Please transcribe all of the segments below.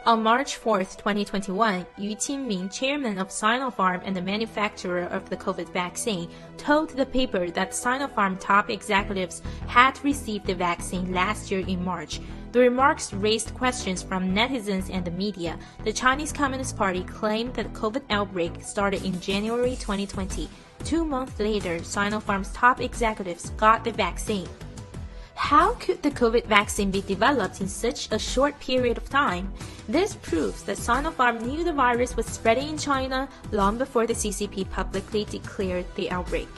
On March 4, 2021, Yu Qinming, chairman of Sinopharm and the manufacturer of the COVID vaccine, told the paper that Sinopharm top executives had received the vaccine last year in March. The remarks raised questions from netizens and the media. The Chinese Communist Party claimed that the COVID outbreak started in January 2020. 2 months later, Sinopharm's top executives got the vaccine. How could the COVID vaccine be developed in such a short period of time? This proves that Sinopharm knew the virus was spreading in China long before the CCP publicly declared the outbreak.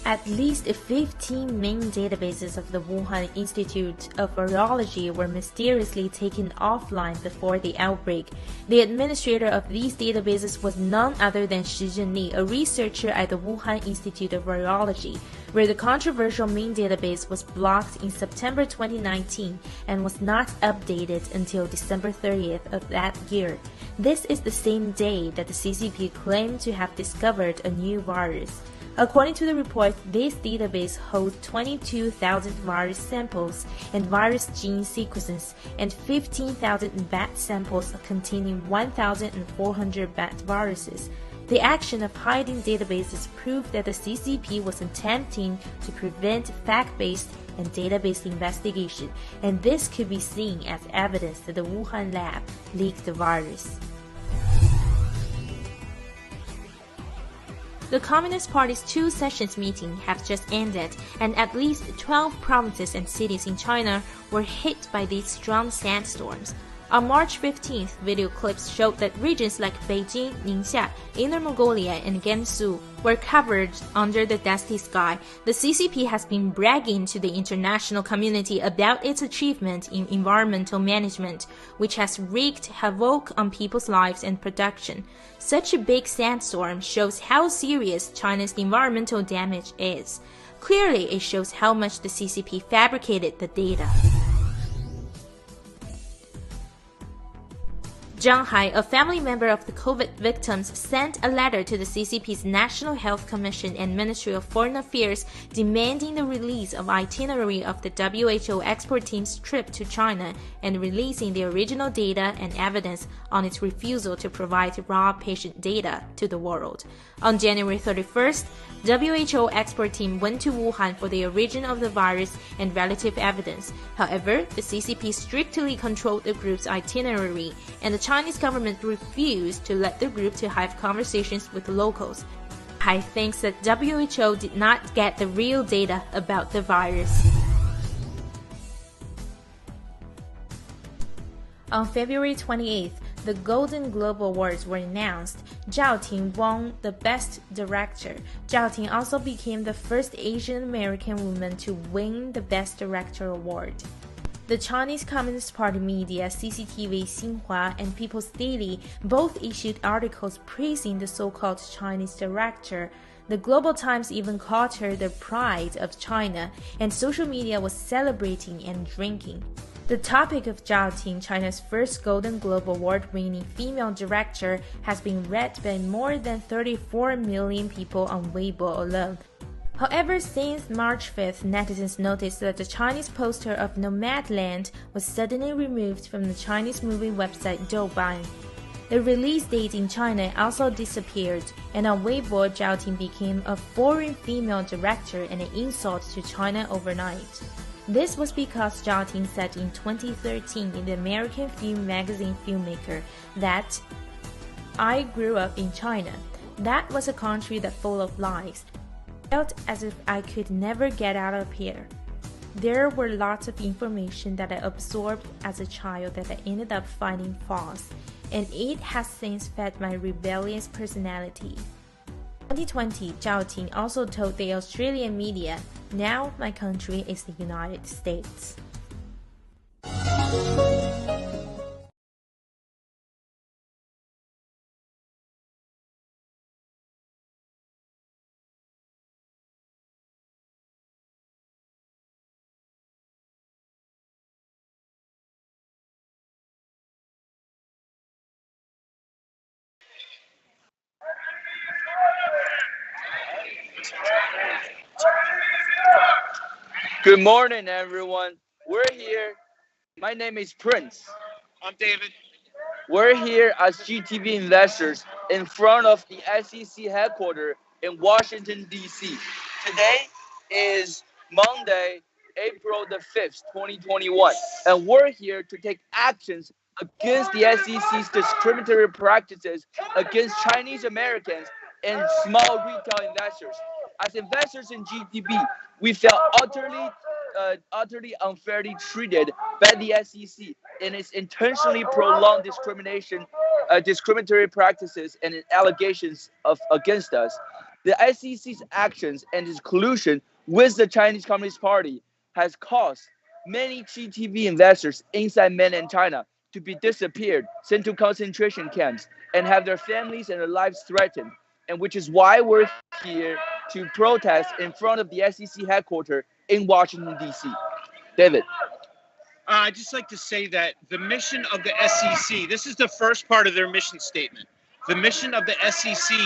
At least 15 main databases of the Wuhan Institute of Virology were mysteriously taken offline before the outbreak. The administrator of these databases was none other than Shi Zhenli, a researcher at the Wuhan Institute of Virology, where the controversial main database was blocked in September 2019 and was not updated until December 30th of that year. This is the same day that the CCP claimed to have discovered a new virus. According to the report, this database holds 22,000 virus samples and virus gene sequences and 15,000 bat samples containing 1,400 bat viruses. The action of hiding databases proved that the CCP was attempting to prevent fact-based and database investigation, and this could be seen as evidence that the Wuhan lab leaked the virus. The Communist Party's 2 sessions meeting have just ended, and at least 12 provinces and cities in China were hit by these strong sandstorms. On March 15th, video clips showed that regions like Beijing, Ningxia, Inner Mongolia, and Gansu were covered under the dusty sky. The CCP has been bragging to the international community about its achievement in environmental management, which has wreaked havoc on people's lives and production. Such a big sandstorm shows how serious China's environmental damage is. Clearly, it shows how much the CCP fabricated the data. Zhang Hai, a family member of the COVID victims, sent a letter to the CCP's National Health Commission and Ministry of Foreign Affairs demanding the release of itinerary of the WHO export team's trip to China and releasing the original data and evidence on its refusal to provide raw patient data to the world. On January 31st, WHO export team went to Wuhan for the origin of the virus and relative evidence. However, the CCP strictly controlled the group's itinerary, and the Chinese government refused to let the group to have conversations with locals. Hai thinks that WHO did not get the real data about the virus. On February 28th, the Golden Globe Awards were announced. Zhao Ting won the Best Director. Zhao Ting also became the first Asian American woman to win the Best Director award. The Chinese Communist Party media, CCTV Xinhua and People's Daily, both issued articles praising the so-called Chinese director. The Global Times even called her the pride of China, and social media was celebrating and drinking. The topic of Zhao Ting, China's first Golden Globe Award-winning female director, has been read by more than 34 million people on Weibo alone. However, since March 5th, netizens noticed that the Chinese poster of Nomadland was suddenly removed from the Chinese movie website Douban. The release date in China also disappeared, and on Weibo, Zhao Ting became a foreign female director and an insult to China overnight. This was because Zhao Ting said in 2013 in the American Film Magazine Filmmaker that, "I grew up in China. That was a country that full of lies. Felt as if I could never get out of here. There were lots of information that I absorbed as a child that I ended up finding false, and it has since fed my rebellious personality." 2020, Zhao Ting also told the Australian media, "Now my country is the United States." Good morning, everyone. We're here. My name is Prince. I'm David. We're here as GTV investors in front of the SEC headquarters in Washington, D.C. Today is Monday, April the 5th, 2021, and we're here to take actions against the SEC's discriminatory practices against Chinese Americans and small retail investors. As investors in GTB, we felt utterly unfairly treated by the SEC in its intentionally prolonged discriminatory practices and allegations against us. The SEC's actions and its collusion with the Chinese Communist Party has caused many GTV investors inside mainland China to be disappeared, sent to concentration camps, and have their families and their lives threatened. And which is why we're here to protest in front of the SEC headquarters in Washington, D.C. David. I'd just like to say that the mission of the SEC, this is the first part of their mission statement. The mission of the SEC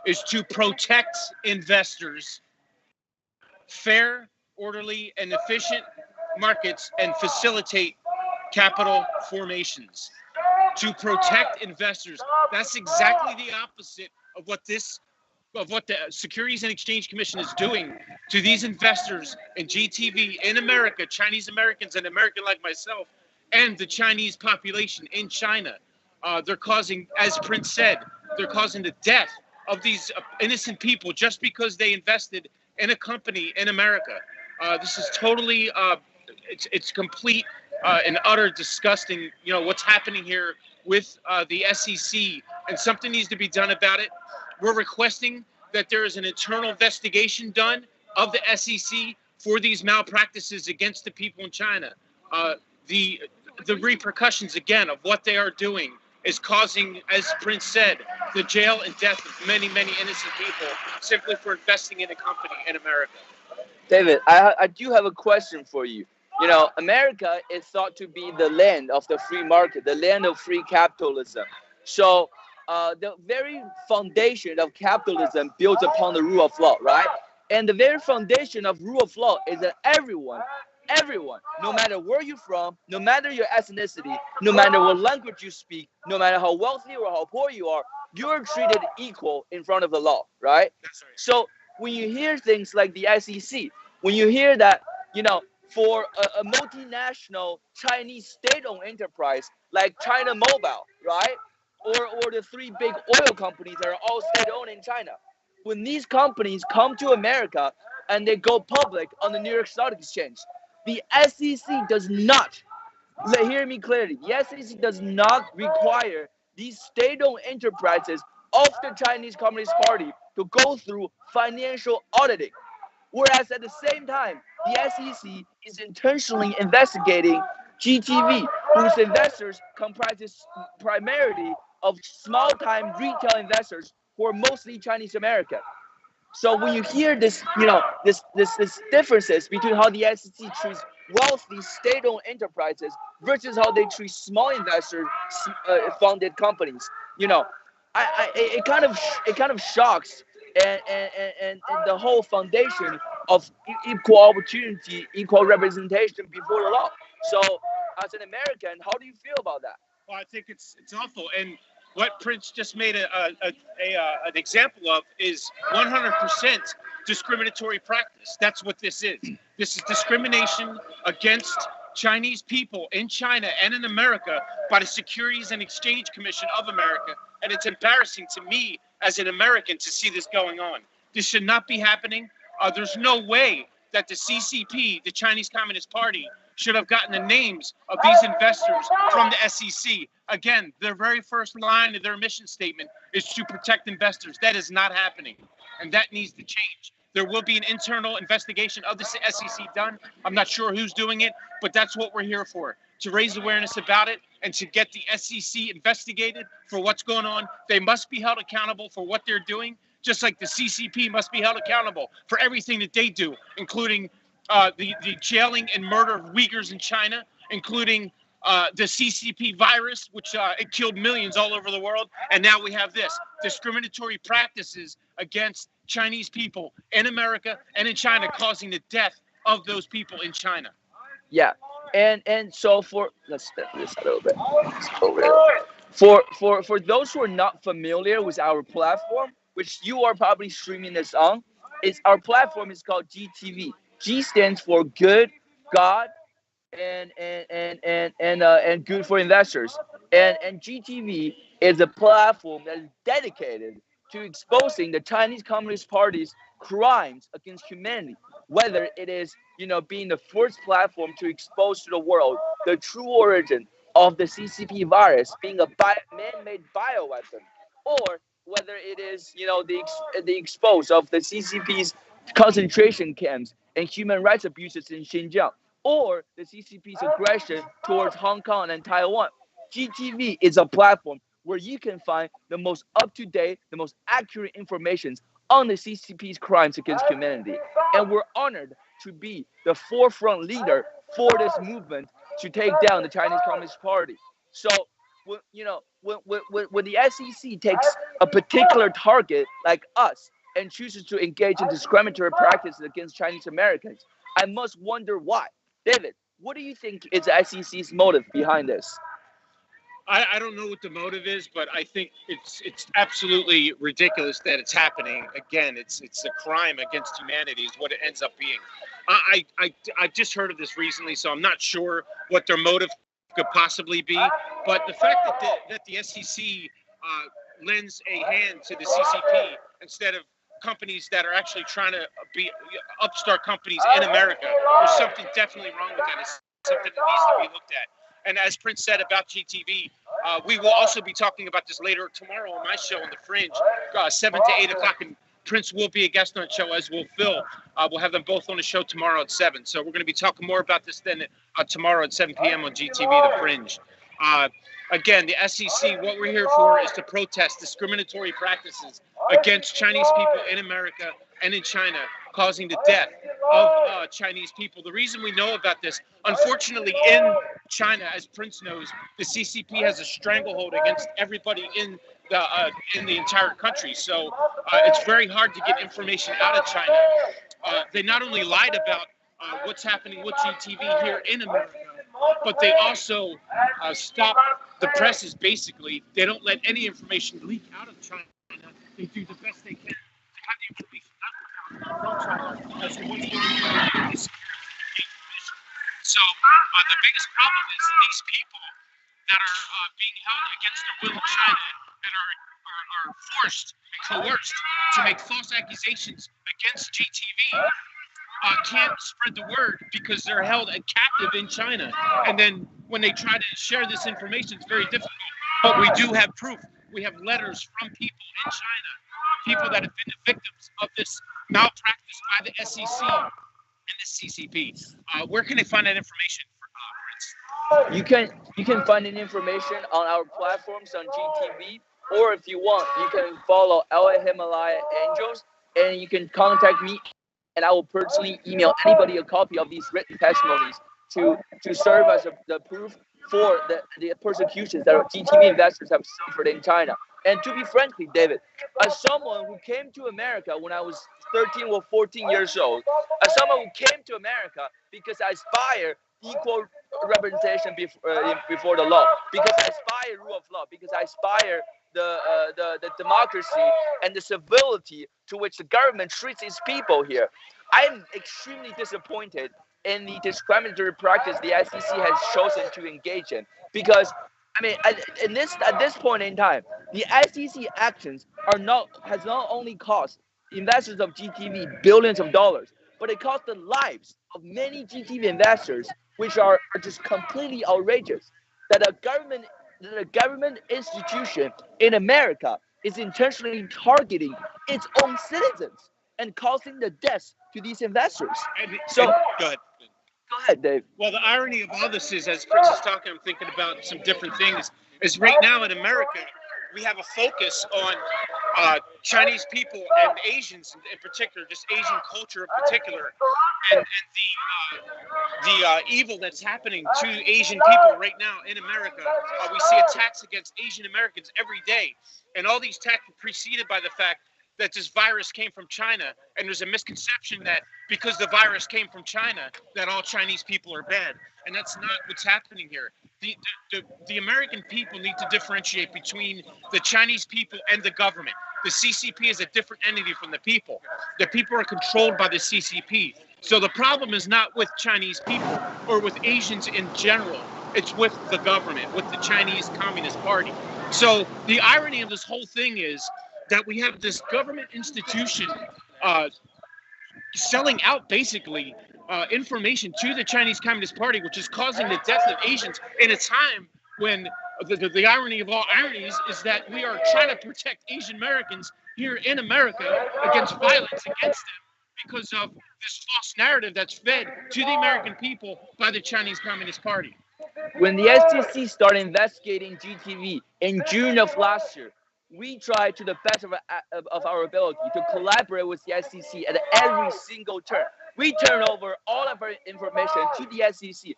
is to protect investors, fair, orderly, and efficient markets, and facilitate capital formations. To protect investors. That's exactly the opposite of what the Securities and Exchange Commission is doing to these investors in GTV in America, Chinese Americans and American like myself, and the Chinese population in China. They're causing, as Prince said, they're causing the death of these innocent people just because they invested in a company in America. This is totally, it's complete and utter disgusting. You know what's happening here with the SEC, and something needs to be done about it. We're requesting that there is an internal investigation done of the SEC for these malpractices against the people in China. The the repercussions again of what they are doing is causing, as Prince said, the jail and death of many, many innocent people simply for investing in a company in America. David, I do have a question for you. You know, America is thought to be the land of the free market, the land of free capitalism. So, the very foundation of capitalism built upon the rule of law, right? And the very foundation of rule of law is that everyone, no matter where you're from, no matter your ethnicity, no matter what language you speak, no matter how wealthy or how poor you are, you're treated equal in front of the law, right? That's right. So when you hear things like the SEC, when you hear that, you know, for a multinational Chinese state-owned enterprise like China Mobile, right? Or the three big oil companies that are all state-owned in China. When these companies come to America and they go public on the New York Stock Exchange, the SEC does not, hear me clearly, the SEC does not require these state-owned enterprises of the Chinese Communist Party to go through financial auditing. Whereas at the same time, the SEC is intentionally investigating GTV, whose investors comprises primarily of small-time retail investors who are mostly Chinese American. So when you hear this, you know, this differences between how the SEC treats wealthy state-owned enterprises versus how they treat small investor funded companies, you know, it kind of shocks and the whole foundation of equal opportunity, equal representation before the law. So as an American, how do you feel about that? Well, I think it's awful. And what Prince just made an example of is 100% discriminatory practice. That's what this is. This is discrimination against Chinese people in China and in America by the Securities and Exchange Commission of America. And it's embarrassing to me as an American to see this going on. This should not be happening. There's no way that the CCP, the Chinese Communist Party, should have gotten the names of these investors from the SEC. Again, their very first line of their mission statement is to protect investors. That is not happening, and that needs to change. There will be an internal investigation of the SEC done. I'm not sure who's doing it, but that's what we're here for, to raise awareness about it and to get the SEC investigated for what's going on. They must be held accountable for what they're doing, just like the CCP must be held accountable for everything that they do, including the jailing and murder of Uyghurs in China, including the CCP virus, which it killed millions all over the world. And now we have this discriminatory practices against Chinese people in America and in China, causing the death of those people in China. Yeah, And so for let's step this a little bit over here. For those who are not familiar with our platform, which you are probably streaming this on, is our platform is called GTV. G stands for good, God, and good for investors. And GTV is a platform that is dedicated to exposing the Chinese Communist Party's crimes against humanity, whether it is being the first platform to expose to the world the true origin of the CCP virus being a man-made bioweapon, or whether it is the expose of the CCP's concentration camps and human rights abuses in Xinjiang, or the CCP's aggression towards Hong Kong and Taiwan. GTV is a platform where you can find the most up-to-date, the most accurate information on the CCP's crimes against humanity. And we're honored to be the forefront leader for this movement to take down the Chinese Communist Party. So, when the SEC takes a particular target like us and chooses to engage in discriminatory practices against Chinese Americans, I must wonder why. David, what do you think is the SEC's motive behind this? I don't know what the motive is, but I think it's absolutely ridiculous that it's happening. Again, it's a crime against humanity is what it ends up being. I just heard of this recently, so I'm not sure what their motive could possibly be. But the fact that the SEC lends a hand to the CCP instead of companies that are actually trying to be upstart companies in America, there's something definitely wrong with that. It's something that needs to be looked at. And as Prince said about GTV, we will also be talking about this later tomorrow on my show on The Fringe, 7 to 8 o'clock. And Prince will be a guest on the show, as will Phil. We'll have them both on the show tomorrow at 7. So we're going to be talking more about this then tomorrow at 7 p.m. on GTV, The Fringe. Again, the SEC, what we're here for is to protest discriminatory practices against Chinese people in America and in China, causing the death of Chinese people. The reason we know about this, unfortunately, in China, as Prince knows, the CCP has a stranglehold against everybody in the entire country. So it's very hard to get information out of China. They not only lied about what's happening with GTV here in America, but they also stop the presses. Basically, they don't let any information leak out of China. They do the best they can to have the information from China as to what's going on in this information. So the biggest problem is these people that are being held against the will of China and are forced and coerced to make false accusations against GTV. Can't spread the word because they're held captive in China. And then when they try to share this information, it's very difficult. But we do have proof. We have letters from people in China, people that have been the victims of this malpractice by the SEC and the CCP. Where can they find that information, Prince? You can find that information on our platforms on GTV, or if you want, you can follow LA Himalaya Angels, and you can contact me, and I will personally email anybody a copy of these written testimonies to serve as the proof for the persecutions that GTV investors have suffered in China. And to be frankly, David, as someone who came to America when I was 13 or 14 years old, as someone who came to America because I aspire equal representation before the law, because I aspire rule of law, because I aspire the democracy and the civility to which the government treats its people here. I am extremely disappointed in the discriminatory practice the SEC has chosen to engage in, because I mean, at this point in time, the SEC actions has not only cost investors of GTV billions of dollars, but it cost the lives of many GTV investors, which are just completely outrageous. That a government institution in America is intentionally targeting its own citizens and causing the deaths to these investors. Go ahead. Go ahead, Dave. Well, the irony of all this is, as Prince is talking, I'm thinking about some different things, is right now in America, we have a focus on Chinese people and Asians in particular, just Asian culture in particular, and the evil that's happening to Asian people right now in America. We see attacks against Asian Americans every day, and all these attacks are preceded by the fact that this virus came from China, and there's a misconception that because the virus came from China, that all Chinese people are bad, and that's not what's happening here. The American people need to differentiate between the Chinese people and the government. The CCP is a different entity from the people. The people are controlled by the CCP. So the problem is not with Chinese people or with Asians in general. It's with the government, with the Chinese Communist Party. So the irony of this whole thing is that we have this government institution selling out basically information to the Chinese Communist Party, which is causing the death of Asians in a time when the irony of all ironies is that we are trying to protect Asian Americans here in America against violence against them because of this false narrative that's fed to the American people by the Chinese Communist Party. When the SEC started investigating GTV in June of last year, we tried to the best of our ability to collaborate with the SEC at every single turn. We turned over all of our information to the SEC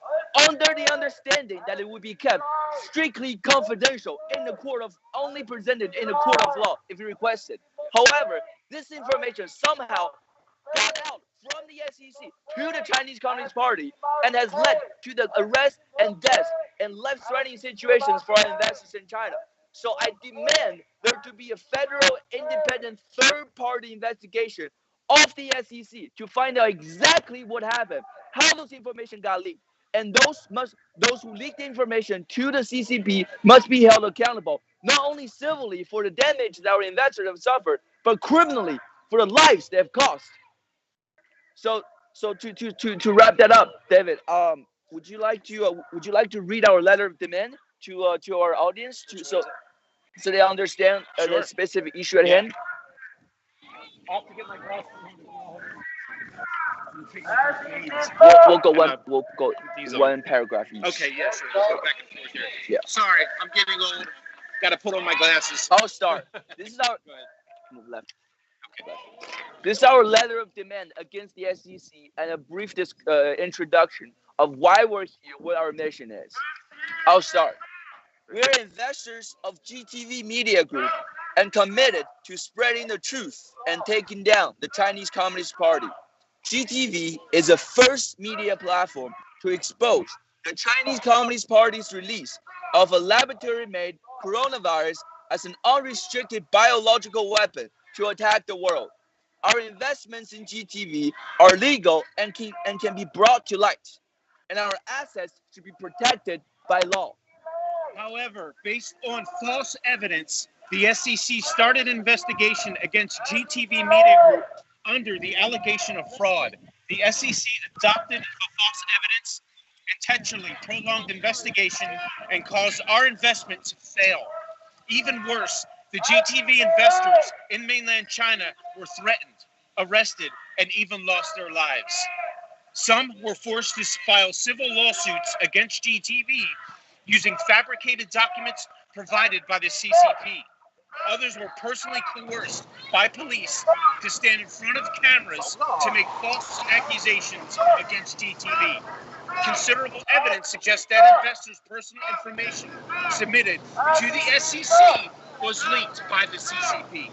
under the understanding that it would be kept strictly confidential in the court of only presented in the court of law if requested. However, this information somehow got out from the SEC to the Chinese Communist Party and has led to the arrest and deaths and life-threatening situations for our investors in China. So I demand there to be a federal independent third-party investigation of the SEC to find out exactly what happened, how those information got leaked, and those who leaked the information to the CCP must be held accountable, not only civilly for the damage that our investors have suffered, but criminally for the lives they have cost. So to wrap that up, David, would you like to read our letter of demand to our audience so they understand the specific issue at hand? I'll have to get my glasses. We'll go one paragraph each. Okay, yeah, sure. Let's go back and forth here. Yeah. Sorry, I'm getting old. Got to put on my glasses. I'll start. This is our move left. Okay. This is our letter of demand against the SEC and a brief introduction of why we're here, what our mission is. I'll start. We are investors of GTV Media Group and committed to spreading the truth and taking down the Chinese Communist Party. GTV is the first media platform to expose the Chinese Communist Party's release of a laboratory-made coronavirus as an unrestricted biological weapon to attack the world. Our investments in GTV are legal and can be brought to light, and our assets should be protected by law. However, based on false evidence, the SEC started an investigation against GTV Media Group under the allegation of fraud. The SEC adopted the false evidence, intentionally prolonged investigation, and caused our investment to fail. Even worse, the GTV investors in mainland China were threatened, arrested, and even lost their lives. Some were forced to file civil lawsuits against GTV using fabricated documents provided by the CCP. Others were personally coerced by police to stand in front of cameras to make false accusations against GTV. Considerable evidence suggests that investors' personal information submitted to the SEC was leaked by the CCP.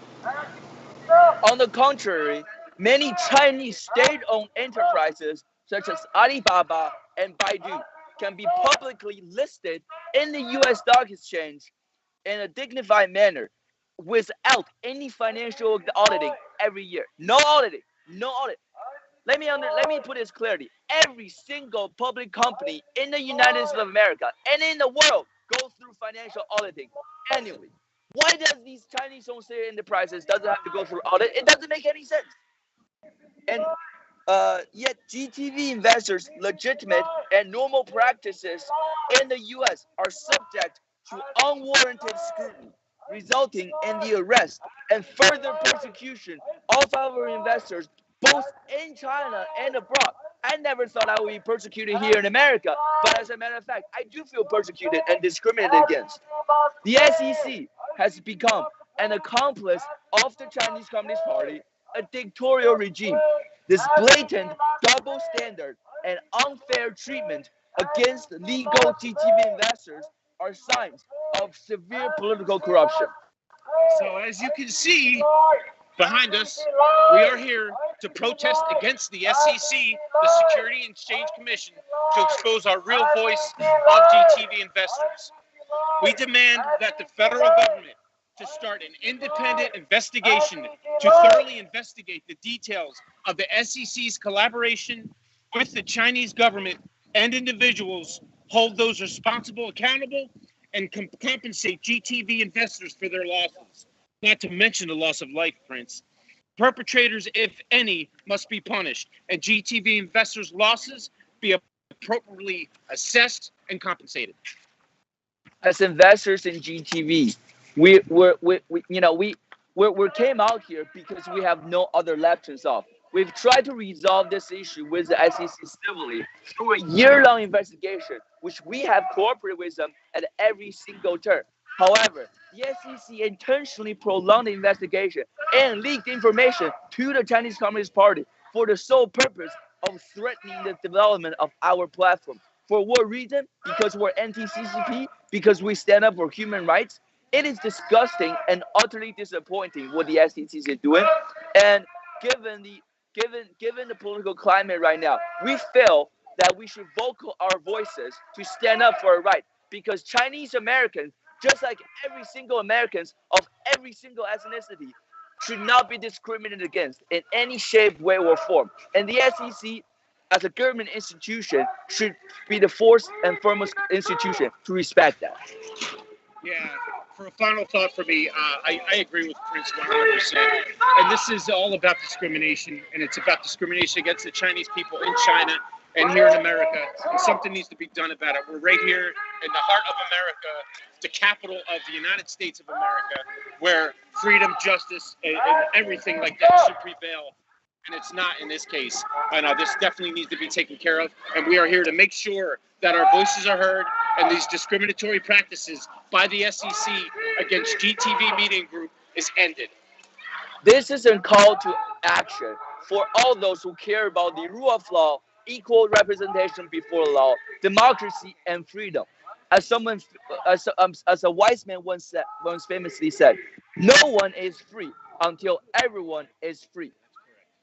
On the contrary, many Chinese state-owned enterprises such as Alibaba and Baidu can be publicly listed in the U.S. Stock Exchange in a dignified manner without any financial auditing every year. No auditing. Let me put this clearly. Every single public company in the United States of America and in the world goes through financial auditing annually. Why does these Chinese-owned state enterprises doesn't have to go through audit? It doesn't make any sense. And yet GTV investors' legitimate and normal practices in the U.S. are subject to unwarranted scrutiny, resulting in the arrest and further persecution of our investors both in China and abroad. I never thought I would be persecuted here in America, but as a matter of fact, I do feel persecuted and discriminated against. The SEC has become an accomplice of the Chinese Communist Party, a dictatorial regime. This blatant double standard and unfair treatment against legal GTV investors are signs of severe political corruption. So as you can see, behind us, we are here to protest against the SEC, the Security and Exchange Commission, to expose our real voice of GTV investors. We demand that the federal government to start an independent investigation to thoroughly investigate the details of the SEC's collaboration with the Chinese government and individuals, hold those responsible accountable, and compensate GTV investors for their losses, not to mention the loss of life, Prince. Perpetrators, if any, must be punished, and GTV investors' losses be appropriately assessed and compensated. As investors in GTV, we came out here because we have no other lectures off. We've tried to resolve this issue with the SEC civilly through a year-long investigation, which we have cooperated with them at every single turn. However, the SEC intentionally prolonged the investigation and leaked information to the Chinese Communist Party for the sole purpose of threatening the development of our platform. For what reason? Because we're anti-CCP, because we stand up for human rights. It is disgusting and utterly disappointing what the SEC is doing. And given the political climate right now, we feel that we should vocal our voices to stand up for our right. Because Chinese Americans, just like every single Americans of every single ethnicity, should not be discriminated against in any shape, way, or form. And the SEC, as a government institution, should be the first and foremost institution to respect that. Yeah, for a final thought for me, I agree with Prince 100%. And this is all about discrimination, and it's about discrimination against the Chinese people in China and here in America. And something needs to be done about it. We're right here in the heart of America, the capital of the United States of America, where freedom, justice, and everything like that should prevail. And it's not in this case. I know this definitely needs to be taken care of, and we are here to make sure that our voices are heard and these discriminatory practices by the SEC against GTV Media Group is ended. This is a call to action for all those who care about the rule of law, equal representation before law, democracy, and freedom. As a wise man once famously said, "No one is free until everyone is free."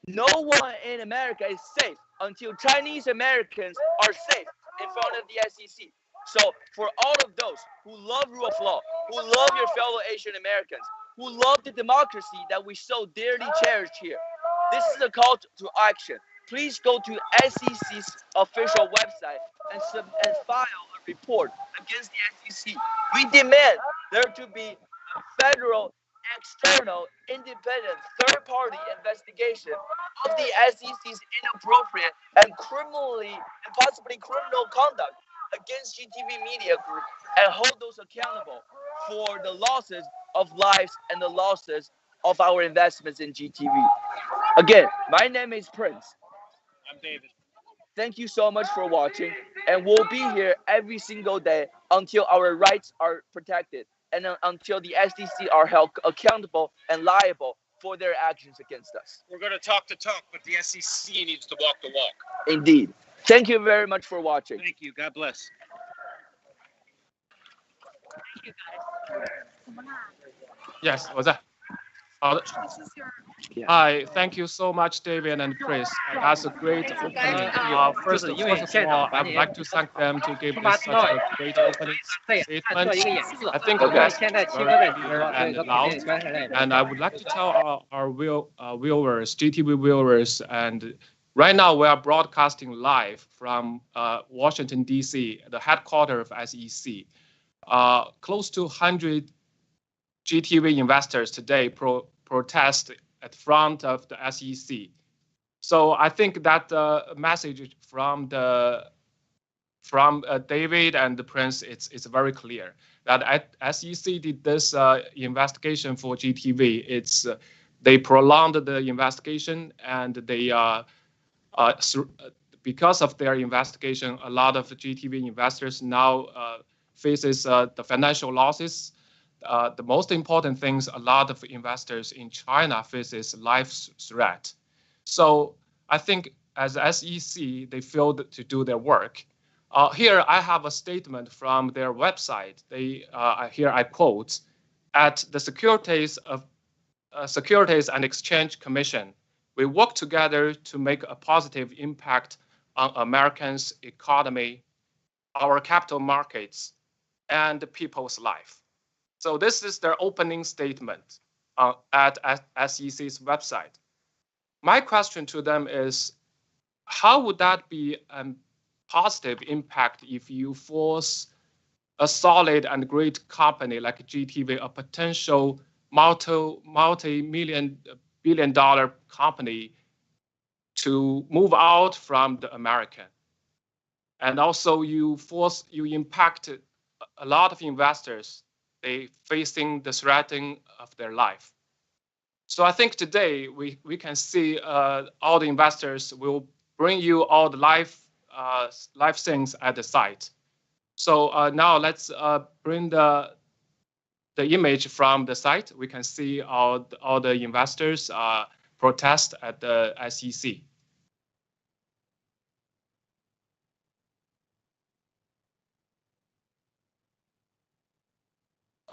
No one in America is safe until Chinese Americans are safe in front of the SEC. So for all of those who love rule of law, who love your fellow Asian Americans, who love the democracy that we so dearly cherish here, this is a call to action. Please go to SEC's official website and file a report against the SEC. We demand there to be a federal, external, independent, third-party investigation of the SEC's inappropriate and possibly criminal conduct against GTV Media Group, and hold those accountable for the losses of lives and the losses of our investments in GTV. Again, my name is Prince. I'm David. Thank you so much for watching, and we'll be here every single day until our rights are protected and until the SEC are held accountable and liable for their actions against us. We're going to talk the talk, but the SEC needs to walk the walk. Indeed. Thank you very much for watching. Thank you. God bless. Yes, 我在。好的。Hi, thank you so much, David and Chris. That's a great opening. First of all, I would like to thank them to give us such a great opening statement. I think the message is very clear and loud. And I would like to tell our viewers, GTV viewers, and right now we are broadcasting live from Washington, D.C., the headquarters of SEC. Close to 100 GTV investors today protest at front of the SEC. So I think that the message from David and the Prince is very clear that SEC did this investigation for GTV. They prolonged the investigation, and they because of their investigation, a lot of GTV investors now faces the financial losses. The most important things, a lot of investors in China faces life threat. So I think as SEC, they failed to do their work. Here I have a statement from their website. Here I quote, at the Securities Securities and Exchange Commission, we work together to make a positive impact on Americans' economy, our capital markets, and people's life. So this is their opening statement at SEC's website. My question to them is, how would that be a positive impact if you force a solid and great company like GTV, a potential multi-million billion dollar company, to move out from the American? And also you impact a lot of investors, they facing the threatening of their life. So I think today we can see all the investors will bring you all the live things at the site. So now let's bring the image from the site. We can see all the investors protest at the SEC.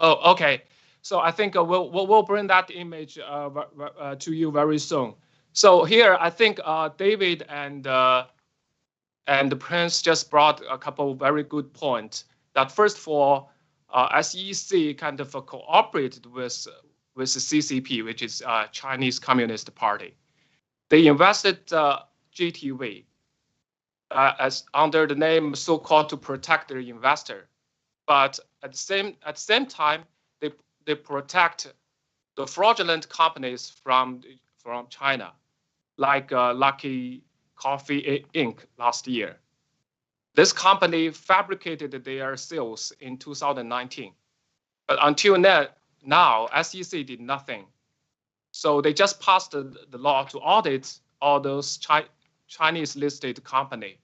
Oh, okay. So I think we'll bring that image to you very soon. So here, I think David and the Prince just brought a couple very good points. That first of all, SEC kind of cooperated with the CCP, which is Chinese Communist Party. They invested GTV as under the name so-called to protect their investor, but at the same time they protect the fraudulent companies from China, like Lucky Coffee Inc. last year. This company fabricated their sales in 2019, but until now, SEC did nothing. So they just passed the law to audit all those Chinese listed company.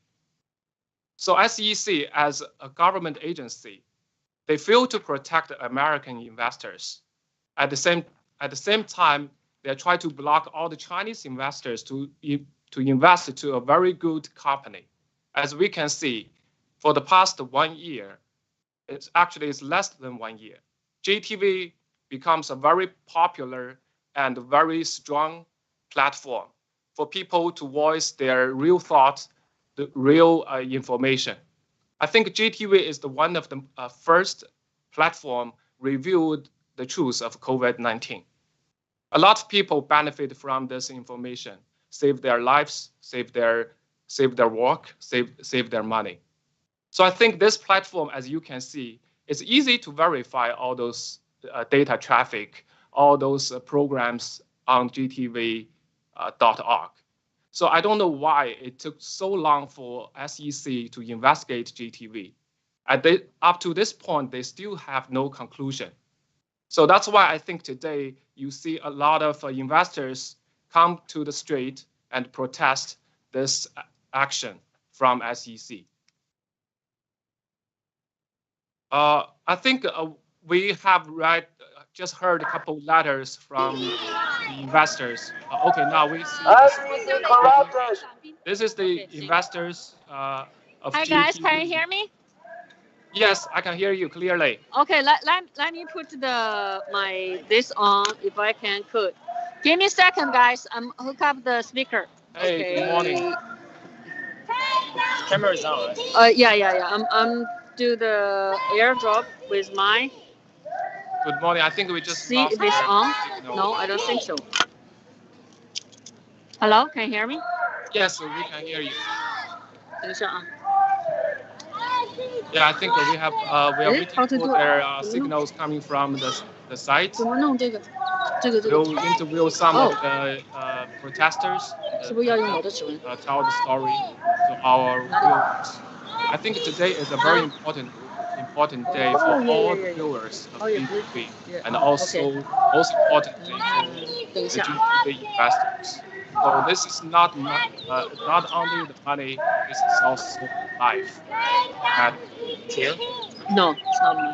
So SEC, as a government agency, they fail to protect American investors. At the same time, they try to block all the Chinese investors to invest to a very good company. As we can see, for the past 1 year, it's less than 1 year. GTV becomes a very popular and very strong platform for people to voice their real thoughts, the real information. I think GTV is one of the first platform revealed the truth of COVID-19. A lot of people benefit from this information, save their lives, save their work, save their money. So I think this platform, as you can see, it's easy to verify all those data traffic, all those programs on GTV.org. So I don't know why it took so long for SEC to investigate GTV. Up to this point, they still have no conclusion. So that's why I think today you see a lot of investors come to the street and protest this action from SEC. I think we have just heard a couple letters from the investors. Okay, now we see this is the investors of Hi GTV. guys, can you hear me? Yes, I can hear you clearly. Okay, let me put this on if I could. Give me a second, guys. I'm hook up the speaker. Hey, okay. Good morning. Camera is on, right? Yeah. I'm do the airdrop with my. Good morning. I think we just see lost if it's on. signal. No, I don't think so. Hello, can you hear me? Yes, we can hear you. 等一下啊。 Yeah, I think we are waiting for their signals coming from the site. 怎么弄这个？ We'll interview some of the protesters. 是不是要用我的指纹？ Tell the story to our viewers. I think today is a very important day for all the viewers of GTV, and also most importantly for the GTV investors. So this is not only the money, this is also life. Here? No, it's not me.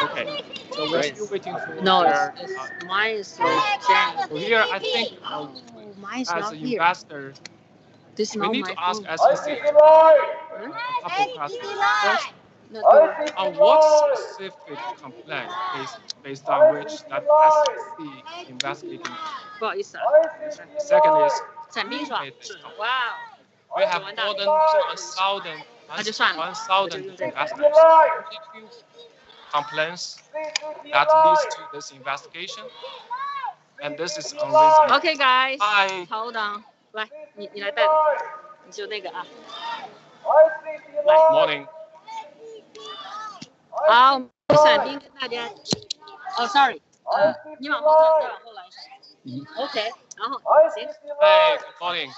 Okay. So we're still waiting for mine is Jen. So here, I think mine's as not an here. investor, This is we not need my to ask phone. SEC a couple questions. What specific complaint based on which that SEC investigating? Second is made this complaint. We have more than 1,000 investors. 22 complaints that leads to this investigation, and this is unreasonable. Okay, guys. I Hold on. 来，你来带，你就那个啊。morning. 好，伞兵跟大家。哦，sorry，你往后再往后来一下。OK，然后行。Hey, good morning.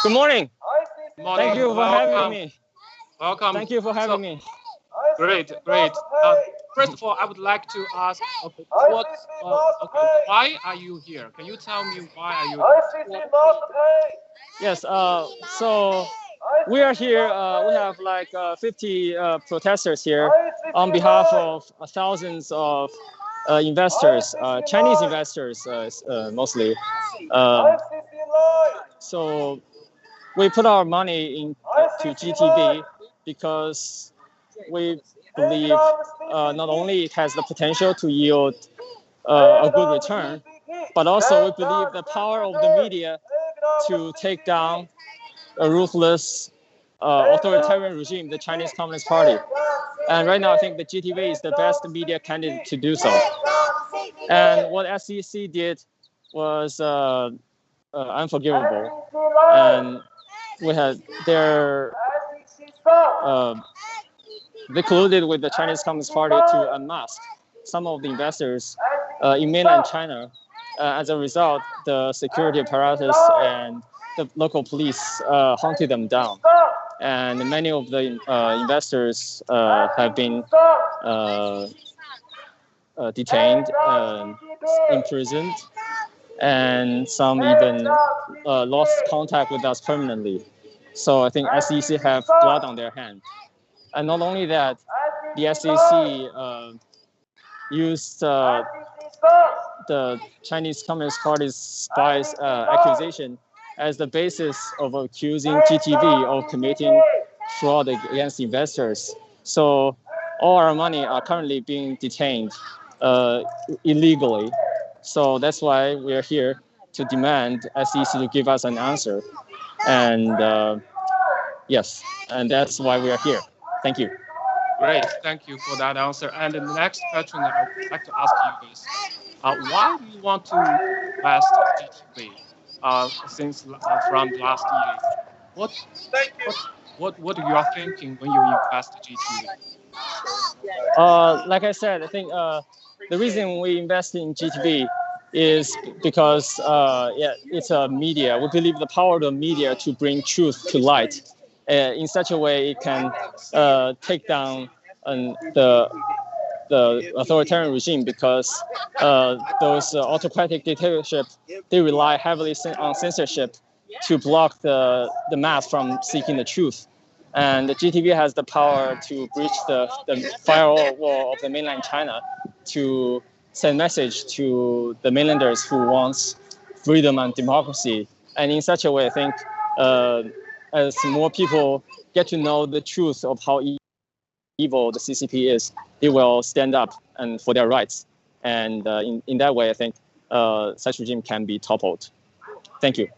Good morning. Morning. Thank you for having me. Welcome. Thank you for having me. Great. First of all, I would like to ask, why are you here? Can you tell me why are you here? Yes. So we are here. We have like 50 protesters here on behalf of thousands of investors, Chinese investors mostly. So we put our money into GTV because we believe not only it has the potential to yield a good return, but also we believe the power of the media to take down a ruthless authoritarian regime, the Chinese Communist Party. And right now, I think the GTV is the best media candidate to do so. And what SEC did was unforgivable. And we had they colluded with the Chinese Communist Party to unmask some of the investors in mainland China. As a result, the security apparatus and the local police hunted them down. And many of the investors have been detained, imprisoned, and some even lost contact with us permanently. So I think SEC have blood on their hand. And not only that, the SEC used the Chinese Communist Party's spies accusation as the basis of accusing GTV of committing fraud against investors. So all our money are currently being detained illegally. So that's why we are here to demand SEC to give us an answer. And yes, and that's why we are here. Thank you. Great, thank you for that answer. And the next question that I would like to ask you is, why do you want to invest GTV since from last year? What you are thinking when you invest GTV? Like I said, I think the reason we invest in GTV is because it's a media. We believe the power of the media to bring truth to light. In such a way, it can take down the authoritarian regime, because those autocratic dictatorships, they rely heavily on censorship to block the mass from seeking the truth. And the GTV has the power to breach the firewall of the mainland China to send message to the mainlanders who wants freedom and democracy. And in such a way, I think as more people get to know the truth of how evil the CCP is, they will stand up and for their rights. And in that way, I think such regime can be toppled. Thank you.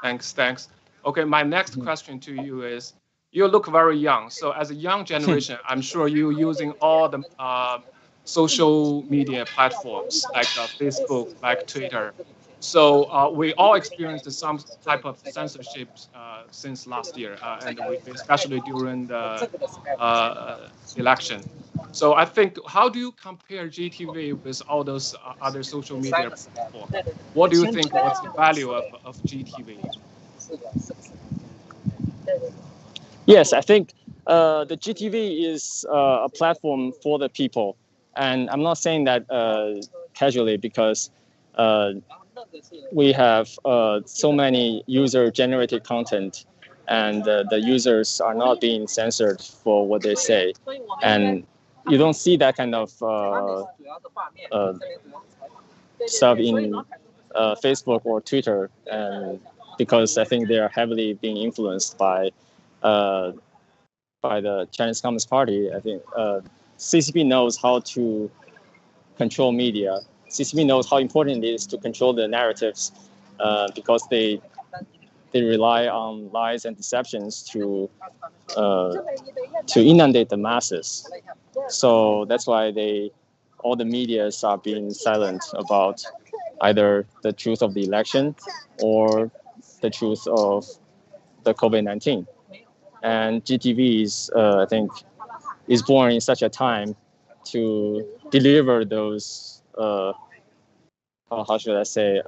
Thanks. Okay, my next question to you is, you look very young. So as a young generation, I'm sure you're using all the social media platforms like Facebook, like Twitter. So we all experienced some type of censorship since last year, and especially during the election. So I think, how do you compare GTV with all those other social media platforms? What do you think was the value of GTV? Yes, I think the GTV is a platform for the people. And I'm not saying that casually, because we have so many user-generated content, and the users are not being censored for what they say. And you don't see that kind of stuff in Facebook or Twitter, and because I think they are heavily being influenced by by the Chinese Communist Party. I think CCP knows how to control media. CCP knows how important it is to control the narratives because they rely on lies and deceptions to inundate the masses. So that's why all the medias are being silent about either the truth of the election or the truth of the COVID-19. And GTV is, I think, is born in such a time to deliver those, how should I say,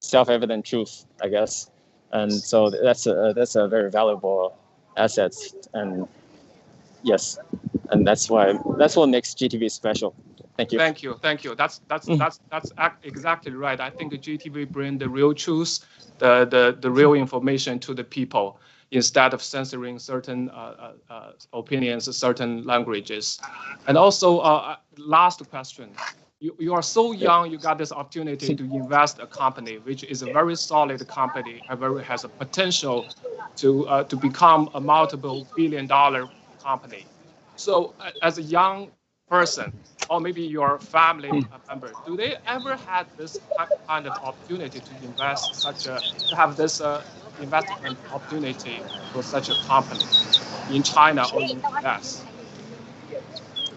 self-evident truth, I guess. And so that's a very valuable asset. And yes, and that's what makes GTV special. Thank you. Thank you. That's exactly right. I think GTV bring the real truth, the real information to the people instead of censoring certain opinions, certain languages. And also, last question. You are so young, you got this opportunity to invest a company, which is a very solid company, has a potential to become a multiple billion-dollar company. So as a young person, or maybe your family member, do they ever had this kind of opportunity to invest to have this investment opportunity for such a company in China or in the US?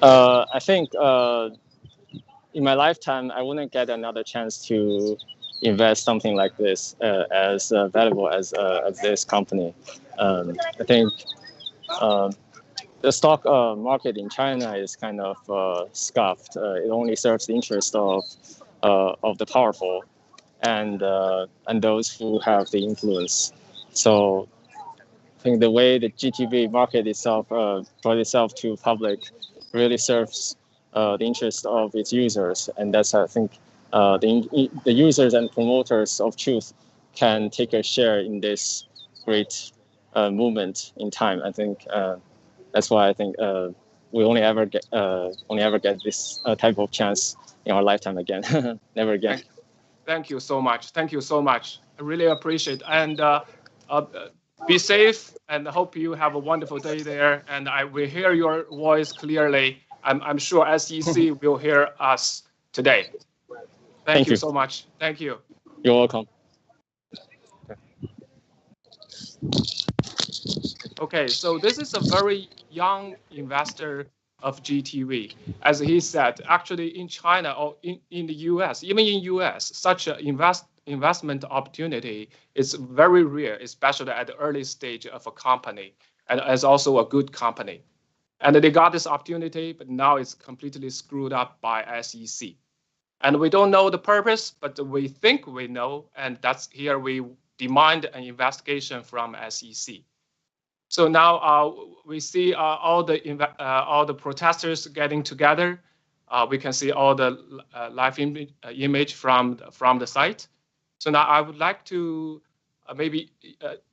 I think in my lifetime, I wouldn't get another chance to invest something like this as valuable as this company. I think the stock market in China is kind of scuffed. It only serves the interest of the powerful and those who have the influence. So I think the way the GTV market itself brought itself to public really serves the interest of its users, and that's I think the users and promoters of truth can take a share in this great movement in time. I think that's why I think we only ever get this type of chance in our lifetime again. Never again. Thank you so much. Thank you so much. I really appreciate it. And be safe and hope you have a wonderful day there. And I will hear your voice clearly. I'm sure SEC will hear us today. Thank you so much. Thank you. You're welcome. Okay, so this is a very young investor of GTV. As he said, actually in China or in the US, even in US, such an investment opportunity is very rare, especially at the early stage of a company, and as also a good company. And they got this opportunity, but now it's completely screwed up by SEC. And we don't know the purpose, but we think we know, and that's here we demand an investigation from SEC. So now we see all the protesters getting together. We can see all the live image from the site. So now I would like to maybe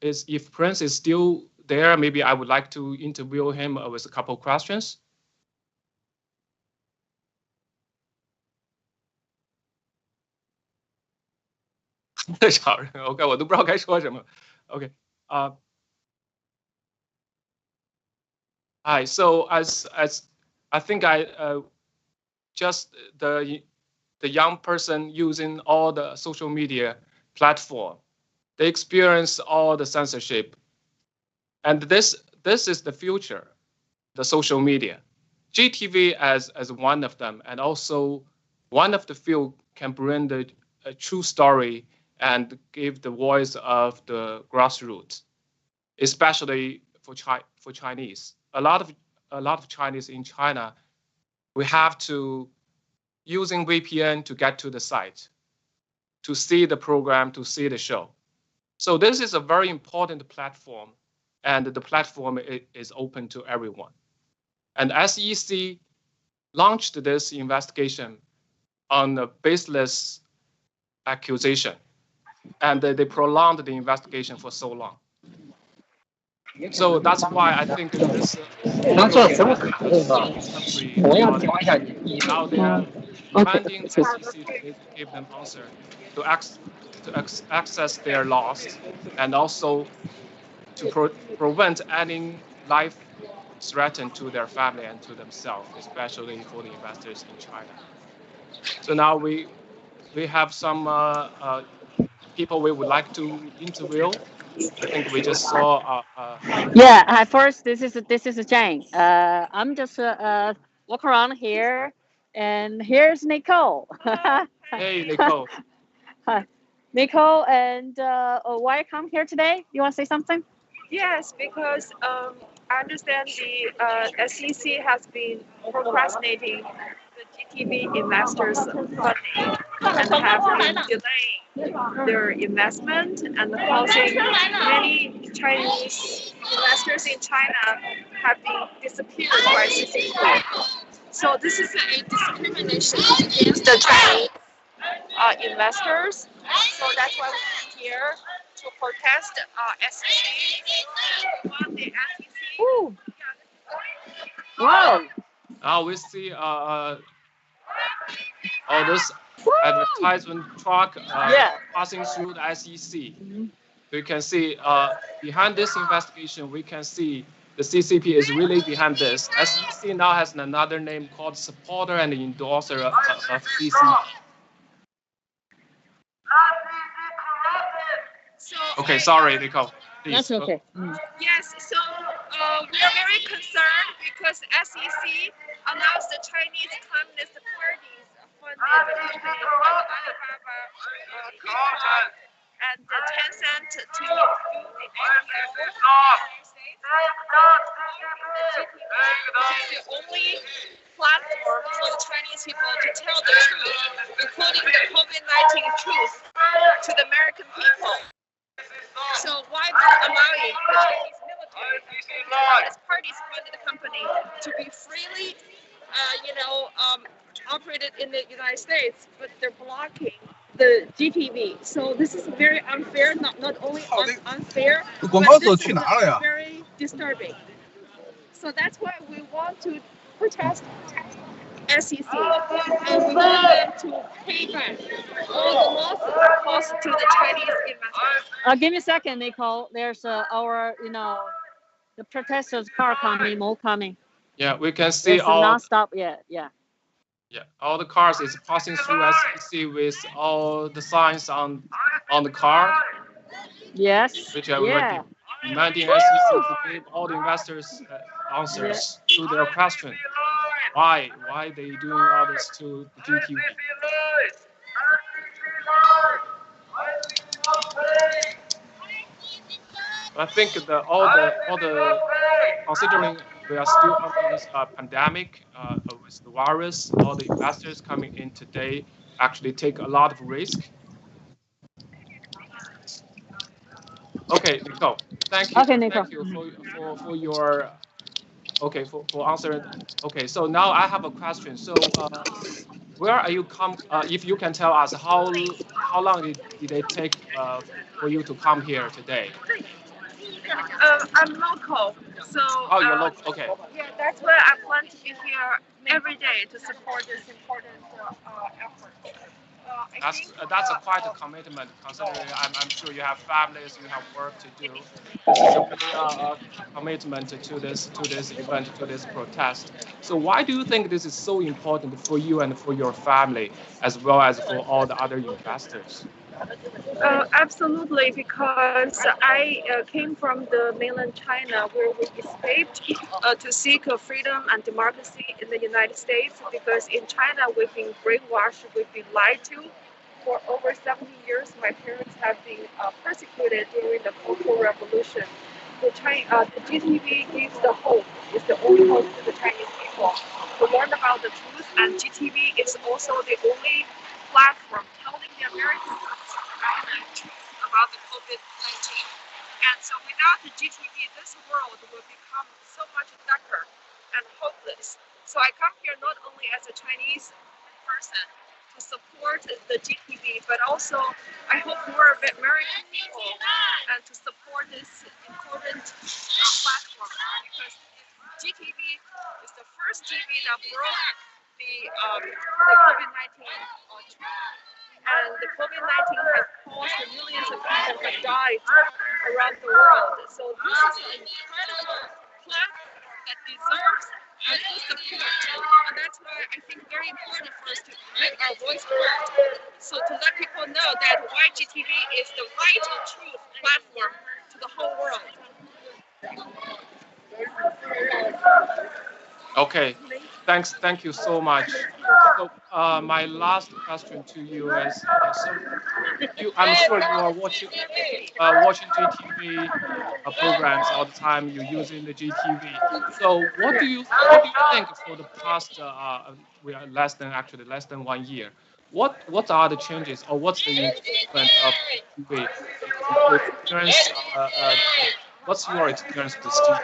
if Prince is still there, maybe I would like to interview him with a couple of questions. OK， 我都不知道该说什么。OK， Hi. So as I think just the young person using all the social media platform, they experience all the censorship, and this is the future, the social media. GTV as one of them, and also one of the few can bring the true story and give the voice of the grassroots, especially for Chinese. A lot of Chinese in China, we have to using VPN to get to the site, to see the program, to see the show. So this is a very important platform, and the platform is open to everyone. And SEC launched this investigation on a baseless accusation, and they prolonged the investigation for so long. So that's why I think this country now they are demanding SEC to give them answer to access their loss, and also to prevent any life threatened to their family and to themselves, especially for the investors in China. So now we have some people we would like to interview. I think we just saw. Yeah. Hi. First, this is Jane. I'm just walk around here, and here's Nicole. Hey, Nicole. Hi, Nicole. And why come here today? You want to say something? Yes, because I understand the SEC has been procrastinating the GTV investors' funding and have been delaying their investment and causing many Chinese investors in China have been disappeared by CCP. So this is a discrimination against the Chinese investors. So that's why we're here to protest SEC. Want the SEC. Ooh. Wow. Now we see all this advertisement truck passing through the SEC. Mm-hmm. So you can see behind this investigation, we can see the CCP is really behind this. SEC now has another name called supporter and endorser of CCP. Okay, sorry, Nicole. Please. That's okay. Yes, so we are very concerned because SEC announced the Chinese Communist Party's funded the company called Alibaba, TikTok, and Tencent to do the IPO in the United States. Which is the only platform for the Chinese people to tell the truth, including the COVID-19 truth, to the American people. So why not allowing the Chinese military and Communist parties funded the company to be freely, operated in the United States, but they're blocking the GTV. So this is very unfair. Not only unfair, but this is very disturbing. So that's why we want to protest SEC, and we want them to pay back all the losses caused to the Chinese investors. Give me a second, Nicole. There's our, the protesters' car coming, more coming. Yeah, we can see it's all non-stop. Yeah. Yeah, all the cars is passing through SEC with all the signs on the car. Yes. Which are demanding SEC to give all the investors answers to their question. Why they doing all this to the GTV? I think all the considering we are still under this pandemic with the virus, all the investors coming in today actually take a lot of risk. Okay, Nicole. Thank you. Okay, Nicole. Thank you for your for answering. Okay, so now I have a question. So where are you come? If you can tell us how long did it take for you to come here today? I'm local, so. Oh, you're local. Okay. Yeah, that's why I plan to be here every day to support this important effort. That's quite a commitment, considering I'm sure you have families, you have work to do. This is a really commitment to this event, to this protest. So why do you think this is so important for you and for your family, as well as for all the other investors? Absolutely, because I came from the mainland China, where we escaped to seek freedom and democracy in the United States. Because in China, we've been brainwashed, we've been lied to. For over 70 years, my parents have been persecuted during the Cultural Revolution. The GTV gives the hope, it's the only hope to the Chinese people to learn about the truth, and GTV is also the only platform telling the Americans about the COVID-19. And so without the GTV, this world will become so much darker and hopeless. So I come here not only as a Chinese person to support the GTV, but also I hope more American people and to support this important platform, because GTV is the first TV that broke the COVID-19 truth. And the COVID-19 has caused millions of people to die around the world. So this is an incredible platform that deserves full support. And that's why I think very important for us to make our voice heard. So to let people know that why GTV is the right and truth platform to the whole world. Okay, thank you so much. So my last question to you is, I'm sure you are watching GTV programs all the time. You're using the GTV. So what do you think for the past we are less than 1 year? What are the changes or what's the improvement of GTV? Experience, what's your experience with TV?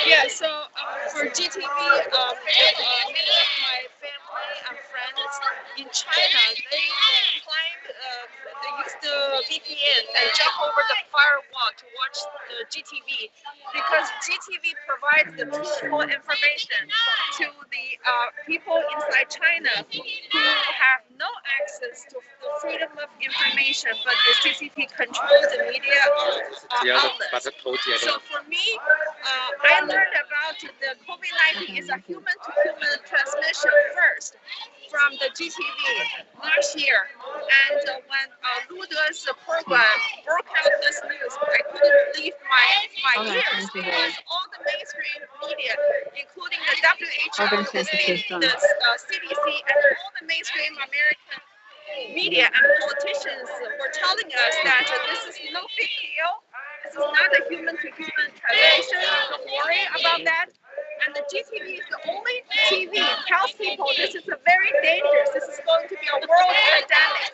Yeah, so for GTV, many of my family and friends in China, they use the VPN and jump over the firewall to watch the GTV because GTV provides the truthful information to the people inside China who have no access to the freedom of information, but the CCP controls the media outlets. So for me, I learned about the COVID-19 is a human-to-human transmission first from the GTV last year. And when Luda's program broke out this news, I couldn't believe my ears because all the mainstream media, including the WHO, the CDC, and all the mainstream American media and politicians were telling us that this is no big deal. This is not a human-to-human translation. Don't worry about that. And the GTV is the only TV tells people this is a very dangerous. This is going to be a world pandemic.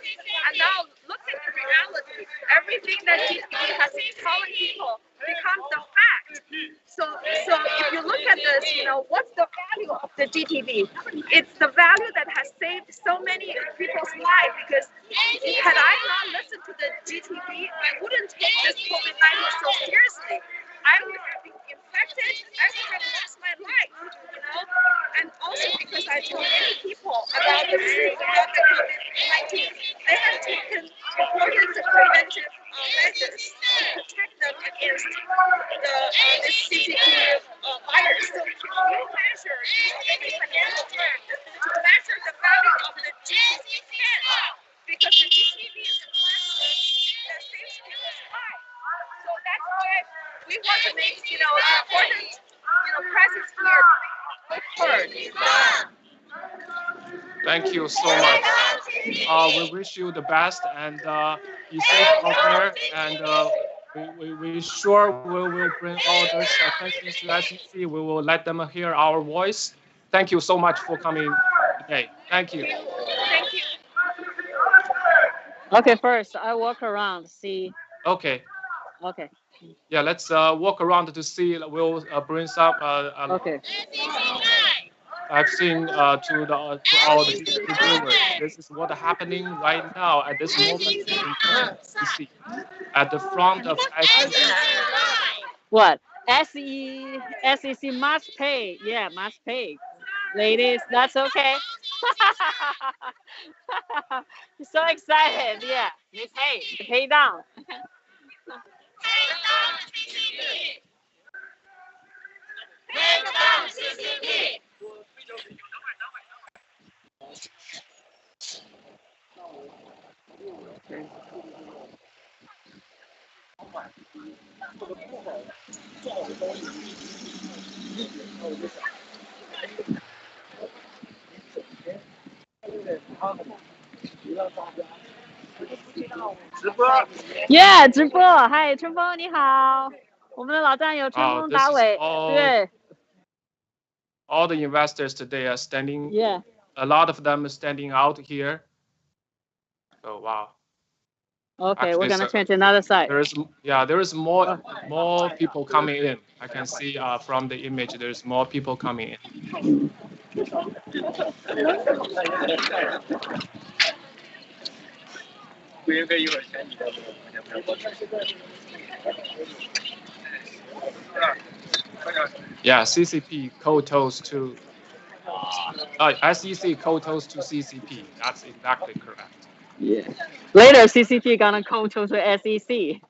And now look at the reality. Everything that GTV has been telling people becomes the fact. So if you look at this, what's the value of the GTV? It's the value that has saved so many people's lives because had I not listened to the GTV, I wouldn't take this COVID-19 so seriously. I would have been infected. I would have lost my life, And also because I told many people about the truth about the COVID-19, they have taken important preventive measures to protect them against this CCP virus. So if you measure any financial term to measure the value of the GTV pen, because the GTV is a platform that saves people's lives. So that's why we want to make, important, presence here heard. Thank you so much. We wish you the best and be safe out there. And we sure we will bring all this attention to SEC. We will let them hear our voice. Thank you so much for coming today. Thank you. Thank you. Okay, first I walk around, see. Okay. Okay. Yeah, let's walk around to see. We'll bring some. Okay. I've seen to all the viewers. This is what's happening right now at this moment in SEC, at the front of SEC. What? SEC must pay. Yeah, must pay. Ladies, that's okay. You're so excited. Yeah, you pay down. Yeah， 直播。嗨，春风你好，我们的老战友春风达伟。对。All the investors today are standing. Yeah. A lot of them are standing out here. Oh wow. Okay, actually, we're gonna change another side. There is more people coming in. I can see from the image there's more people coming in. Yeah, CCP co-toast to SEC co-toast to CCP. That's exactly correct. Yeah. Later, CCP gonna co-toast to SEC.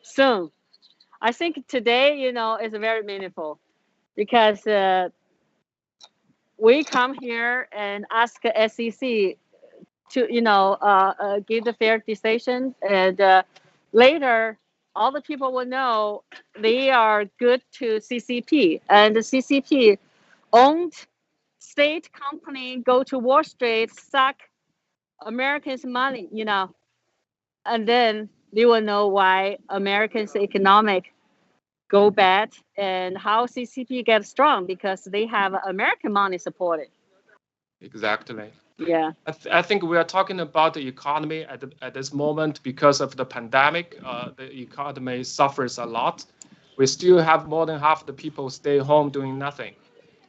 Soon. I think today, is very meaningful because we come here and ask SEC to, give the fair decision, and later all the people will know they are good to CCP, and the CCP owned state company go to Wall Street, suck Americans' money, and then they will know why Americans' economic go bad and how CCP gets strong because they have American money supported. Exactly. Yeah. I think we are talking about the economy at this moment because of the pandemic. The economy suffers a lot. We still have more than half the people stay home doing nothing.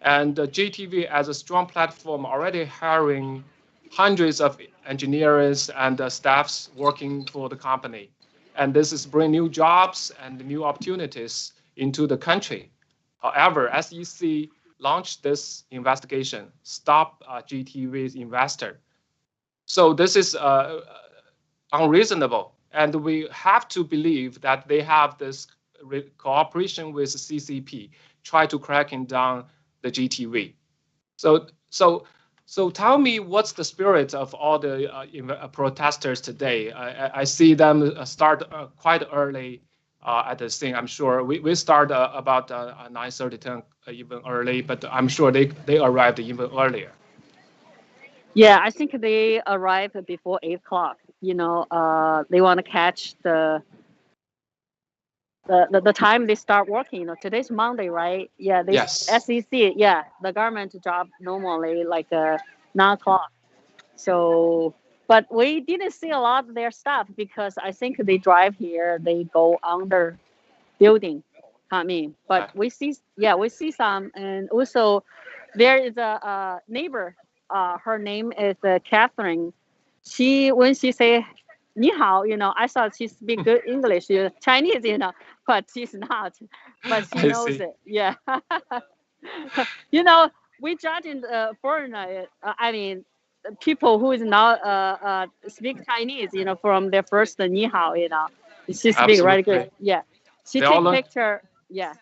And GTV as a strong platform already hiring hundreds of engineers and staffs working for the company. And this is bring new jobs and new opportunities into the country. However, SEC launched this investigation, Stop GTV-Investor. So this is unreasonable. And we have to believe that they have this cooperation with CCP, try to cracking down the GTV. So tell me, what's the spirit of all the protesters today? I see them start quite early at the thing. I'm sure we start about 9:30, 10, even early, but I'm sure they arrived even earlier. Yeah, I think they arrive before 8 o'clock. They want to catch the time they start working. Today's Monday, right? Yeah, they Yes. SEC. Yeah, the government job normally like 9 o'clock. So, but we didn't see a lot of their stuff because I think they drive here. They go under building. I mean, but we see some, and also there is a neighbor. Her name is Catherine. When she say 你好, I thought she speak good English, Chinese, but she's not. But she knows it. Yeah. We judging foreigner. I mean, people who is not speak Chinese, from their first 你好, she speak really good. Yeah. She take picture. Yeah.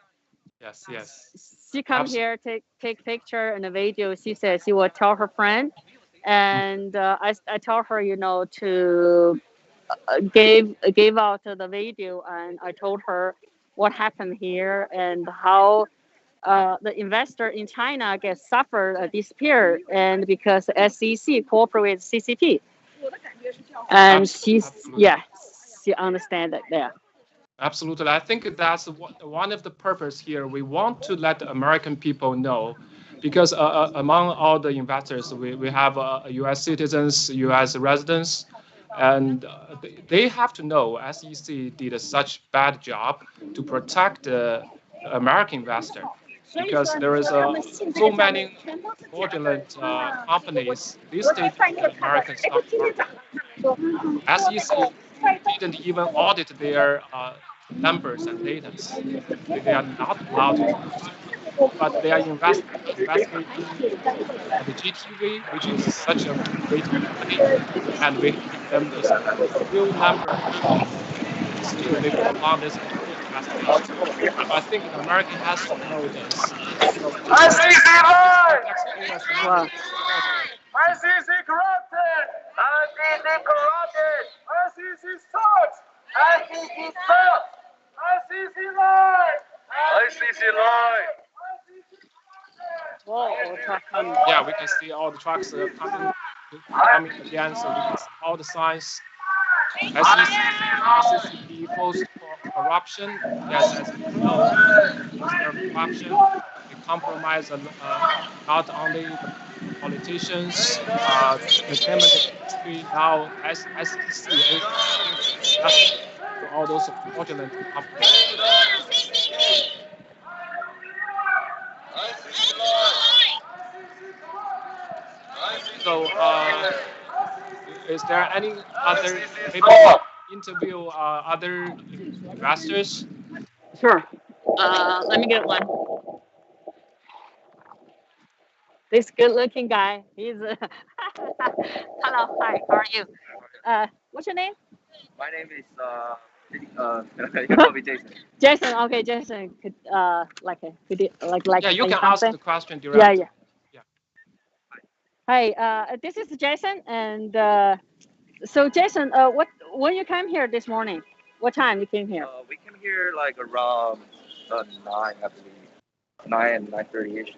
Yes. She come here, take picture and a video. She said she will tell her friend, and I tell her, to gave out the video, and I told her what happened here and how the investor in China gets suffered, disappeared, and because SEC cooperate with CCP, and she understand that there. Absolutely. I think that's one of the purpose here. We want to let the American people know, because among all the investors, we have U.S. citizens, U.S. residents, and they have to know SEC did such bad job to protect the American investor, because there is so many fraudulent companies listed in the American stock market. SEC didn't even audit their numbers and data. They are not allowed to do so. But they are investigating the GTV, which is such a great company, and we give them the real number and data. Still, they prolong this investigation. So I think the American has to know this. So protects U.S. money. ICC corrupted! ICC corrupted! ICC sucks! ICC sucks! ICC lied! ICC lied! Yeah, we can see all the trucks coming again, so we can see all the signs. SEC false corruption. Yes, as you know, because their corruption, they compromise not only the politicians, entertainment industry. Now, SEC is to all those fraudulent companies. So, is there any other maybe interview other investors? Sure. Let me get one. This good-looking guy. He's hello, hi. How are you? What's your name? My name is You can call me Jason. Jason, okay, Jason, could could you like Yeah, you say can ask something? the question Yeah, directly. yeah. Hi, this is Jason, and so Jason, when you came here this morning, what time you came here? We came here like around 9, I believe, 9:30 ish.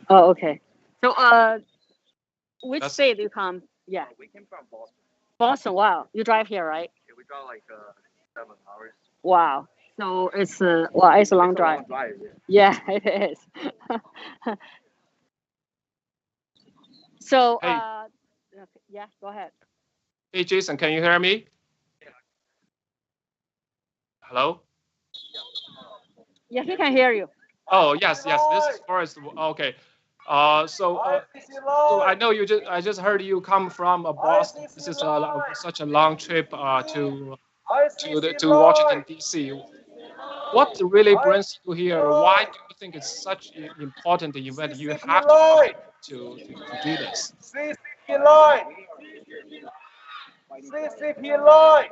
Oh, okay. So which That's state you come? Yeah, We came from Boston. Boston. Wow, you drive here, right? Yeah, we got like 7 hours. Wow. So it's well, it's a long It's a drive. long drive. Yeah. Yeah, it is. So hey, okay, yeah, go ahead. hey, Jason, can you hear me? Hello? Yeah, he can hear you. Oh, yes, yes. This is Forrest. Okay. So I know I just heard you come from Boston. This is such a long trip to Washington D.C. What really brings you here? Why do you think it's such an important event? You have to come to do this. CCP line. CCP line.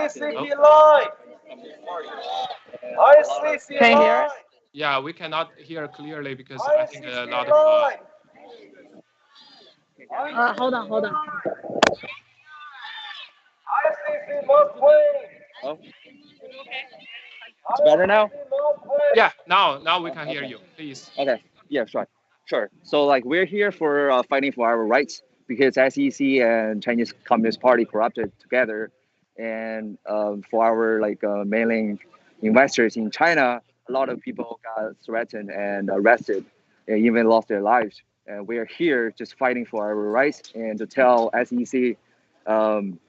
Hello? CCP line. ICC Can you hear line. us? Yeah, we cannot hear clearly because I think a lot ICC of line. Hold on, hold on. ICC must win. Oh, it's better now. ICC must win. yeah. Now we can hear Okay. you. Please. Okay. Yeah, sure. So like we're here for fighting for our rights because SEC and Chinese Communist Party corrupted together, and for our like mailing investors in China, a lot of people got threatened and arrested, and even lost their lives. And we are here just fighting for our rights and to tell SEC, um,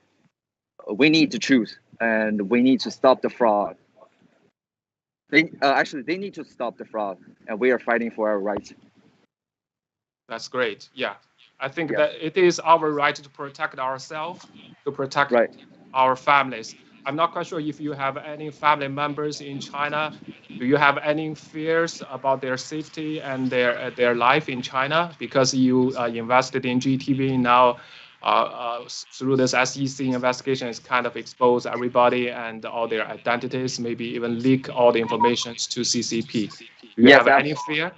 we need to choose and we need to stop the fraud. They need to stop the fraud, and we are fighting for our rights. That's great. Yeah. I think Yeah. that it is our right to protect ourselves, to protect Right. our families. I'm not quite sure if you have any family members in China. Do you have any fears about their safety and their life in China because you invested in GTV now? Through this SEC investigation, it's kind of expose everybody and all their identities, maybe even leak all the information to CCP. Do you Yes, have any fear?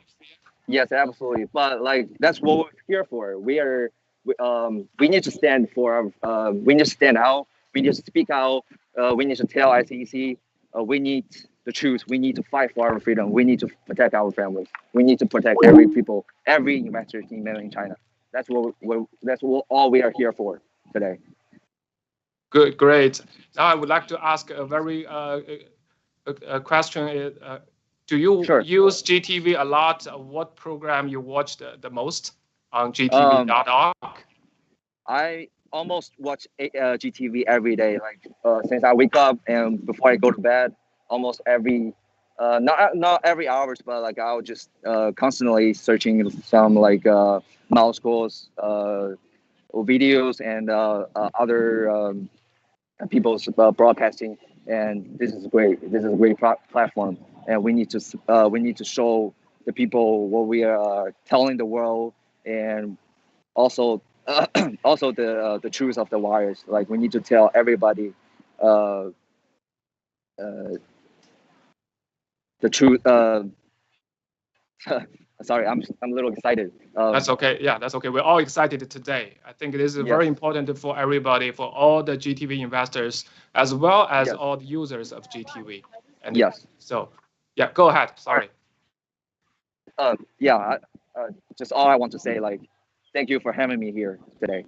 yes, absolutely. But like that's what we're here for. We need to stand for we need to stand out. We need to speak out. We need to tell ICEC. We need the truth. We need to fight for our freedom. We need to protect our families. We need to protect every people, every investor in mainland China. That's what all we are here for today. Good, great. Now I would like to ask a very a question. Do you Sure. use GTV a lot? What program you watch the most on Um, GTV.org? I almost watch GTV every day. Like since I wake up and before I go to bed, almost every not every hours, but like I'll just constantly searching some like mouse calls, videos, and other people's broadcasting. And this is great. This is a great platform, and we need to show the people what we are telling the world, and also also the truth of the wires. Like we need to tell everybody uh, uh, the truth. Sorry, I'm a little excited. That's okay. Yeah, that's okay. We're all excited today. I think this is Yes. very important for everybody, for all the GTV investors, as well as Yes. all the users of GTV. And Yes. so, yeah, go ahead. Sorry. Yeah. Just all I want to say, like, thank you for having me here today.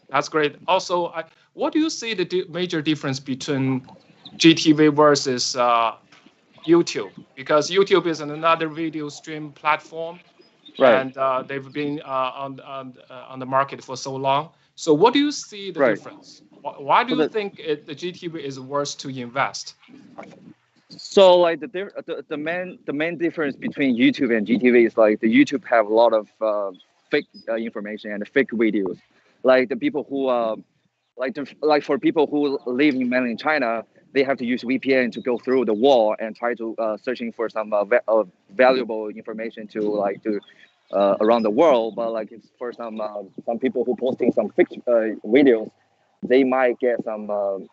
That's great. Also, what do you see the major difference between GTV versus YouTube? Because YouTube is another video stream platform, Right. and they've been on the market for so long. So, what do you see the Right. difference? Why do So you think the GTV is worth to invest? So like the main difference between YouTube and GTV is like the YouTube have a lot of fake information and fake videos. Like the people who like for people who live in mainland China, they have to use VPN to go through the wall and try to searching for some valuable information to around the world. But like it's for some people who posting some fake videos, they might get some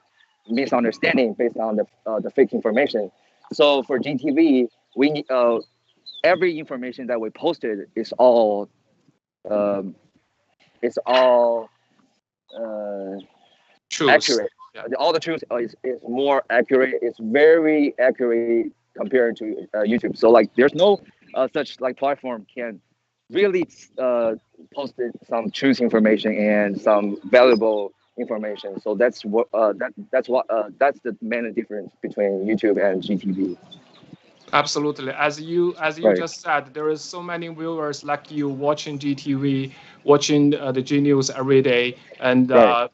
misunderstanding based on the fake information. So for GTV, we need every information that we posted is all um, it's all accurate. Yeah. All the truth is more accurate. It's very accurate compared to YouTube. So like, there's no such like platform can really post some truth information and some valuable information. So that's what that's the main difference between YouTube and GTV. Absolutely. As you Right. just said, there is so many viewers like you watching GTV, watching the G News every day, and Right.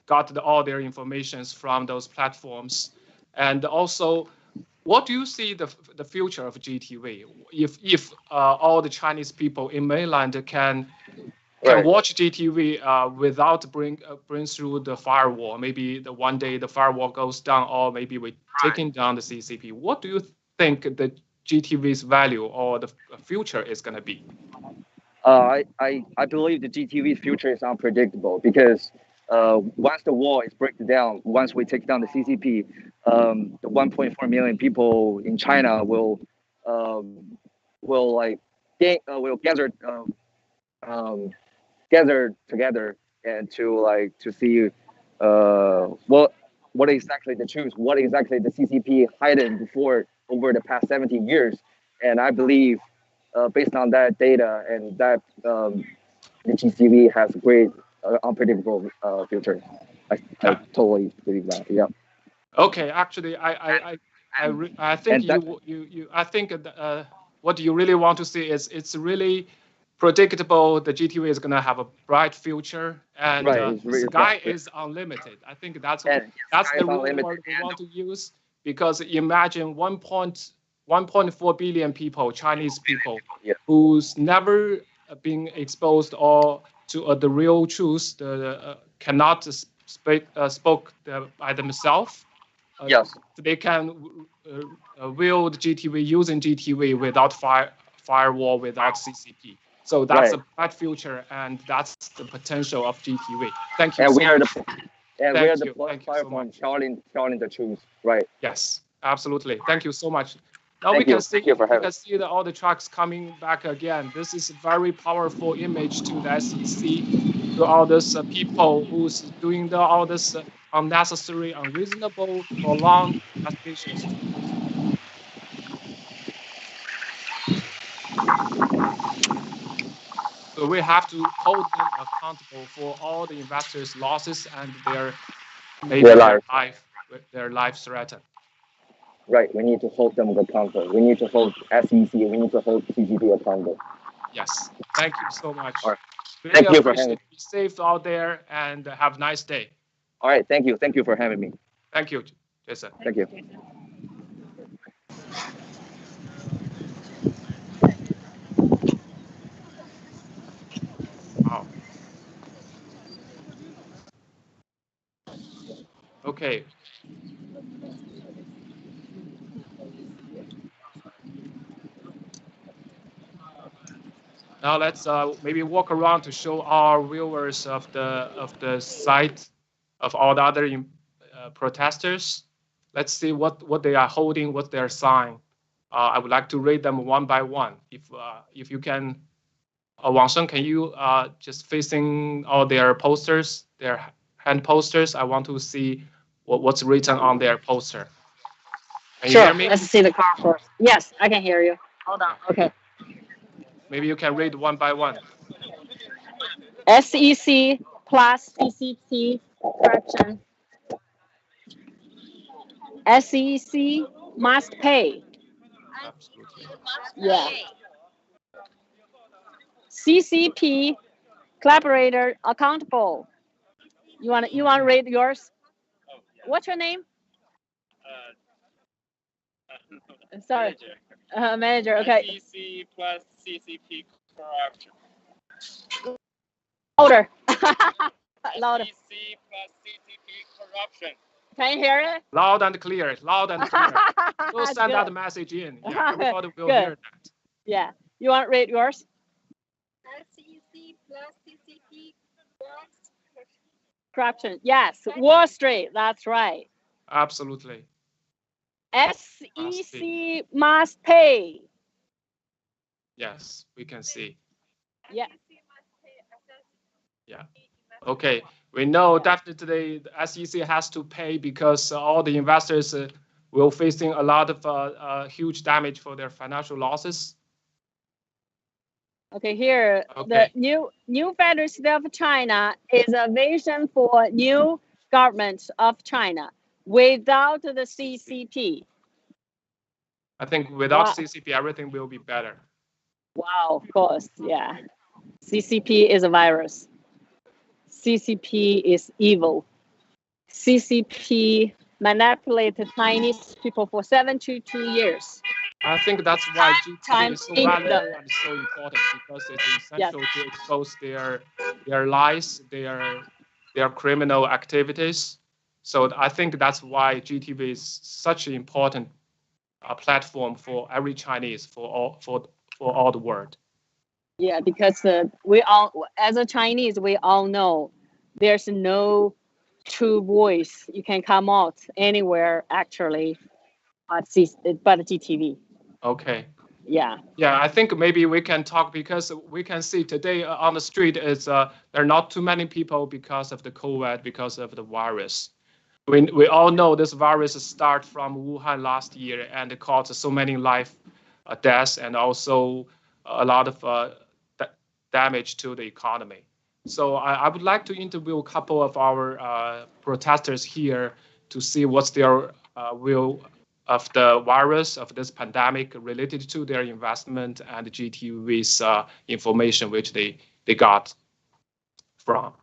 got all their informations from those platforms. And also, what do you see the future of GTV? If all the Chinese people in mainland can Right. watch GTV without bring through the firewall. Maybe the one day the firewall goes down, or maybe we're taking down the CCP. What do you think the GTV's value or the future is going to be? I believe the GTV's future is unpredictable because once the wall is broken down, once we take down the CCP, the 1.4 million people in China will like will um, gather together and to see what exactly the truth, what exactly the CCP hidden before over the past 17 years, and I believe based on that data and that the GTV has a great unpredictable future. I totally believe that. Yeah. Okay, actually, I think that, I think what you really want to see is it's really predictable. The GTV is going to have a bright future, and right, the sky is unlimited. I think that's the real word we want to use, because imagine 1.4 billion people, Chinese people, who's never been exposed or to the real truth, cannot spoke by themselves. Yes. They can wield GTV using GTV without firewall, without CCP. So that's a bright future, and that's the potential of GTV. Thank you and so we are much. And we are the Thank you so platform much. telling the truth. Right. Yes, absolutely. Thank you so much. Now Thank we you. can see Thank you for having. all the trucks coming back again. This is a very powerful image to the SEC, to all these people who's doing all this unnecessary, unreasonable, prolonged investigations. So we have to hold them accountable for all the investors' losses and their life threatened. Right. We need to hold them accountable. We need to hold SEC. We need to hold CGP accountable. Yes. Thank you so much. All right. Really Thank you for appreciate having. Be safe out there and have a nice day. All right. Thank you. Thank you for having me. Thank you, Jason. Thank you. Wow. Okay. Now let's maybe walk around to show our viewers of the site of all the other protesters. Let's see what they are holding, what they're signing. I would like to read them one by one. If you can, Wang Sheng, can you just facing all their posters, their hand posters? I want to see what's written on their poster. Can you hear me? Let's see the car first. Yes, I can hear you. Hold on. Okay. Maybe you can read one by one. SEC plus CCP corruption. SEC must pay. Absolutely. Yeah. CCP collaborator accountable. You want to read yours? What's your name? Sorry. Manager. Okay. SEC plus CCP corruption. Louder. Louder. SEC plus CCP corruption. Can you hear it? Loud and clear. Loud and clear. We'll send that message in. Yeah, everybody will hear that. Yeah. You want to read yours? SEC plus CCP Corruption. Yes. Wall Street. That's right. Absolutely. SEC must pay. Yes, we can see. Yeah. Yeah. Okay. We know definitely the SEC has to pay because all the investors will facing a lot of huge damage for their financial losses. Okay, here Okay. the new Federal Reserve of China is a vision for new government of China without the CCP. I think without Wow. CCP, everything will be better. Wow, of course, yeah. CCP is a virus. CCP is evil. CCP manipulated Chinese people for 72 years. I think that's why GTV Time is so in valuable and so important because it's essential to expose their lies, their criminal activities. So I think that's why GTV is such an important platform for every Chinese, for all the world. Yeah, because we all, as a Chinese, we all know there's no true voice. You can come out anywhere actually, but GTV. Okay. Yeah. Yeah, I think maybe we can talk because we can see today on the street is there are not too many people because of the COVID, because of the virus. We all know this virus start from Wuhan last year and it caused so many life deaths and also a lot of damage to the economy. So I would like to interview a couple of our protesters here to see what's their view of the virus, of this pandemic related to their investment and GTV's information which they got from.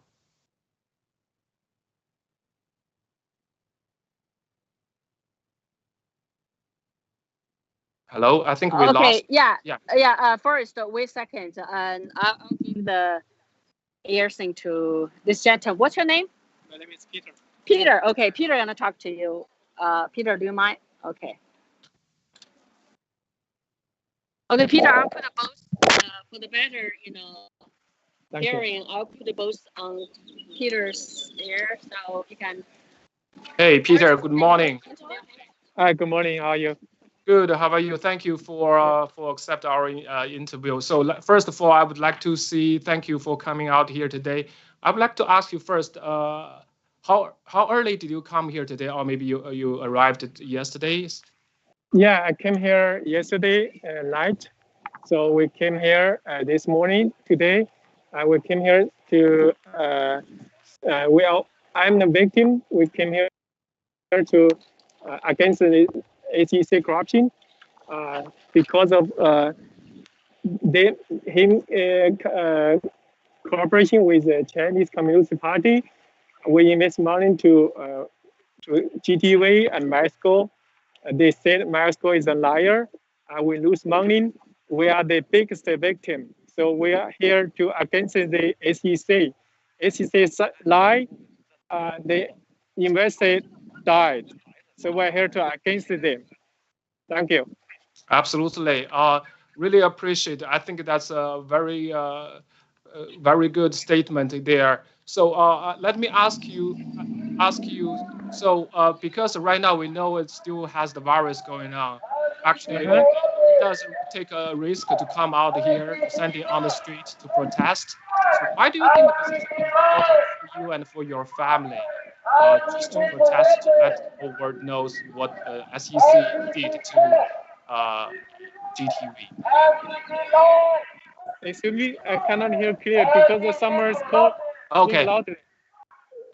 Hello, I think we lost. Okay, yeah. First, wait a second, and I'll give the air thing to this gentleman. What's your name? My name is Peter. Peter. Okay, Peter, I'm gonna talk to you. Peter, do you mind? Okay. Okay, Peter, I'll put both for the better, hearing. I'll put both on Peter's ear so he can. Hey, Peter. Good morning. Hi. Good morning. How are you? Good. How are you? Thank you for accept our interview. So first of all, I would like to thank you for coming out here today. I would like to ask you first, how early did you come here today, or maybe you arrived yesterday? Yeah, I came here yesterday night. So we came here this morning today. We came here to I'm the victim. We came here to against the SEC corruption because of him cooperation with the Chinese Communist Party. We invest money to GTV and Mexico. They said Mexico is a liar. We lose money. We are the biggest victim. So we are here to against the SEC. SEC lie. The investor died. So we're here to against them. Thank you. Absolutely. Really appreciate it. I think that's a very good statement there. So let me ask you. So because right now we know it still has the virus going on. Actually, it does take a risk to come out here, to stand on the street to protest. So why do you think this is important for you and for your family? Just to protest, to let the whole world knows what the SEC did to GTV. Excuse me, I cannot hear clear because the summer is cold. Okay, loudly.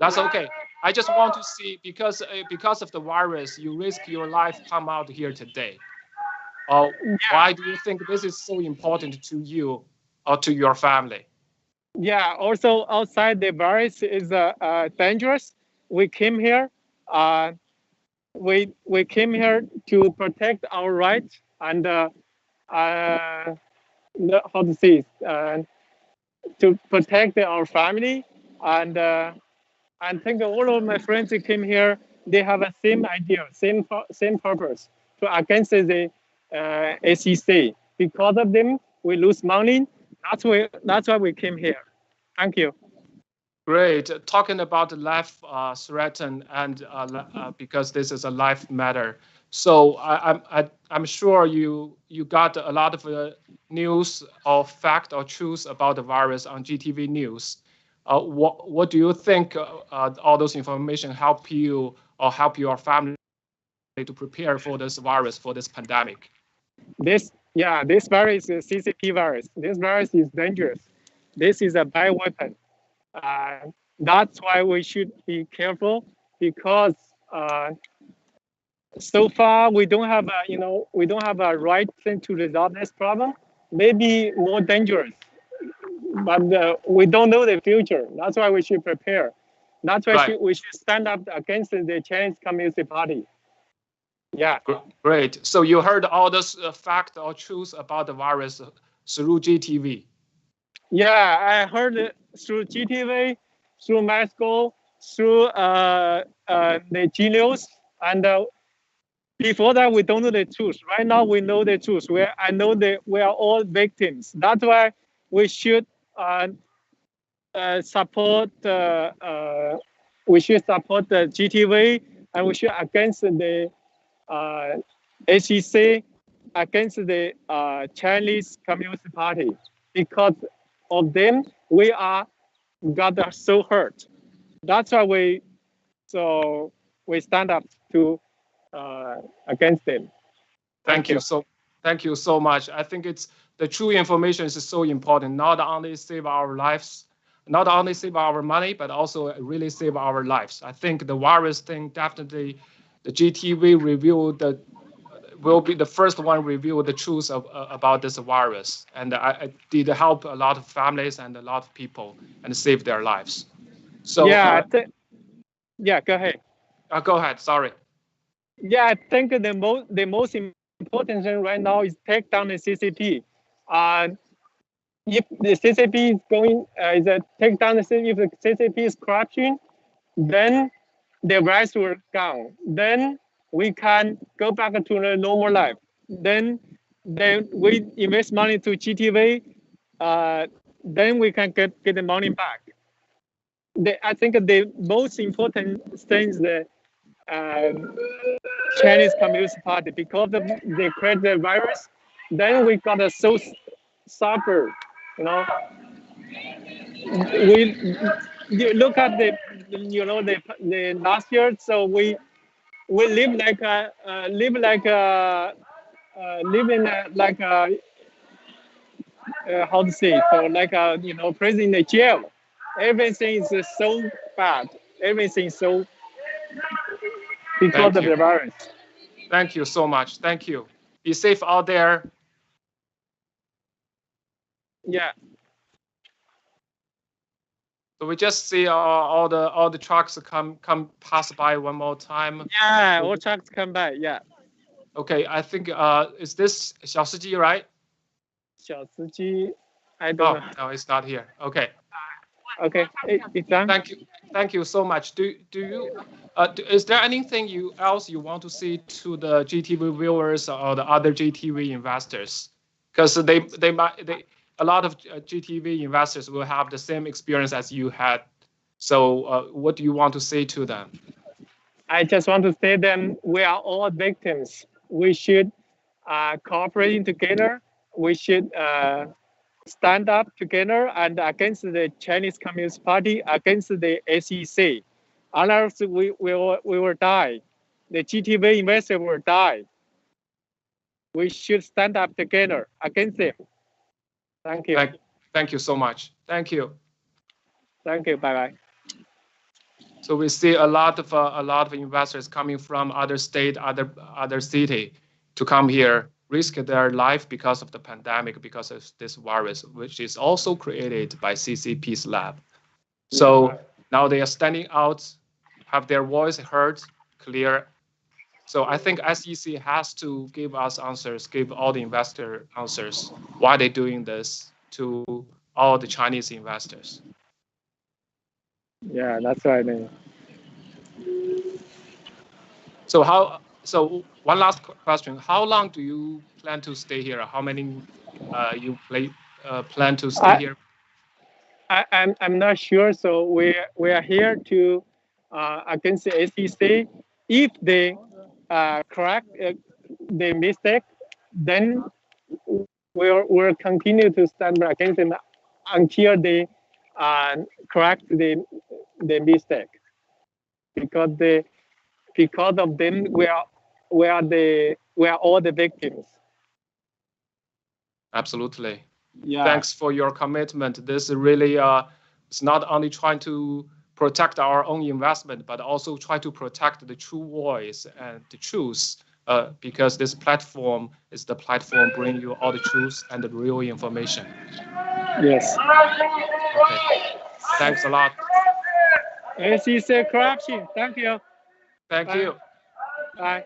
That's okay. I just want to see because of the virus, you risk your life come out here today. Why do you think this is so important to you or to your family? Yeah. Also, outside the virus is dangerous. We came here. We came here to protect our rights and how to say to protect our family and I think all of my friends who came here they have the same idea, same purpose to against the SEC. Because of them, we lose money. That's why we came here. Thank you. Great. Talking about life threatened and because this is a life matter. So I'm sure you got a lot of news or fact or truth about the virus on GTV News. What do you think all those information help you or help your family to prepare for this virus, for this pandemic? This virus is CCP virus. This virus is dangerous. This is a bioweapon. That's why we should be careful because so far we don't have a right thing to resolve this problem. Maybe more dangerous, but we don't know the future. That's why we should prepare. That's why Right. we should stand up against the Chinese Communist Party. Yeah. Great. So you heard all this fact or truth about the virus through GTV. Yeah, I heard it through GTV, through my school, through the Genius, and before that we don't know the truth. Right now we know the truth. I know that we are all victims. That's why we should support. We should support the GTV, and we should against the SEC, against the Chinese Communist Party, because of them we got so hurt. That's why we stand up to against them. Thank you so much. I think it's the true information is so important. Not only save our lives, not only save our money, but also really save our lives. I think the virus thing definitely, the GTV review will be the first one review the truth about this virus, and I did help a lot of families and a lot of people and save their lives. So yeah, go ahead. Go ahead. Sorry. Yeah, I think the most important thing right now is take down the CCP. If the CCP is going, take down the CCP, if the CCP is corruption, then the rights will gone. Then we can go back to the normal life. Then we invest money to GTV. Then we can get the money back. I think the most important thing is the Chinese Communist Party, because they created the virus. Then we got so suffer. You look at the last year. So we live like how to say, so like prison in the jail. Everything is so bad. Everything is so because of the virus. Thank you so much. Thank you. Be safe out there. Yeah. So we just see all the trucks come pass by one more time. Yeah, all trucks come by. Yeah. Okay, I think is this 小司机, right? 小司机, I don't know. No, it's not here. Okay. Okay, it's done. Thank you so much. Do you is there anything else you want to say to the GTV viewers or the other GTV investors? Because a lot of GTV investors will have the same experience as you had. So what do you want to say to them? I just want to say them we are all victims. We should cooperate together. We should stand up together and against the Chinese Communist Party, against the SEC. Otherwise, we will die. The GTV investor will die. We should stand up together against them. Thank you. Thank you so much. Thank you. Thank you. Bye bye. So we see a lot of investors coming from other state, other city, to come here, risk their life because of the pandemic, because of this virus, which is also created by CCP's lab. So now they are standing out, have their voice heard, clear. So I think SEC has to give us answers, give all the investor answers why they're doing this to all the Chinese investors. Yeah, that's what I mean. So one last question: how long do you plan to stay here? How many you plan to stay here? I'm not sure. So we are here to against the SEC. If they correct the mistake, then we'll continue to stand against them until they correct the mistake. Because of them, we are all the victims. Absolutely. Yeah. Thanks for your commitment. This really it's not only trying to protect our own investment, but also try to protect the true voice and the truth. Because this platform is the platform bringing you all the truth and the real information. Yes. Okay. Thanks a lot. SEC corruption. Thank you. Thank Bye. you. Bye.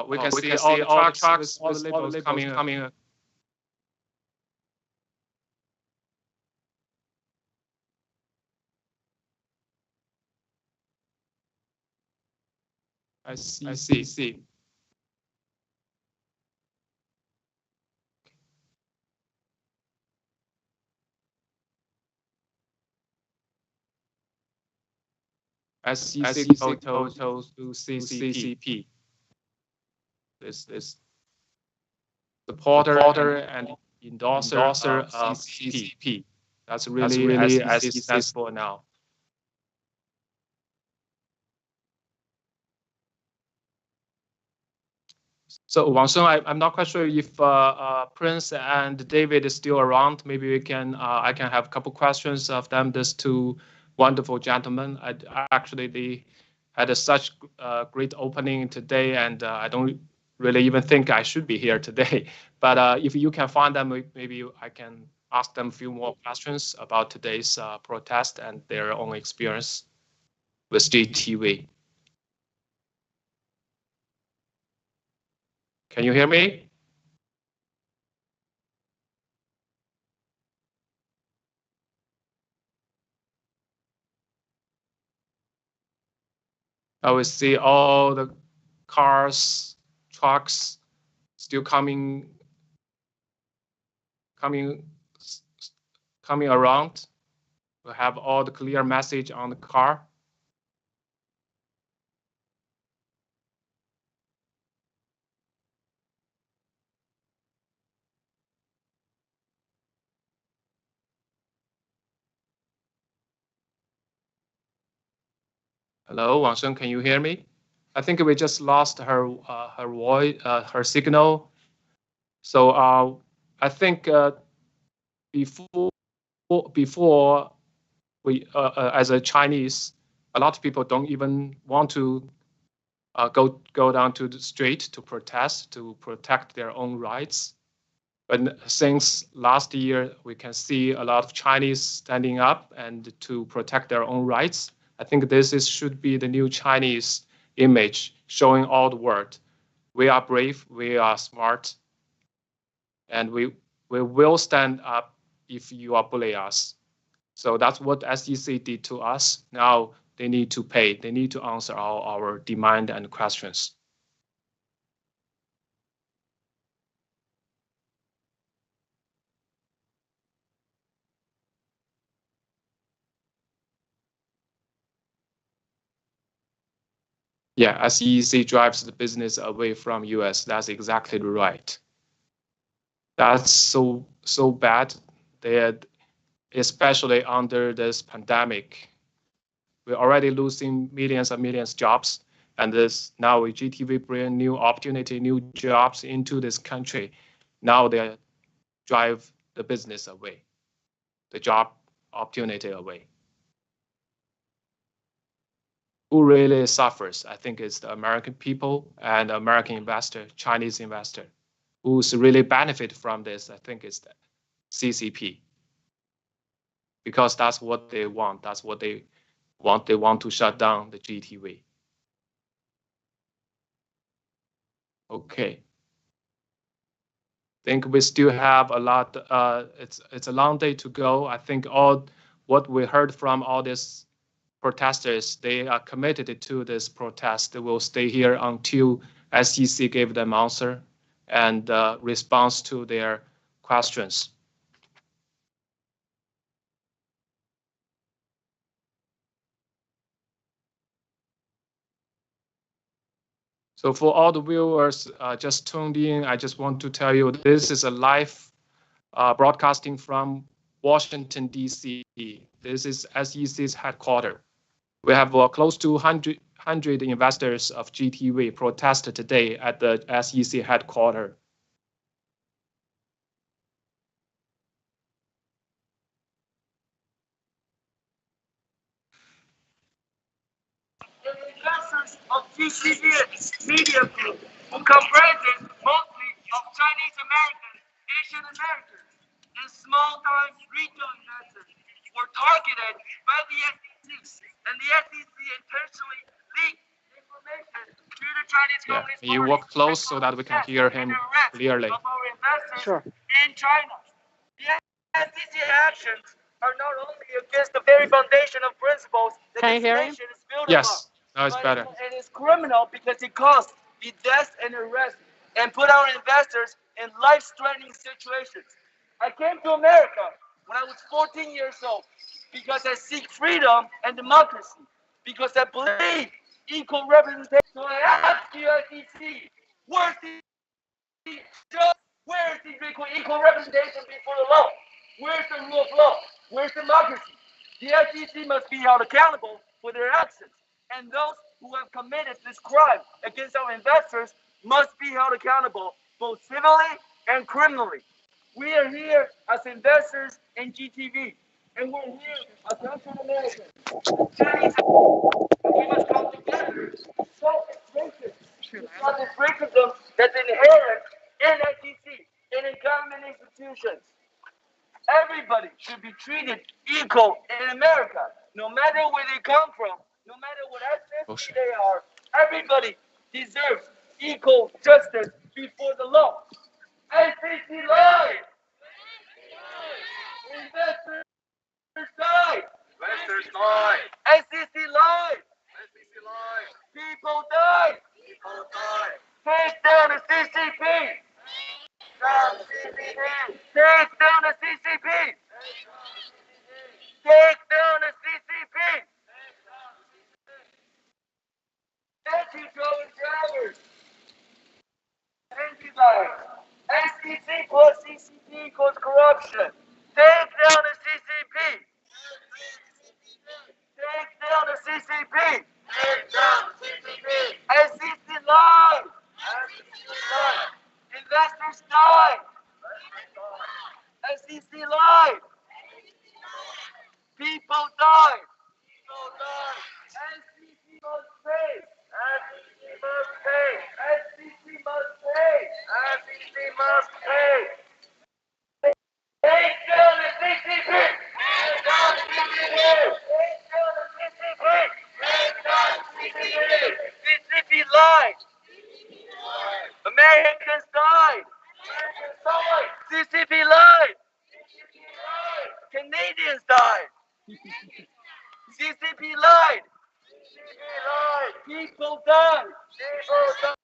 We can see all the trucks with all the labels coming. I see. SEC photos to CCP. This supporter and endorser of CCP. That's really SEC stands for now. So Wang Sheng, I'm not quite sure if Prince and David is still around. Maybe we can I can have a couple questions of them. These two wonderful gentlemen. Actually, they had such great opening today, and I don't really even think I should be here today. But if you can find them, maybe I can ask them a few more questions about today's protest and their own experience with GTV. Can you hear me? I will see all the cars, trucks still coming around. We have all the clear message on the car. Hello, Wang Sheng, can you hear me? I think we just lost her voice, her signal. So I think before we, as a Chinese, a lot of people don't even want to go down to the street to protest, to protect their own rights. But since last year, we can see a lot of Chinese standing up and to protect their own rights. I think should be the new Chinese image showing all the world. We are brave, we are smart, and we will stand up if you are bully us. So that's what SEC did to us. Now they need to pay. They need to answer all our demand and questions. Yeah, SEC drives the business away from US. That's exactly right. That's so bad. That especially under this pandemic, we're already losing millions and millions of jobs, and this now with GTV bring new opportunity, new jobs into this country. Now they drive the business away, the job opportunity away. Who really suffers? I think it's the American people and American investor, Chinese investor, who's really benefit from this. I think it's the CCP, because that's what they want. That's what they want. They want to shut down the GTV. Okay. Think we still have a lot. It's a long day to go. I think all what we heard from all this protesters, they are committed to this protest. They will stay here until SEC gave them answer and response to their questions. So for all the viewers just tuned in, I just want to tell you this is a live broadcasting from Washington, D.C. This is SEC's headquarters. We have close to 100 investors of GTV protested today at the SEC headquarters. Investors of GTV Media Group, who comprises mostly of Chinese Americans, Asian Americans, and small-time retail investors, were targeted by the SEC, and the SEC intentionally leaked information to the Chinese Communist Party. You walk close so that we can hear him clearly. Of our investors Sure. in China. The SEC actions are not only against the very foundation of principles that Can you this hear him? nation is built Yes, upon. now it's better. And it's criminal because it caused the death and arrest and put our investors in life-threatening situations. I came to America when I was 14 years old because I seek freedom and democracy, because I believe equal representation. So I ask you, SEC, where's the just where is the equal representation before the law? Where's the rule of law? Where's democracy? The SEC must be held accountable for their actions, and those who have committed this crime against our investors must be held accountable both civilly and criminally. We are here as investors in GTV, and we're here as Asian Americans. Chinese, we must come together. So racist. It's not this racism that's inherent in SEC and in government institutions. Everybody should be treated equal in America, no matter where they come from, no matter what ethnicity they are. Everybody deserves equal justice before the law. SEC lies. Investors die. Investors lie. SEC lies. SEC lies. People die. People die. Take down the CCP. Take down the CCP. Take down the CCP. Thank you, Joe and Travers. Thank you, guys. SEC plus CCP equals corruption. Take down the CCP. Take down the CCP. Take down the CCP. SEC lies. Investors die. SEC lies. People die. People die. SEC must pay. SEC must pay. SEC must pay. SEC must pay. Take down the CCP. Take down the CCP. Take down the CCP. Take down the CCP. CCP lied. Americans died. CCP lied. Canadians died. CCP lied. People died. People died.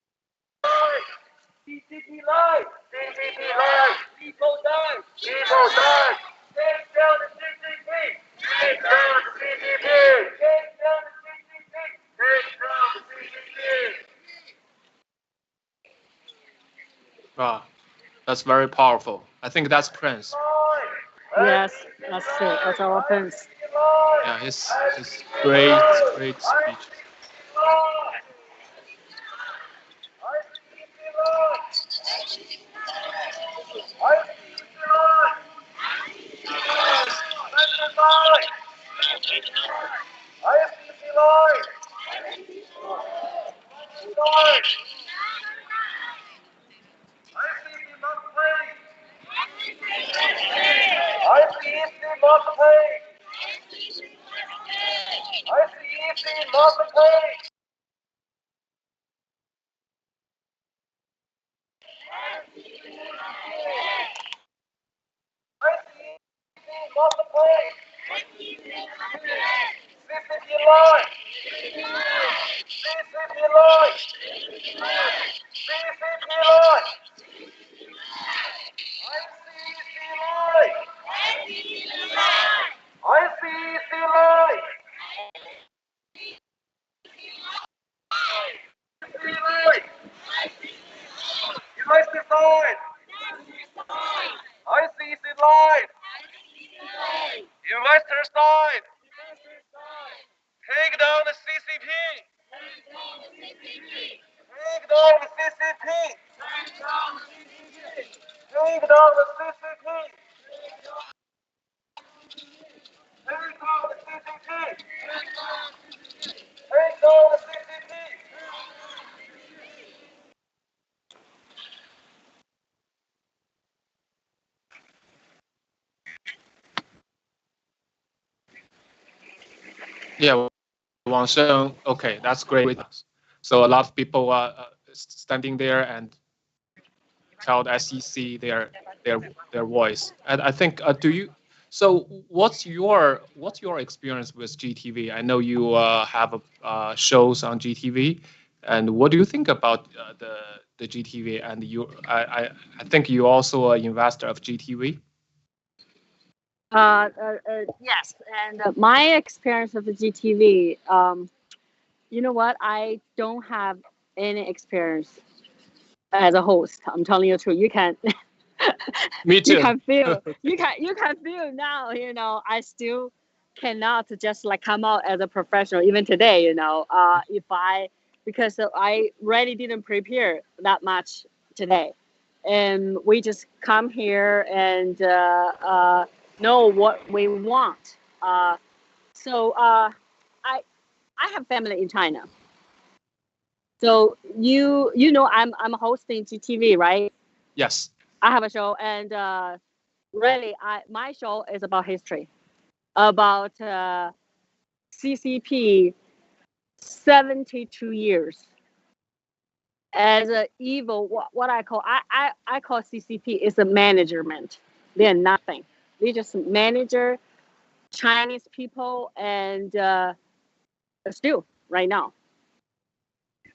CCP lied. CCP lied. People died. People died. Take down the CCP. Take down the CCP. Take down the CCP. Take down the CCP. Wow, that's very powerful. I think that's Prince. Yes, that's true. That's our Prince. Yeah, his great speech. live! CCP live! CCP live! ICC live! ICC live! Investor side! ICC live! Investor side! Take down the CCP! Take down the CCP! Take down the CCP! Take down the CCP! Take down the CCP! Yeah, Wang Sheng. Okay, that's great. So a lot of people are standing there and tell the SEC their voice. And I think do you? So what's your experience with GTV? I know you have shows on GTV, and what do you think about the GTV? And I think you also an investor of GTV. Yes, and my experience with the GTV, you know what? I don't have any experience as a host. I'm telling you the truth. You can, Me too. you can feel, you can feel now. You know, I still cannot just like come out as a professional even today. You know, if I because I really didn't prepare that much today, and we just come here and know what we want. So I have family in China. So you know I'm hosting GTV, right? Yes. I have a show, and really my show is about history, about CCP 72 years as a evil. What I call I call CCP is a management. They're nothing. They just manager Chinese people and still right now.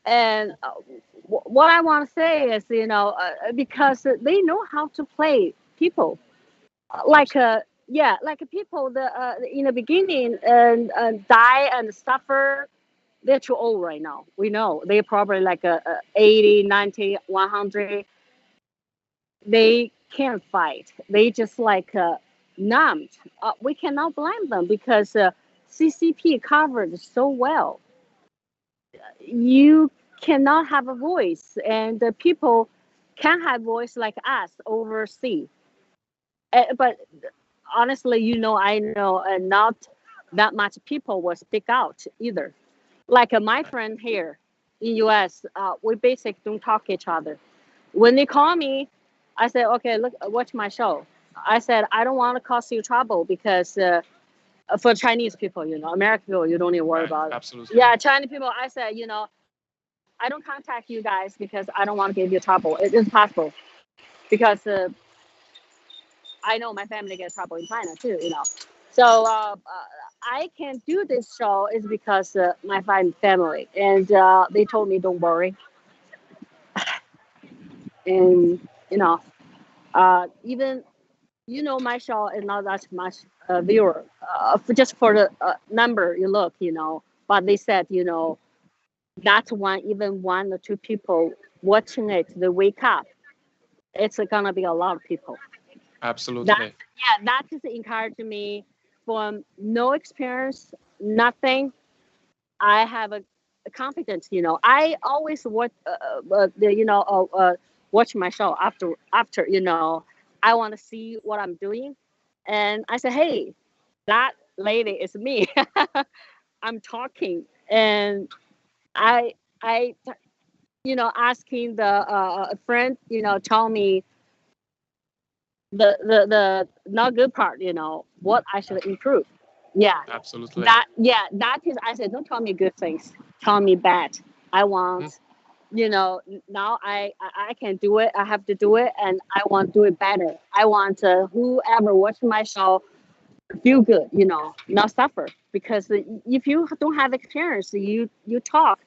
And what I want to say is, you know, because they know how to play people, like yeah, like people the in the beginning and die and suffer. They're too old right now. We know they're probably like 80, 90, 100. They can't fight. They just like numbed. We cannot blame them because CCP covered so well. You cannot have a voice, and the people can have voice like us overseas. But honestly, you know, I know not that much people will speak out either. Like my friend here in US, we basically don't talk each other. When they call me, I say, okay, look, watch my show. I said, I don't want to cause you trouble because for Chinese people, you know, American people, you don't need to worry about it. Absolutely. Yeah, Chinese people, I said, you know, I don't contact you guys because I don't want to give you trouble. It is possible because I know my family gets trouble in China too, you know. So I can do this show is because my family, and they told me don't worry. And you know, even you know my show is not that much viewer, just for the number you look, you know. But they said, you know, that's even one or two people watching it, they wake up. It's gonna be a lot of people. Absolutely. That is encouraging me from no experience, nothing. I have a confidence, you know. I always watch my show after, you know, I want to see what I'm doing. And I say, hey, that lady is me. I'm talking. And I you know, asking the friend, you know, tell me the not good part, you know, what I should improve. Yeah. Absolutely. That is, I said, don't tell me good things. Tell me bad. I want, you know, now I can do it. I have to do it, and I want to do it better. I want whoever watch my show feel good, you know, not suffer. because if you don't have experience, you talk,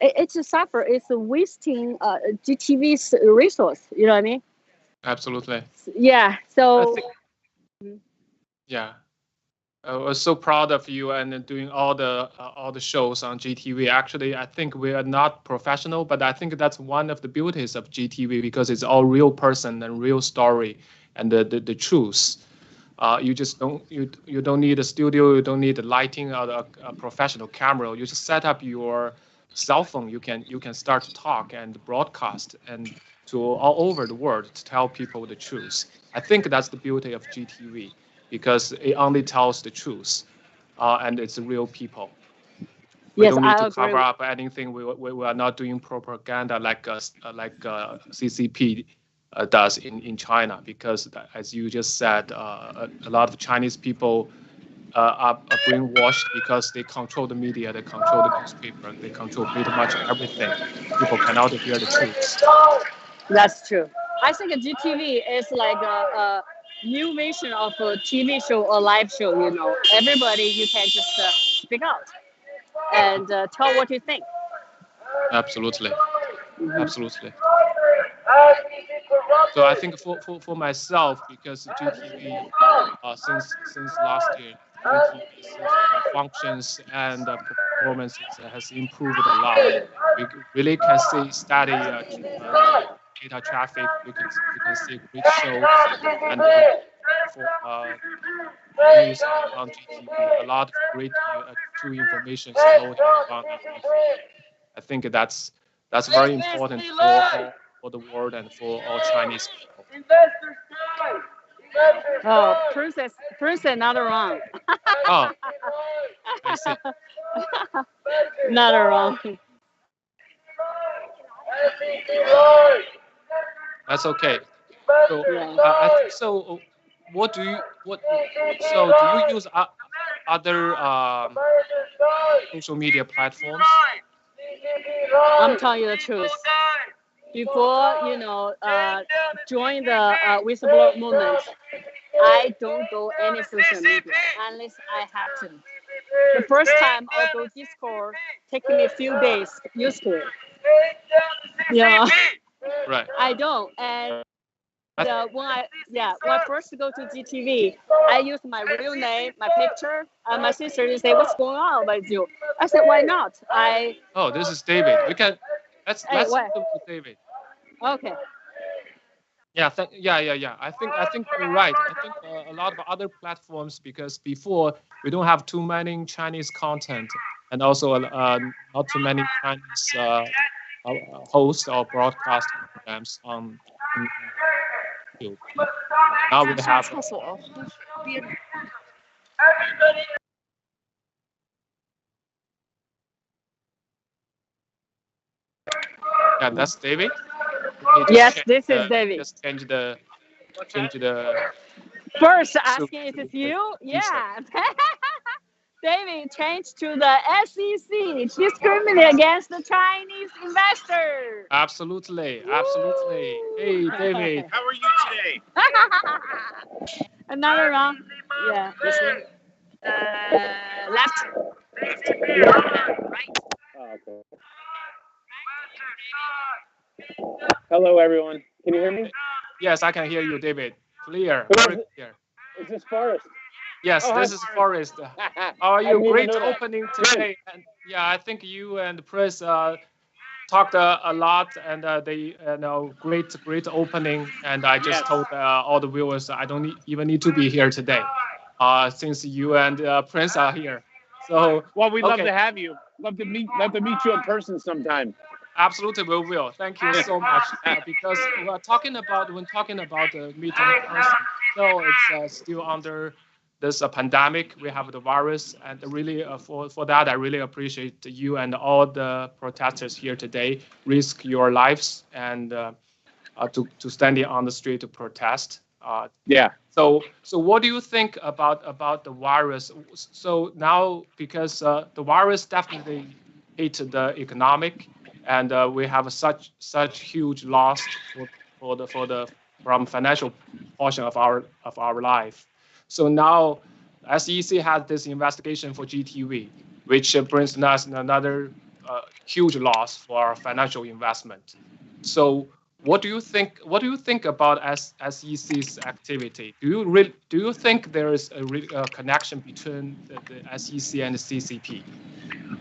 it's a suffer. It's a wasting GTV's resource. You know what I mean? Absolutely. Yeah. So. Yeah. I was so proud of you and doing all the shows on GTV. Actually, I think we are not professional, but I think that's one of the beauties of GTV because it's all real person and real story and the truth. You just don't need a studio, you don't need a lighting or a professional camera. You just set up your cell phone. You can start to talk and broadcast and to all over the world to tell people the truth. I think that's the beauty of GTV because it only tells the truth, and it's real people. We Yes, don't need I to agree. cover up anything. We are not doing propaganda like CCP does in China because, as you just said, a lot of Chinese people are brainwashed because they control the media, they control the newspaper, they control pretty much everything. People cannot hear the truth. That's true. I think a GTV is like a new version of a TV show or live show. You know, everybody you can just speak out and tell what you think. Absolutely, Mm-hmm. absolutely. So I think for myself, because GTV since last year, GTV's functions and performances has improved a lot. We really can see steady data traffic. We can see great shows and for news on GTV. A lot of great true information flowing around on GTV. I think that's very important for the world and for all Chinese people. Oh, princess, not wrong. Oh, I see. Not wrong. That's okay. So Yeah. I think so. So do you use other social media platforms? I'm telling you the truth. Before join the whistleblower movement, I don't go any social media unless I have to. The first time I'll go Discord, taking me a few days used to it. Yeah, Right. I don't. And when I first go to GTV, I use my real name, my picture, and my sister just say, "What's going on with you?" I said, "Why not?" Oh, this is David. We can let's what? talk to David. Okay. Yeah, yeah. I think you're right. I think a lot of other platforms because before we don't have too many Chinese content and also not too many Chinese hosts or broadcast programs on YouTube. Now we have. Yeah, that's David. Yes, this is David. Just change the. First asking is it you? Yeah. David changed to the SEC, discriminating against the Chinese investor. Absolutely. Hey, David. How are you today? Another round. Yeah. Left. Right. Oh, okay. Hello, everyone. Can you hear me? Yes, I can hear you, David. Clear. Very clear. Is this Forrest? Yes, this is Forrest. How are you? Great opening today. And yeah, I think you and Chris talked a lot, and they great opening. And I just told all the viewers I don't even need to be here today, since you and Prince are here. So well, we'd love to have you. Love to meet you in person sometime. Absolutely, we will. Thank you so much. Because when talking about meeting in person, so it's still under this pandemic. We have the virus, and really for that, I really appreciate you and all the protesters here today risk your lives and to standing on the street to protest. Yeah. So what do you think about the virus? So now because the virus definitely hit the economic. And we have such huge loss from financial portion of our life. So now SEC had this investigation for GTV, which brings us another huge loss for financial investment. So, what do you think? What do you think about SEC's activity? Do you think there is a connection between the SEC and the CCP?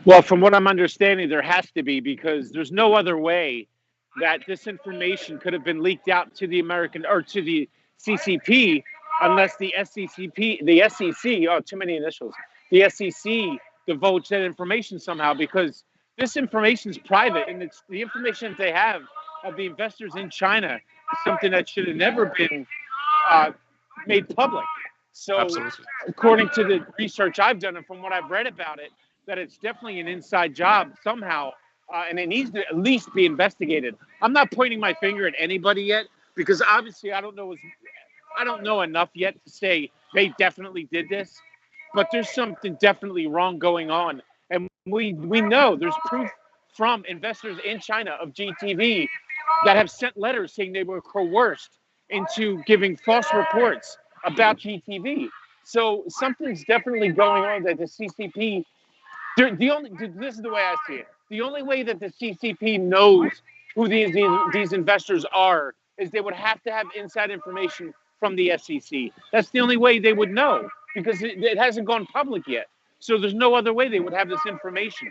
Well, from what I'm understanding, there has to be, because there's no other way that this information could have been leaked out to the American or to the CCP unless the SEC, oh, too many initials, the SEC divulged that information somehow, because this information is private, and it's the information that they have of the investors in China is something that should have never been made public. So, Absolutely. according to the research I've done and from what I've read about it, that it's definitely an inside job somehow, and it needs to at least be investigated. I'm not pointing my finger at anybody yet, because obviously I don't know enough yet to say they definitely did this, but there's something definitely wrong going on, and we know there's proof from investors in China of GTV that have sent letters saying they were coerced into giving false reports about GTV. So something's definitely going on that the CCP. This is the way I see it. The only way that the CCP knows who these investors are is they would have to have inside information from the SEC. That's the only way they would know, because it hasn't gone public yet. So there's no other way they would have this information.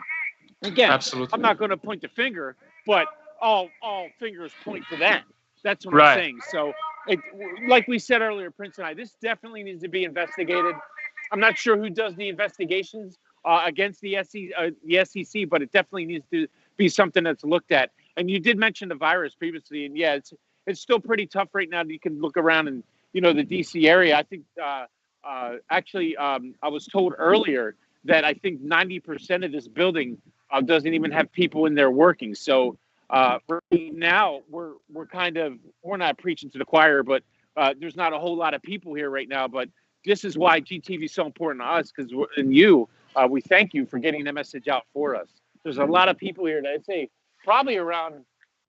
Again, Absolutely. I'm not going to point the finger, but all fingers point to that. That's what Right. I'm saying. So, like we said earlier, Prince and I, this definitely needs to be investigated. I'm not sure who does the investigations against the SEC, but it definitely needs to be something that's looked at. And you did mention the virus previously, and yeah, it's still pretty tough right now. You can look around and the DC area. I think I was told earlier that I think 90% of this building doesn't even have people in there working. So right now we're not preaching to the choir, but there's not a whole lot of people here right now. But this is why GTV is so important to us, because we thank you for getting the message out for us. There's a lot of people here that I'd say probably around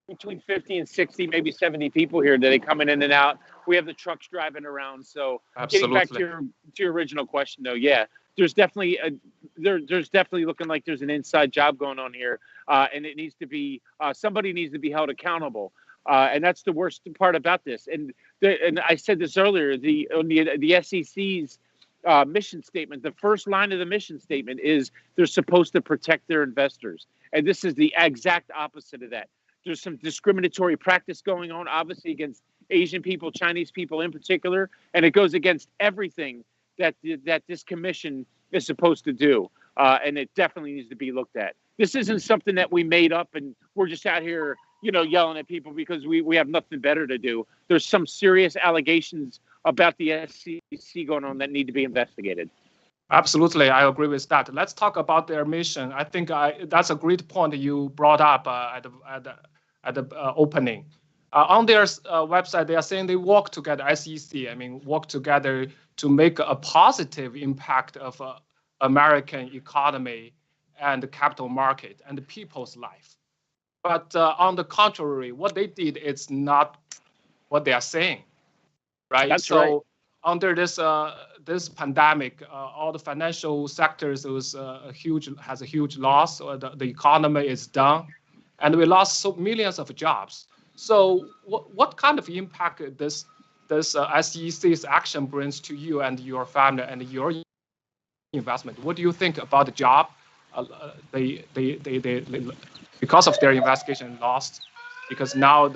between 50 and 60, maybe 70 people here that are coming in and out. We have the trucks driving around. So Absolutely. Getting back to your original question, though, yeah, there's definitely there's definitely looking like there's an inside job going on here, and it needs to be somebody needs to be held accountable, and that's the worst part about this. And I said this earlier, the SEC's mission statement, the first line of the mission statement is they're supposed to protect their investors, and this is the exact opposite of that. There's some discriminatory practice going on, obviously, against Asian people, Chinese people in particular, and it goes against everything that this commission is supposed to do, and it definitely needs to be looked at. This isn't something that we made up and we're just out here, yelling at people because we have nothing better to do. There's some serious allegations about the SEC going on that need to be investigated. Absolutely, I agree with that. Let's talk about their mission. I think that's a great point you brought up at the opening. On their website, they are saying they work together, SEC, work together to make a positive impact of American economy and the capital market and the people's life. But on the contrary, what they did is not what they are saying, right? That's right. Under this pandemic, all the financial sectors has a huge loss. The economy is down, and we lost millions of jobs. So, what kind of impact this SEC's action brings to you and your family and your investment? What do you think about the job? They because of their investigation lost, because now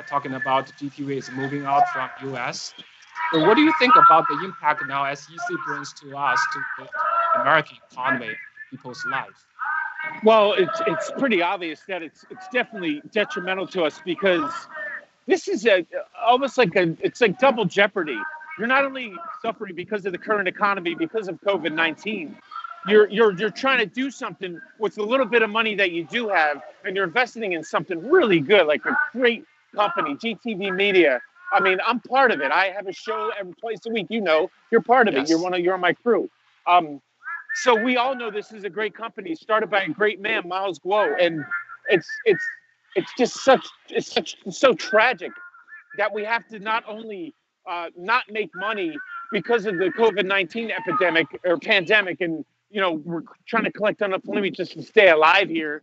talking about GTV is moving out from US. So what do you think about the impact now SEC brings to us, to the American economy, people's life? Well, it's pretty obvious that it's definitely detrimental to us, because this is almost like it's like double jeopardy. You're not only suffering because of the current economy, because of COVID-19. You're trying to do something with the little bit of money that you do have, and you're investing in something really good, like a great company, GTV Media. I'm part of it. I have a show twice a week. You're part of Yes. it. You're on my crew. So we all know this is a great company started by a great man, Miles Guo, and it's just so tragic that we have to not only not make money because of the COVID-19 epidemic or pandemic, and we're trying to collect unemployment just to stay alive here.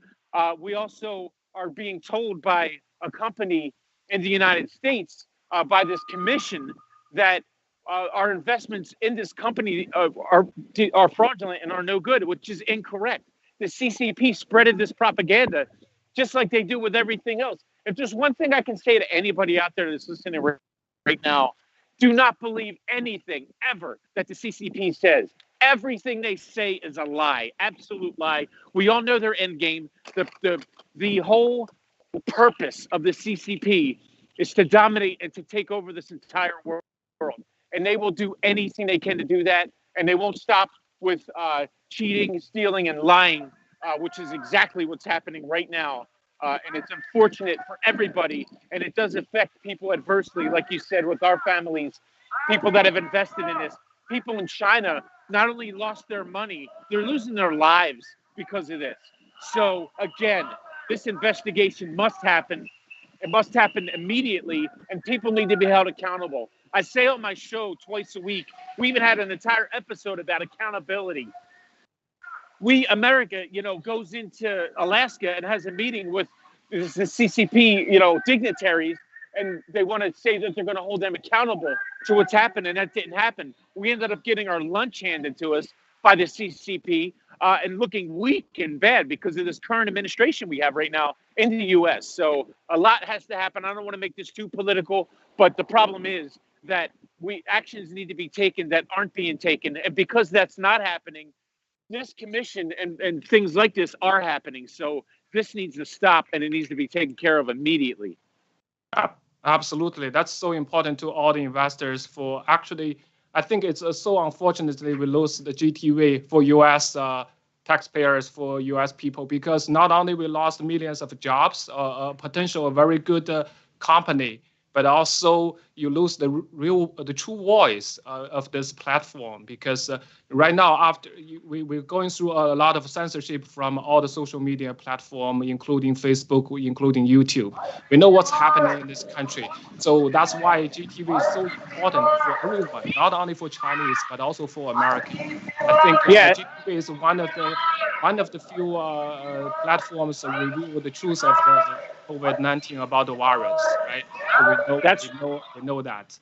We also are being told by a company in the United States, by this commission, that our investments in this company are fraudulent and are no good, which is incorrect. The CCP spreaded this propaganda just like they do with everything else. If there's one thing I can say to anybody out there that's listening right now, do not believe anything ever that the CCP says. Everything they say is a lie, absolute lie. We all know their end game. The whole purpose of the CCP is to dominate and to take over this entire world. And they will do anything they can to do that. And they won't stop with cheating, stealing, and lying, which is exactly what's happening right now. And it's unfortunate for everybody. And it does affect people adversely, like you said, with our families, people that have invested in this. People in China not only lost their money, they're losing their lives because of this. So again, this investigation must happen. It must happen immediately, and people need to be held accountable. I say on my show twice a week, we even had an entire episode about accountability. America, goes into Alaska and has a meeting with the CCP, dignitaries, and they want to say that they're going to hold them accountable to what's happened, and that didn't happen. We ended up getting our lunch handed to us by the CCP and looking weak and bad because of this current administration we have right now in the U.S. So a lot has to happen. I don't want to make this too political, but the problem is that actions need to be taken that aren't being taken. And because that's not happening, this commission and things like this are happening. So this needs to stop, and it needs to be taken care of immediately. Absolutely. That's so important to all the investors. For actually, I think it's so unfortunately we lose the GTV for U.S. Taxpayers, for U.S. people, because not only we lost millions of jobs, potential a very good company, but also you lose the true voice of this platform, because right now after we're going through a lot of censorship from all the social media platform, including Facebook, including YouTube. We know what's happening in this country, so that's why GTV is so important for everyone, not only for Chinese but also for Americans. I think GTV is one of the few platforms that reveal the truth of the COVID-19 about the virus, right? So we know that.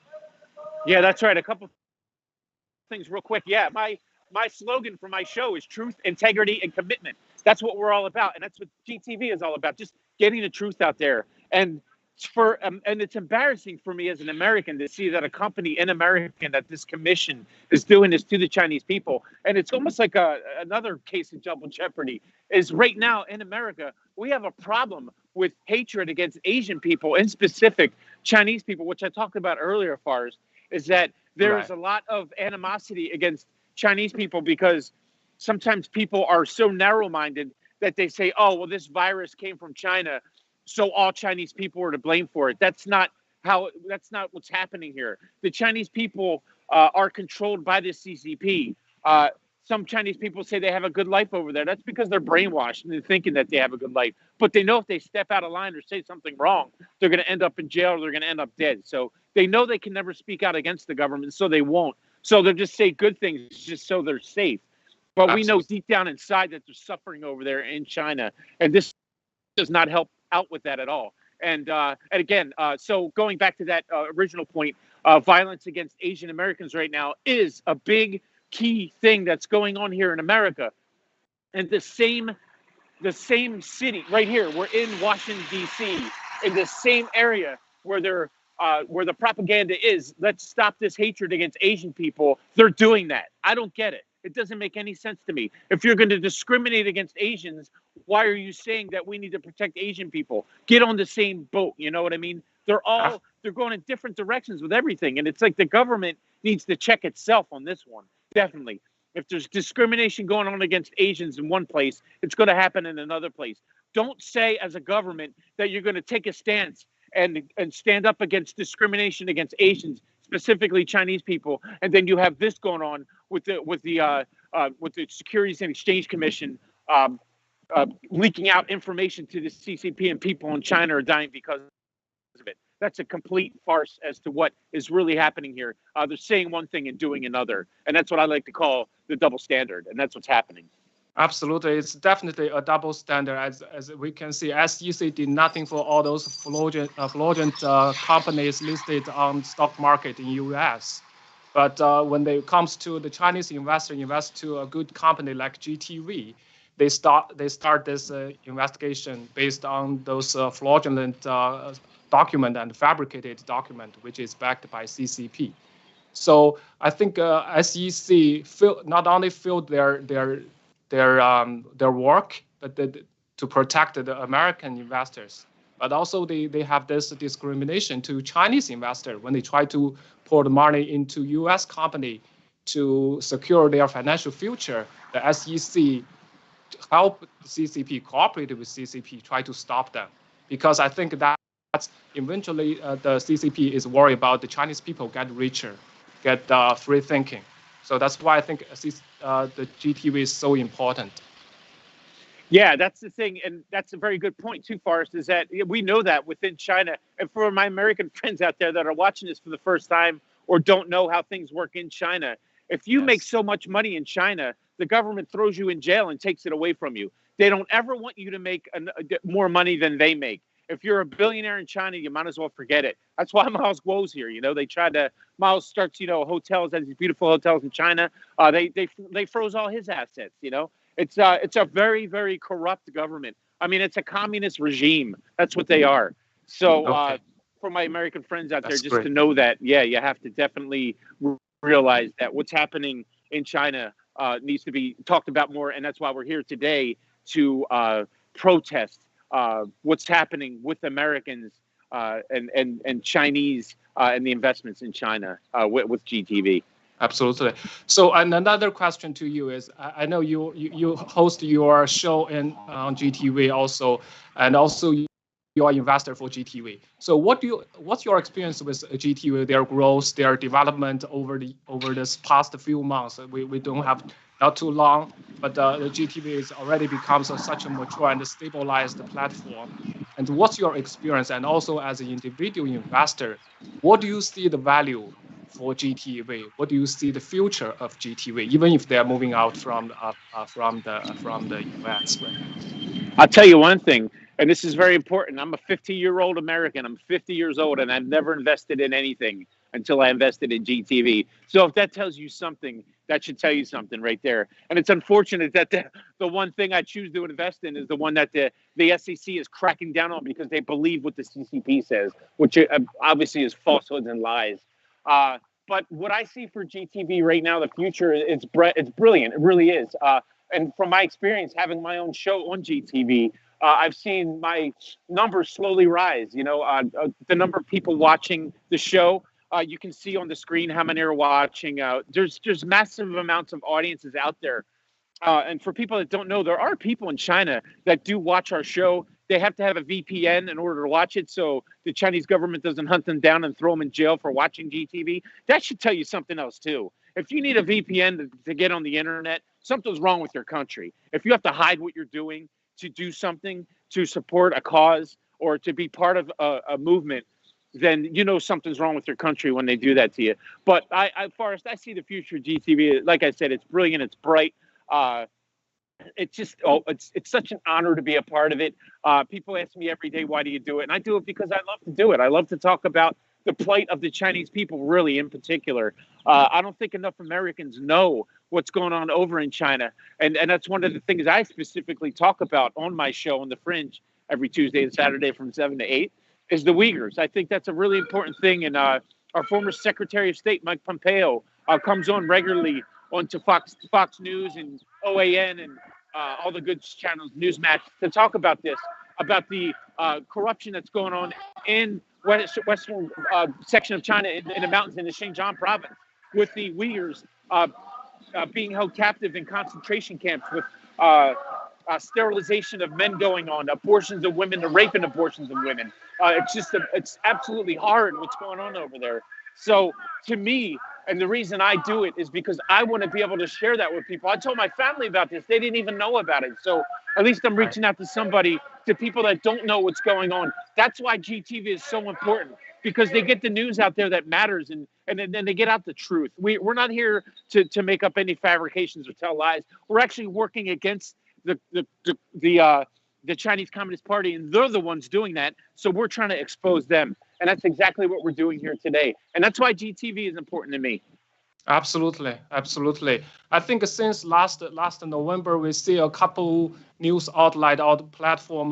Yeah, that's right. A couple things real quick. Yeah, my slogan for my show is truth, integrity, and commitment. That's what we're all about, and that's what GTV is all about. Just getting the truth out there. And it's embarrassing for me as an American to see that a company in America, that this commission is doing this to the Chinese people. And it's almost like another case of double jeopardy. Is right now in America, we have a problem with hatred against Asian people, in specific Chinese people, which I talked about earlier, Fars, is that there is a lot of animosity against Chinese people because sometimes people are so narrow-minded that they say, oh, well, this virus came from China, so all Chinese people are to blame for it. That's not what's happening here. The Chinese people are controlled by the CCP. Some Chinese people say they have a good life over there. That's because they're brainwashed and they're thinking that they have a good life. But they know if they step out of line or say something wrong, they're going to end up in jail or they're going to end up dead. So they know they can never speak out against the government, so they won't. So they'll just say good things just so they're safe. But we know deep down inside that they're suffering over there in China. And this does not help out with that at all. And again, so going back to that original point, violence against Asian Americans right now is a big key thing that's going on here in America. And the same city right here, we're in Washington, D.C., in the same area where the propaganda is, let's stop this hatred against Asian people. They're doing that. I don't get it. It doesn't make any sense to me. If you're going to discriminate against Asians, why are you saying that we need to protect Asian people? Get on the same boat. You know what I mean? They're going in different directions with everything. And it's like the government needs to check itself on this one. Definitely. If there's discrimination going on against Asians in one place, it's going to happen in another place. Don't say as a government that you're going to take a stance and stand up against discrimination against Asians, specifically Chinese people, and then you have this going on with the Securities and Exchange Commission leaking out information to the CCP, and people in China are dying because of it. that's a complete farce as to what is really happening here. They're saying one thing and doing another, and that's what I like to call the double standard, and that's what's happening. Absolutely, it's definitely a double standard. As we can see, SEC did nothing for all those fraudulent companies listed on stock market in US. But when it comes to the Chinese investor invest to a good company like GTV, they start this investigation based on those fraudulent document and fabricated document, which is backed by CCP. So I think SEC not only filled their work, but to protect the American investors, but also they have this discrimination to Chinese investor when they try to pour the money into U.S. company to secure their financial future. The SEC help CCP, cooperate with CCP, try to stop them, because I think that's eventually the CCP is worried about the Chinese people get richer, get free thinking. So that's why I think the GTV is so important. Yeah, that's the thing, and that's a very good point too, Forrest, is that we know that within China, and for my American friends out there that are watching this for the first time or don't know how things work in China, if you make so much money in China, the government throws you in jail and takes it away from you. They don't ever want you to make more money than they make. If you're a billionaire in China, you might as well forget it. That's why Miles Guo's here. They tried to, Miles starts, hotels, has these beautiful hotels in China. They froze all his assets, It's a very, very corrupt government. I mean, it's a communist regime. That's what they are. So for my American friends out there, just to know that, you have to definitely realize that what's happening in China needs to be talked about more. And that's why we're here today to protest what's happening with Americans and Chinese and the investments in China with GTV. Absolutely. So, and another question to you is, I know you host your show on GTV also, and also you are investor for GTV. So, what's your experience with GTV, their growth, their development over this past few months? We don't have not too long, but the GTV has already become such a mature and stabilized platform. And what's your experience? And also as an individual investor, what do you see the value for GTV? What do you see the future of GTV, even if they are moving out from the US right now? I'll tell you one thing, and this is very important. I'm a 50-year-old American. I'm 50 years old, and I've never invested in anything until I invested in GTV. So if that tells you something, that should tell you something right there. And it's unfortunate that the one thing I choose to invest in is the one that the SEC is cracking down on because they believe what the CCP says, which obviously is falsehoods and lies. But what I see for GTV right now, the future, it's brilliant. It really is. And from my experience having my own show on GTV, I've seen my numbers slowly rise. The number of people watching the show, you can see on the screen how many are watching. There's massive amounts of audiences out there. And for people that don't know, there are people in China that do watch our show. They have to have a VPN in order to watch it, so the Chinese government doesn't hunt them down and throw them in jail for watching GTV. That should tell you something else, too. If you need a VPN to get on the internet, something's wrong with your country. If you have to hide what you're doing to do something, to support a cause, or to be part of a movement, then something's wrong with your country when they do that to you. But Forrest, I see the future of GTV. Like I said, it's brilliant, it's bright. It's just it's such an honor to be a part of it. People ask me every day, why do you do it? And I do it because I love to do it. I love to talk about the plight of the Chinese people, really, in particular. I don't think enough Americans know what's going on over in China. And that's one of the things I specifically talk about on my show on The Fringe every Tuesday and Saturday from 7 to 8 is the Uyghurs. I think that's a really important thing. And our former Secretary of State, Mike Pompeo, comes on regularly onto Fox News and OAN and all the good channels, Newsmatch, to talk about this, about the corruption that's going on in western section of China in the mountains in the Xinjiang province with the Uyghurs being held captive in concentration camps with sterilization of men going on, abortions of women, the rape and abortions of women. It's absolutely horrid what's going on over there. So to me, and the reason I do it is because I want to be able to share that with people. I told my family about this. They didn't even know about it. So at least I'm reaching out to somebody, to people that don't know what's going on. That's why GTV is so important. because they get the news out there that matters, and then they get out the truth. We're not here to make up any fabrications or tell lies. We're actually working against the Chinese Communist Party, and they're the ones doing that. So we're trying to expose them, and that's exactly what we're doing here today. And that's why GTV is important to me. Absolutely, absolutely. I think since last November, we see a couple news outlet or platform,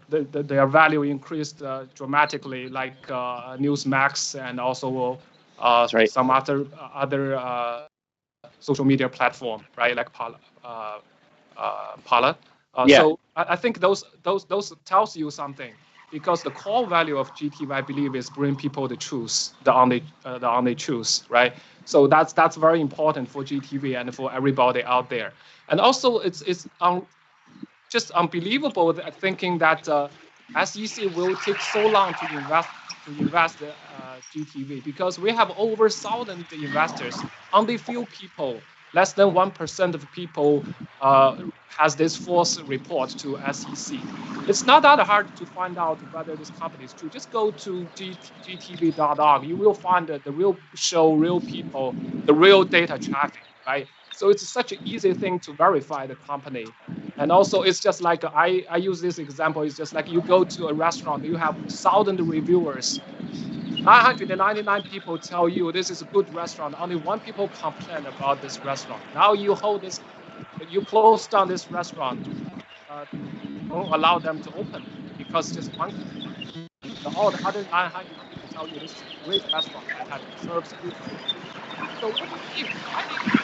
their value increased dramatically, like Newsmax and also right. some other social media platform, right? Like Parler. Yeah. So I think those tells you something, because the core value of GTV, I believe, is bring people the truth, the only truth, right? So that's very important for GTV and for everybody out there. And also, it's just unbelievable thinking that SEC will take so long to invest GTV, because we have over 1,000 investors. Only few people, less than 1% of people, has this false report to SEC. It's not that hard to find out whether this company is true. Just go to gtv.org. You will find the real show, real people, the real data traffic, right? So it's such an easy thing to verify the company. And also, it's just like, I use this example, it's just like you go to a restaurant, you have 1,000 reviewers, 999 people tell you this is a good restaurant, only 1 people complain about this restaurant. Now you close down this restaurant, don't allow them to open, because just one, all the other 900 people tell you this is a great restaurant that serves good food. So what do you think? Why do you think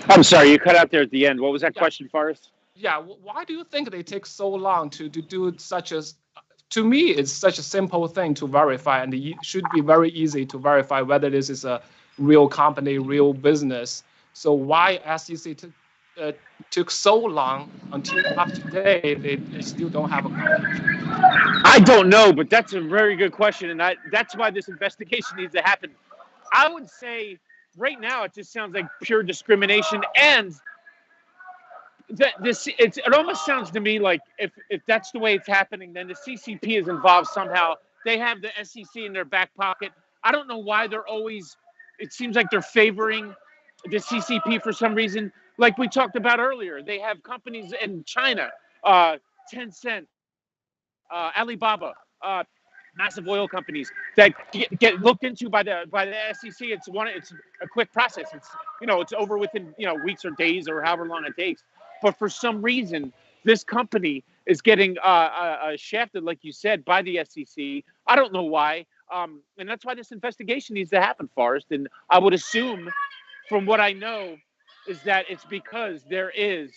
I'm sorry, you cut out there at the end. What was that question, Forrest? Yeah, why do you think they take so long to do such a? To me, it's such a simple thing to verify, and it should be very easy to verify whether this is a real company, real business. So why SEC took so long until up to today they still don't have a conclusion? I don't know, but that's a very good question, and that's why this investigation needs to happen. I would say right now it just sounds like pure discrimination, and it almost sounds to me like if that's the way it's happening, then the CCP is involved somehow. They have the SEC in their back pocket. I don't know why they're always. It seems like they're favoring the CCP for some reason. Like we talked about earlier, they have companies in China, Tencent, Alibaba, massive oil companies that get looked into by the SEC. It's a quick process. It's over within weeks or days or however long it takes. But for some reason, this company is getting shafted, like you said, by the SEC. I don't know why, and that's why this investigation needs to happen, Forrest. And I would assume, from what I know, is that it's because there is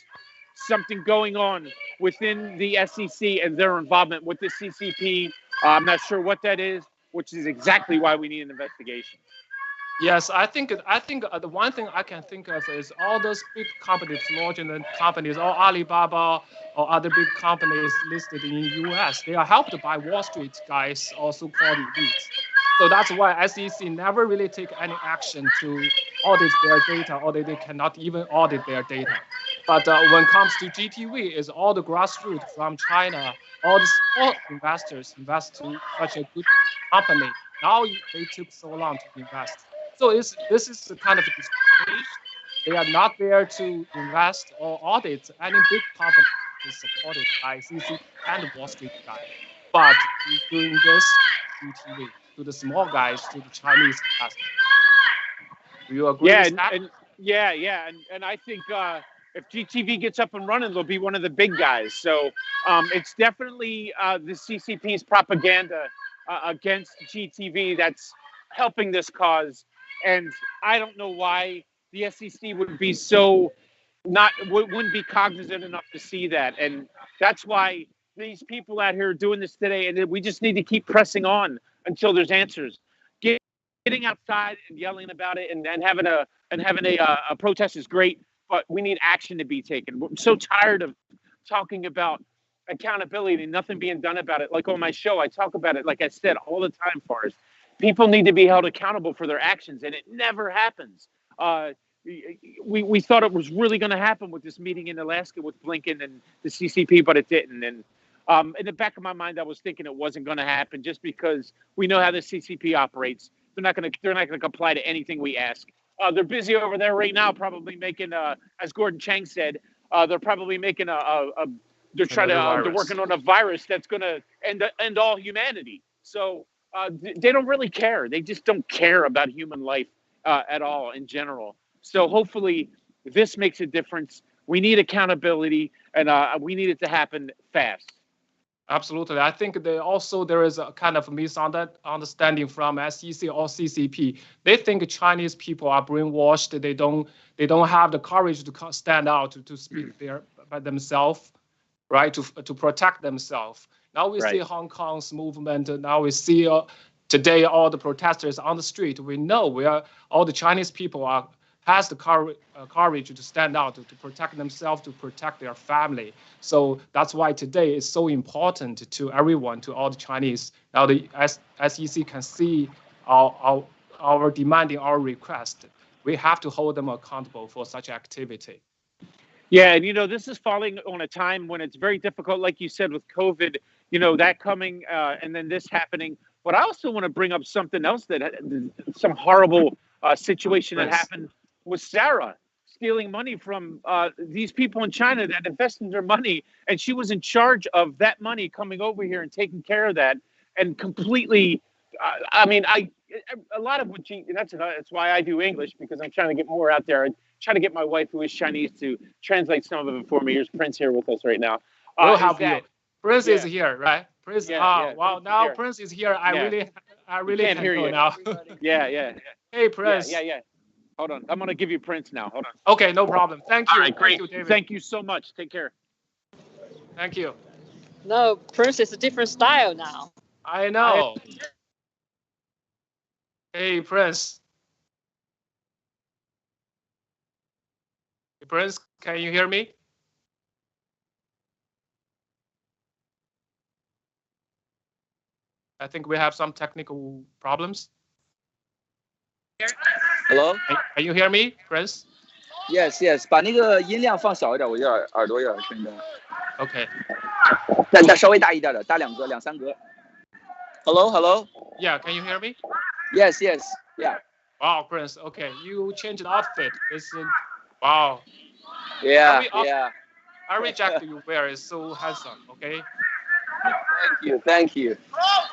something going on within the SEC and their involvement with the CCP. I'm not sure what that is, which is exactly why we need an investigation. Yes, I think the one thing I can think of is all those big companies, fraudulent companies, or Alibaba or other big companies listed in the U.S. They are helped by Wall Street guys, also called elites. So that's why SEC never really take any action to audit their data, or they cannot even audit their data. But when it comes to GTV, is all the grassroots from China, all the small investors invest to such a good company. Now they took so long to invest. So this is a kind of discrimination. They are not there to invest or audit any big company is supported by CC and Wall Street guy. But he's doing this to GTV, to the small guys, to the Chinese investors. Do you agree with that? And I think if GTV gets up and running, they'll be one of the big guys. So it's definitely the CCP's propaganda against GTV that's helping this cause. And I don't know why the SEC would be wouldn't be cognizant enough to see that. And that's why these people out here are doing this today. And we just need to keep pressing on until there's answers. Getting outside and yelling about it and having a protest is great, but we need action to be taken. We're so tired of talking about accountability and nothing being done about it. Like on my show, I talk about it, like I said, all the time, Forrest. People need to be held accountable for their actions, and it never happens. We thought it was really going to happen with this meeting in Alaska with Blinken and the CCP, but it didn't. And In the back of my mind, I was thinking it wasn't going to happen just because we know how the CCP operates. They're not going to comply to anything we ask. They're busy over there right now, probably making, as Gordon Chang said, they're probably making they're working on a virus that's going to end all humanity. So they don't really care. They just don't care about human life at all in general. So hopefully this makes a difference. We need accountability, and we need it to happen fast. Absolutely. I think there is a kind of misunderstanding from SEC or CCP. They think Chinese people are brainwashed. They don't have the courage to stand out to speak by themselves, right? To protect themselves. Now we see Hong Kong's movement. Now we see today all the protesters on the street. We know all the Chinese people has the courage to stand out, to protect themselves, to protect their family. So that's why today is so important to everyone, to all the Chinese. Now the SEC can see our demanding our request. We have to hold them accountable for such activity. Yeah, and this is falling on a time when it's very difficult, like you said, with COVID, that coming and then this happening. But I also want to bring up something else some horrible situation that happened with Sarah stealing money from these people in China that invested their money, and she was in charge of that money coming over here and taking care of that, and completely. A lot of what that's why I do English, because I'm trying to get more out there. I'm trying to get my wife, who is Chinese, to translate some of it for me. Here's Prince here with us right now. We'll help you. Prince is here, right? Prince. Wow. Now Prince is here. I really can't hear you now. Yeah. Hey, Prince. Yeah. Hold on. I'm gonna give you Prince now. Hold on. Okay, no problem. Thank you. All right, great. Thank you, David. Thank you so much. Take care. Thank you. No, Prince is a different style now. I know. Hey, Prince. Hey, Prince, can you hear me? I think we have some technical problems. Hello? Can you hear me, Prince? Yes. 把那个音量放小一点，我有点耳朵有点声音。Okay. 再稍微大一点的，大两三格。Hello. Yeah, can you hear me? Yes. Yeah. Wow, Prince. Okay, you changed the outfit. Wow. Yeah. I reject you. Wear is so handsome. Okay. Thank you.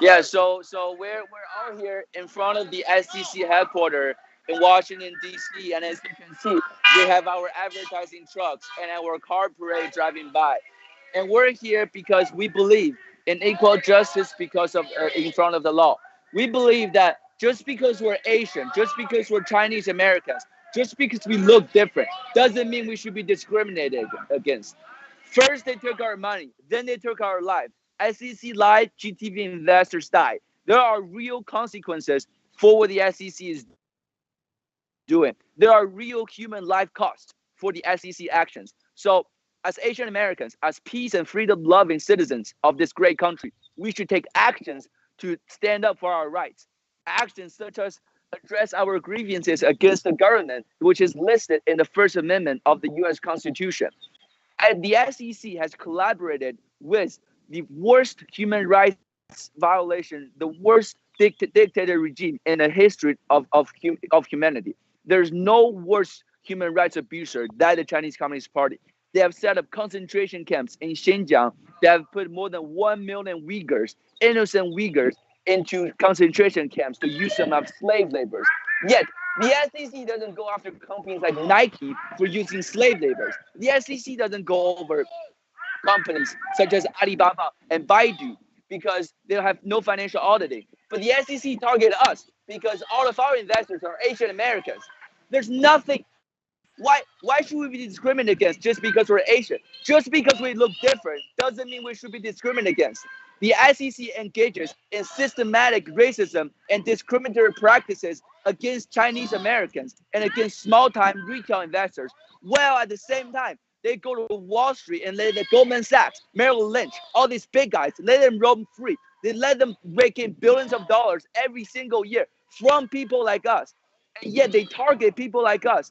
Yeah. So we're all here in front of the SEC headquarters in Washington D.C. and as you can see, we have our advertising trucks and our car parade driving by, and we're here because we believe in equal justice because of in front of the law. We believe that just because we're Asian, just because we're Chinese Americans, just because we look different, doesn't mean we should be discriminated against. First, they took our money, then they took our life. SEC lied, GTV-Investor died. There are real consequences for what the SEC is doing. There are real human life costs for the SEC actions. So, as Asian Americans, as peace and freedom-loving citizens of this great country, we should take actions to stand up for our rights. Actions such as address our grievances against the government, which is listed in the First Amendment of the U.S. Constitution. And the SEC has collaborated with the worst human rights violation, the worst dictator regime in the history of humanity. There's no worse human rights abuser than the Chinese Communist Party. They have set up concentration camps in Xinjiang. They have put more than 1 million Uyghurs, innocent Uyghurs, into concentration camps to use them as slave laborers. Yet, the SEC doesn't go after companies like Nike for using slave laborers. The SEC doesn't go over companies such as Alibaba and Baidu because they have no financial auditing. But the SEC target us because all of our investors are Asian Americans. There's nothing. Why should we be discriminated against just because we're Asian? Just because we look different doesn't mean we should be discriminated against. The SEC engages in systematic racism and discriminatory practices against Chinese Americans and against small-time retail investors, while at the same time, they go to Wall Street and let the Goldman Sachs, Merrill Lynch, all these big guys, let them roam free. They let them rake in billions of dollars every single year from people like us. And yet they target people like us.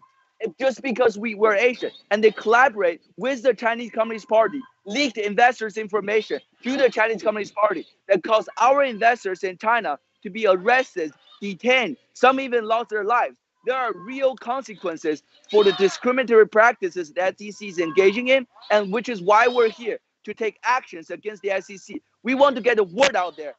just because we were Asian, and they collaborate with the Chinese Communist Party, leaked investors' information to the Chinese Communist Party that caused our investors in China to be arrested, detained, some even lost their lives. There are real consequences for the discriminatory practices that SEC is engaging in, and which is why we're here to take actions against the SEC. We want to get the word out there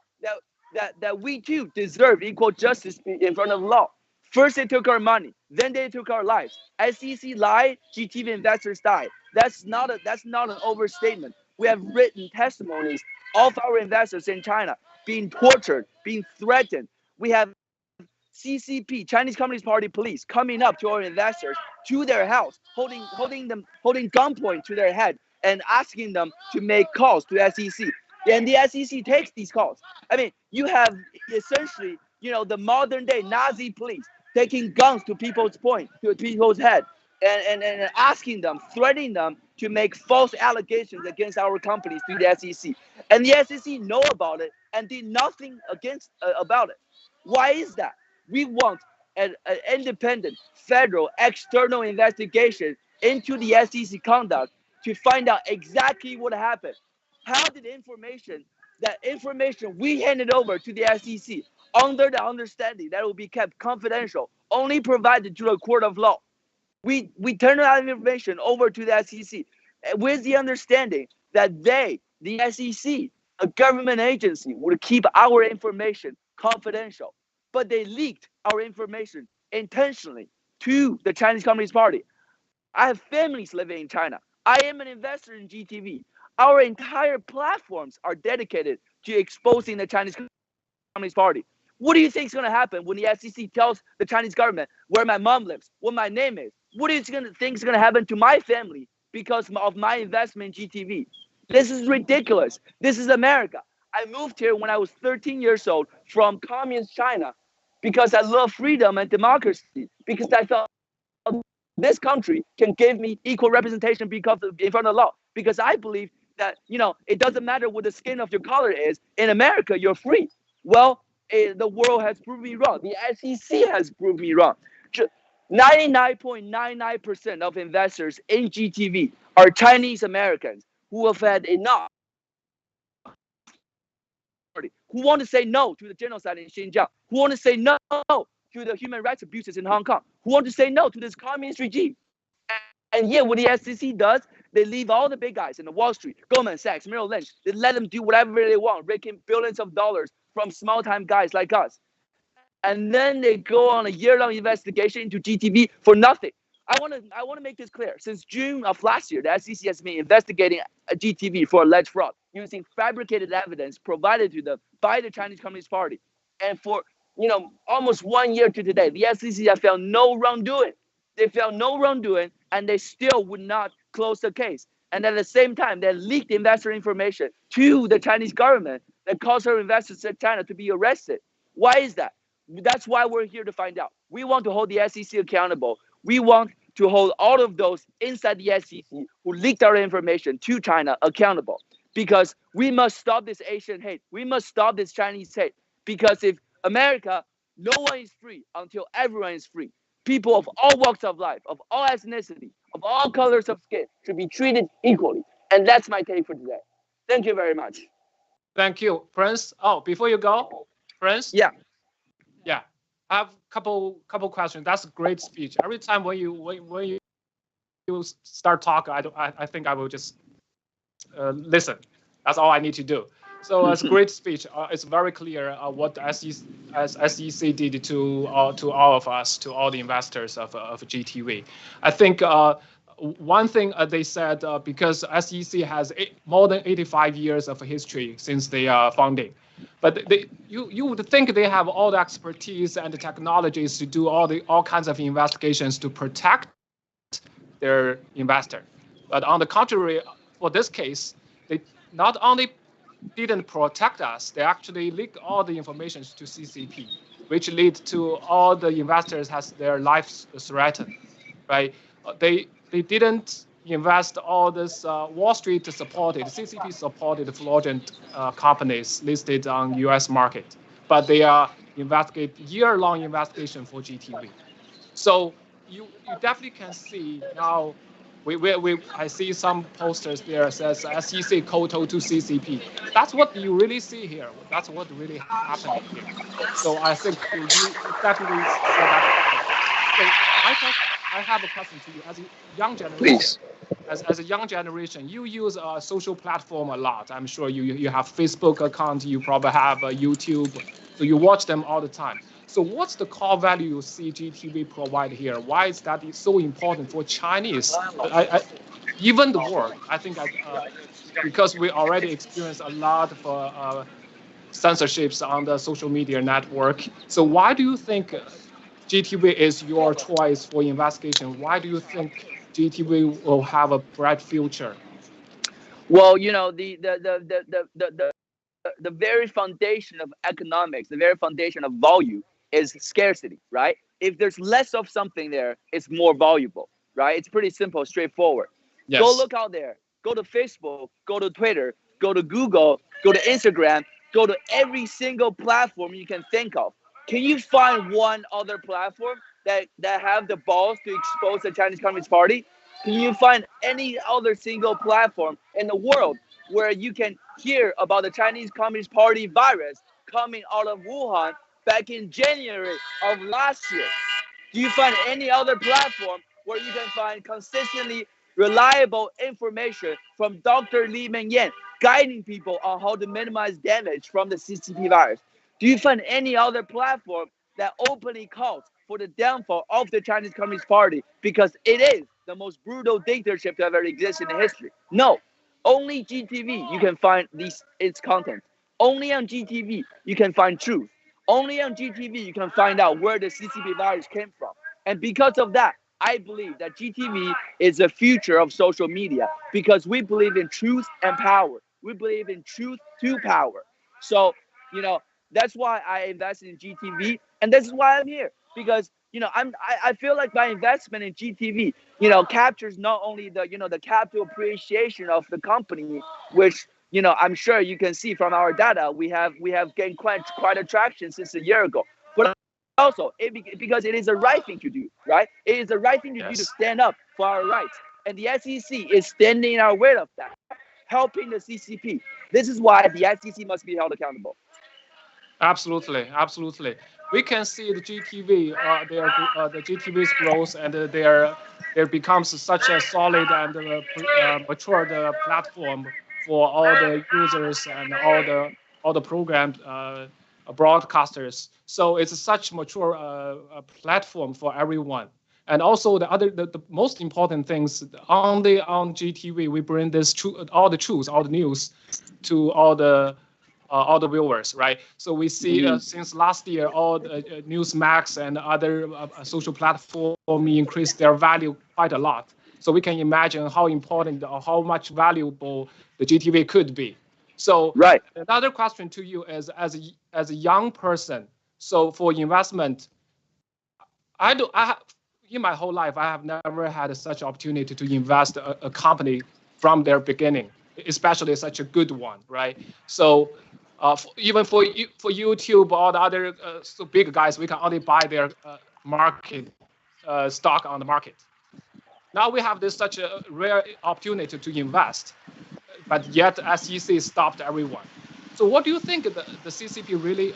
that we too deserve equal justice in front of law. First they took our money, then they took our lives. SEC lied, GTV investors died. That's not an overstatement. We have written testimonies of our investors in China being tortured, being threatened. We have CCP, Chinese Communist Party police, coming up to our investors to their house, holding gunpoint to their head and asking them to make calls to SEC. And the SEC takes these calls. I mean, you have essentially, the modern day Nazi police taking guns to people's head and asking them, threatening them to make false allegations against our companies through the SEC. And the SEC know about it and did nothing about it. Why is that? We want an independent federal external investigation into the SEC conduct to find out exactly what happened. How did that information we handed over to the SEC under the understanding that it will be kept confidential, only provided to the court of law. We turned that information over to the SEC with the understanding that the SEC, a government agency, would keep our information confidential. But they leaked our information intentionally to the Chinese Communist Party. I have families living in China. I am an investor in GTV. Our entire platforms are dedicated to exposing the Chinese Communist Party. What do you think is going to happen when the SEC tells the Chinese government where my mom lives, what my name is? What do you think is going to happen to my family because of my investment in GTV? This is ridiculous. This is America. I moved here when I was 13 years old from communist China because I love freedom and democracy, because I felt this country can give me equal representation in front of the law, because I believe that, it doesn't matter what the skin of your color is. In America, you're free. Well, the world has proved me wrong. The SEC has proved me wrong. 99.99% of investors in GTV are Chinese Americans who have had enough, who want to say no to the genocide in Xinjiang, who want to say no to the human rights abuses in Hong Kong, who want to say no to this communist regime. And yet, what the SEC does, they leave all the big guys in the Wall Street, Goldman Sachs, Merrill Lynch, they let them do whatever they want, raking billions of dollars from small-time guys like us. And then they go on a year-long investigation into GTV for nothing. I want to make this clear. Since June of last year, the SEC has been investigating GTV for alleged fraud using fabricated evidence provided to them by the Chinese Communist Party. And for almost 1 year to today, the SEC has found no wrongdoing. They found no wrongdoing, and they still would not close the case. And at the same time, they leaked investor information to the Chinese government that caused our investors in China to be arrested. Why is that? That's why we're here to find out. We want to hold the SEC accountable. We want to hold all of those inside the SEC who leaked our information to China accountable, because we must stop this Asian hate. We must stop this Chinese hate, because if America, no one is free until everyone is free. People of all walks of life, of all ethnicity, of all colors of skin should be treated equally. And that's my take for today. Thank you very much. Thank you, Prince. Oh, before you go, Prince? Yeah. I have couple questions. That's a great speech. Every time when you start talking, I think I will just listen. That's all I need to do. So it's a great speech. It's very clear what the SEC did to all of us, to all the investors of GTV. I think one thing they said, because SEC has more than 85 years of history since their founding, but you would think they have all the expertise and the technologies to do all kinds of investigations to protect their investor. But on the contrary, for this case, they not only didn't protect us, they actually leaked all the information to CCP, which lead to all the investors has their lives threatened, right? They didn't invest all this Wall Street supported, CCP supported fraudulent companies listed on US market, but they are investigate year-long investigation for GTV. So you definitely can see now. I see some posters there says SEC Koto to CCP. That's what you really see here. That's what really happening here. So I think you definitely saw that before. So I have a question to you as a young generation. Please. As a young generation, you use a social platform a lot. I'm sure you have Facebook account, you probably have a YouTube, so you watch them all the time. So what's the core value you see GTV provide here? Why is that so important for Chinese, even the world? I think because we already experienced a lot of censorships on the social media network. So why do you think GTV is your choice for investigation? Why do you think GTV will have a bright future? Well, the very foundation of economics, the very foundation of value is scarcity, right? If there's less of something there, it's more valuable, right? It's pretty simple, straightforward. Yes. Go look out there. Go to Facebook, go to Twitter, go to Google, go to Instagram, go to every single platform you can think of. Can you find one other platform that have the balls to expose the Chinese Communist Party? Can you find any other single platform in the world where you can hear about the Chinese Communist Party virus coming out of Wuhan back in January of last year? Do you find any other platform where you can find consistently reliable information from Dr. Li Mengyan guiding people on how to minimize damage from the CCP virus? Do you find any other platform that openly calls for the downfall of the Chinese Communist Party because it is the most brutal dictatorship to ever exist in history? No. Only GTV you can find its content. Only on GTV you can find truth. Only on GTV you can find out where the CCP virus came from. And because of that, I believe that GTV is the future of social media because we believe in truth and power. We believe in truth to power. So, that's why I invested in GTV, and this is why I'm here because I feel like my investment in GTV captures not only the capital appreciation of the company, which I'm sure you can see from our data we have gained quite attraction since a year ago, but also because it is the right thing to do, right? It is the right thing to do to stand up for our rights, and the SEC is standing in our way of that, helping the CCP. This is why the SEC must be held accountable. Absolutely. We can see the GTV, the GTV's growth, and there becomes such a solid and mature platform for all the users and all the programmed broadcasters. So it's such mature platform for everyone. And also the most important things on GTV, we bring all the truth, all the news to all the viewers, right? So we see since last year, all the Newsmax and other social platforms increased their value quite a lot. So we can imagine how important or how much valuable the GTV could be. So another question to you is, as a young person, so for investment, in my whole life, I have never had such opportunity to invest a company from their beginning, especially such a good one, right? So even for YouTube or the other so big guys, we can only buy their stock on the market. Now we have such a rare opportunity to invest, but yet SEC stopped everyone. So what do you think the CCP really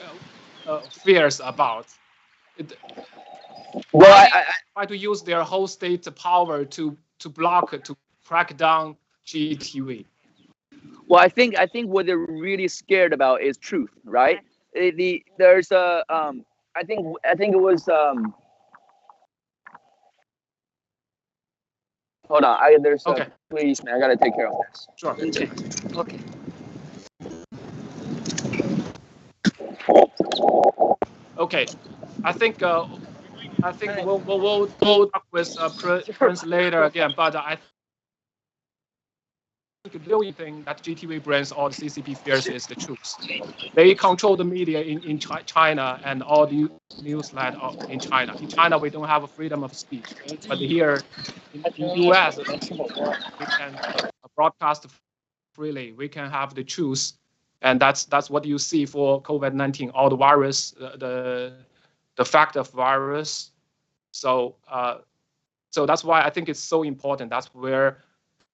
fears about? Why to use their whole state power to crack down GTV? Well, I think what they're really scared about is truth, right? There's a I think it was hold on, please, man, I gotta take care of this. Sure. Okay. Okay, I think we'll talk with Prince later again, but I think the only thing that GTV brings all the CCP fears is the truth. They control the media in China and all the newslet in China. In China, we don't have a freedom of speech, but here in the US, we can broadcast freely. We can have the truth, and that's what you see for COVID-19, all the virus, the fact of virus. So So that's why I think it's so important. That's where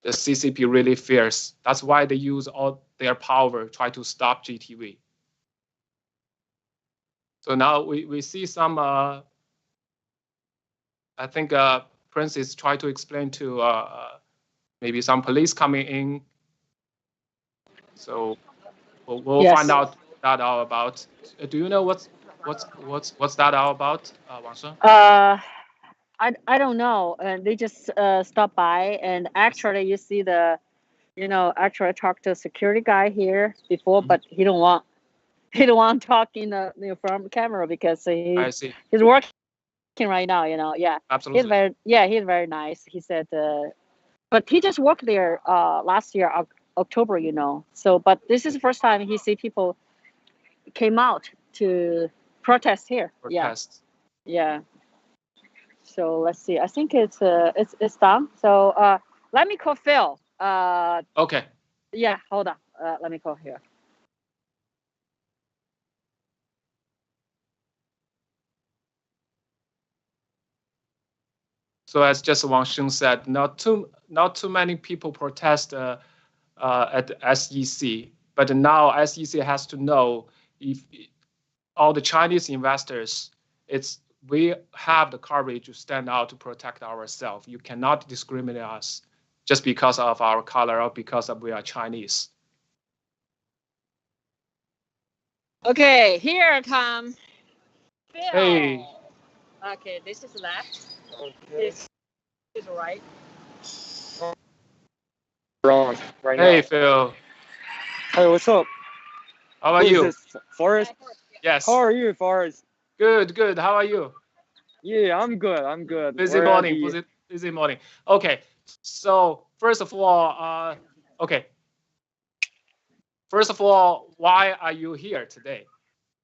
the CCP really fears. That's why they use all their power try to stop GTV. So now we see some, I think Prince is trying to explain to maybe some police coming in. So we'll Yes. find out that all about. Do you know what's that all about, Wang Sheng? I don't know. They just stopped by, and actually you see the, actually I talked to a security guy here before, but he don't want to talk in the from camera because I see. he's working right now. Yeah. Absolutely. He's very nice. He said, but he just worked there last year October. So but this is the first time he see people came out to protest here. Protest. Yeah. So let's see. I think it's done. So let me call Phil. Okay. Yeah, hold on. Let me call here. So as just Wang Sheng said, not too many people protest at the SEC, but now SEC has to know if all the Chinese investors, we have the courage to stand out to protect ourselves. You cannot discriminate us just because of our color or because we are Chinese. Okay, here come Phil. Hey. Okay, this is left. Okay. This is right. Wrong right Hey, now. Phil. Hey, what's up? How are you? Is this Forrest? Yes. How are you, Forrest? Good. How are you? Yeah, I'm good. Busy morning. Okay. So first of all, why are you here today?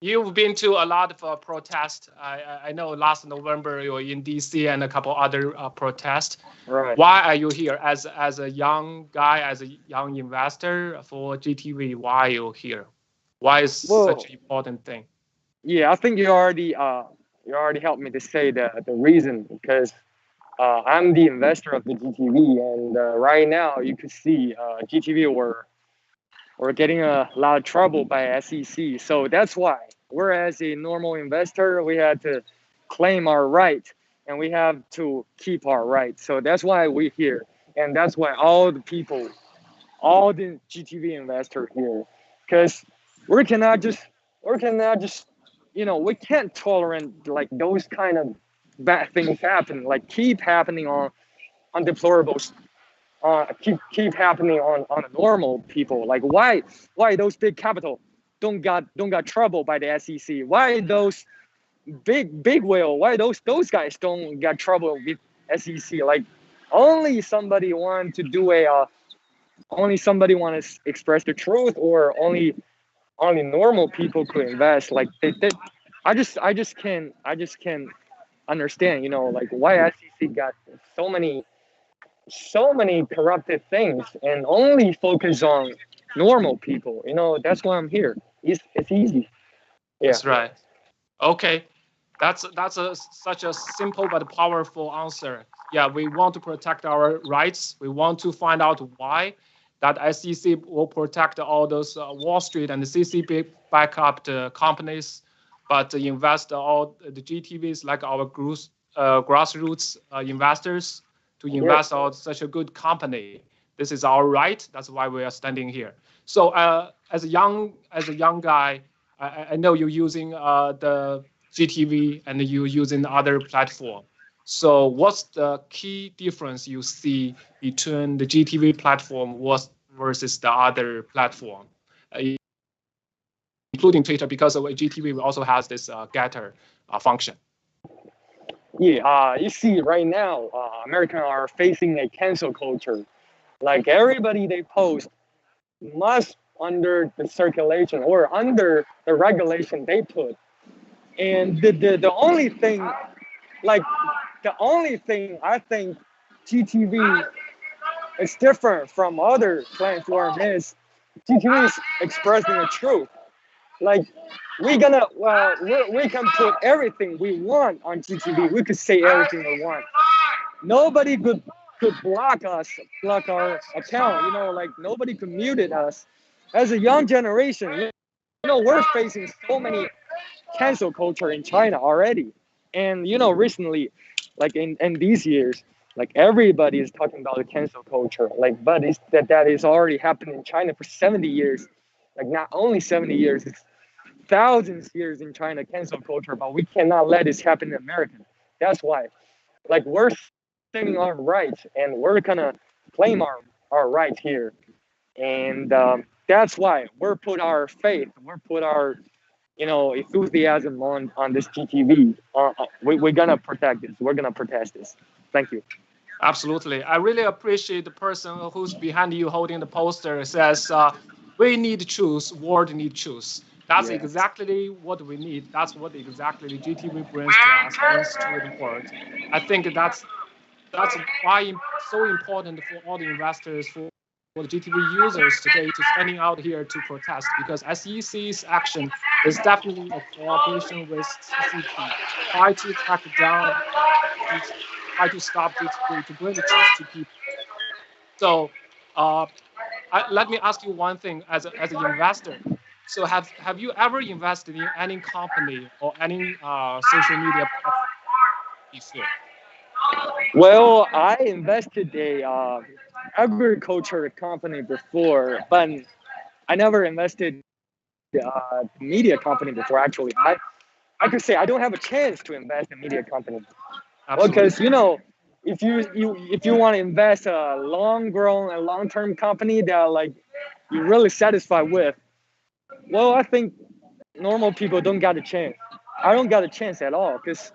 You've been to a lot of protests. I know last November you were in DC and a couple other protests. Right. Why are you here as a young guy, as a young investor for GTV? Why are you here? Why is such an important thing? Yeah, I think you already helped me to say the reason, because I'm the investor of the GTV, and right now you could see GTV were getting a lot of trouble by SEC. So that's why we're, as a normal investor, we had to claim our right, and we have to keep our right. So that's why we're here, and that's why all the GTV investors here, because we cannot just we can't tolerate like those kind of bad things happen, like keep happening on deplorables, keep happening on normal people. Like why those big capital don't got trouble by the SEC? Why those big whale? Why those guys don't get trouble with SEC? Like only somebody want to do only somebody want to express the truth, or only normal people could invest. Like I just can't understand, like why SEC got so many corrupted things and only focus on normal people. That's why I'm here. It's easy. Yeah. That's right. Okay. That's such a simple but powerful answer. Yeah, we want to protect our rights. We want to find out why that SEC will protect all those Wall Street and the CCP back up the companies, but invest all the GTVs like our grassroots investors to invest on such a good company. This is our right. That's why we are standing here. So as a young guy, I know you're using the GTV and you're using other platform. So what's the key difference you see between the GTV platform versus the other platform, including Twitter, because of GTV also has this getter function? Yeah, you see right now, Americans are facing a cancel culture. Like everybody they post must under the circulation or under the regulation they put. And the only thing, I think GTV is different from other platforms is GTV is expressing the truth. Like we can put everything we want on GTV. We could say everything we want. nobody could block us, block our account. You know, like nobody could muted us. As a young generation, you know, we're facing so many cancel culture in China already. And you know, recently, like in these years, like everybody is talking about the cancel culture. Like, but that is already happened in China for 70 years. Like not only 70 years, it's thousands years in China cancel culture. But we cannot let this happen in America. That's why, like, we're saying our rights, and we're gonna claim our rights here. And that's why we're put our faith, we're put our enthusiasm on this GTV. We're gonna protect this. We're gonna protest this. Thank you. Absolutely. I really appreciate the person who's behind you holding the poster says, we need truth, world need truth. That's exactly what we need. That's what exactly the GTV brings to us, brings to the world. I think that's why it's so important for all the investors, for the GTV users today to standing out here to protest, because SEC's action is definitely a cooperation with CCP, try to track down, try to stop GTV, to bring the truth to people. So let me ask you one thing as an investor. So have you ever invested in any company or any social media platform before? Well, I invested a agriculture company before, but I never invested media company before. Actually, I could say I don't have a chance to invest in media company. Well, because you know, if you want to invest a long-grown and long-term company that like you're really satisfied with, well, I think normal people don't got a chance. I don't got a chance at all because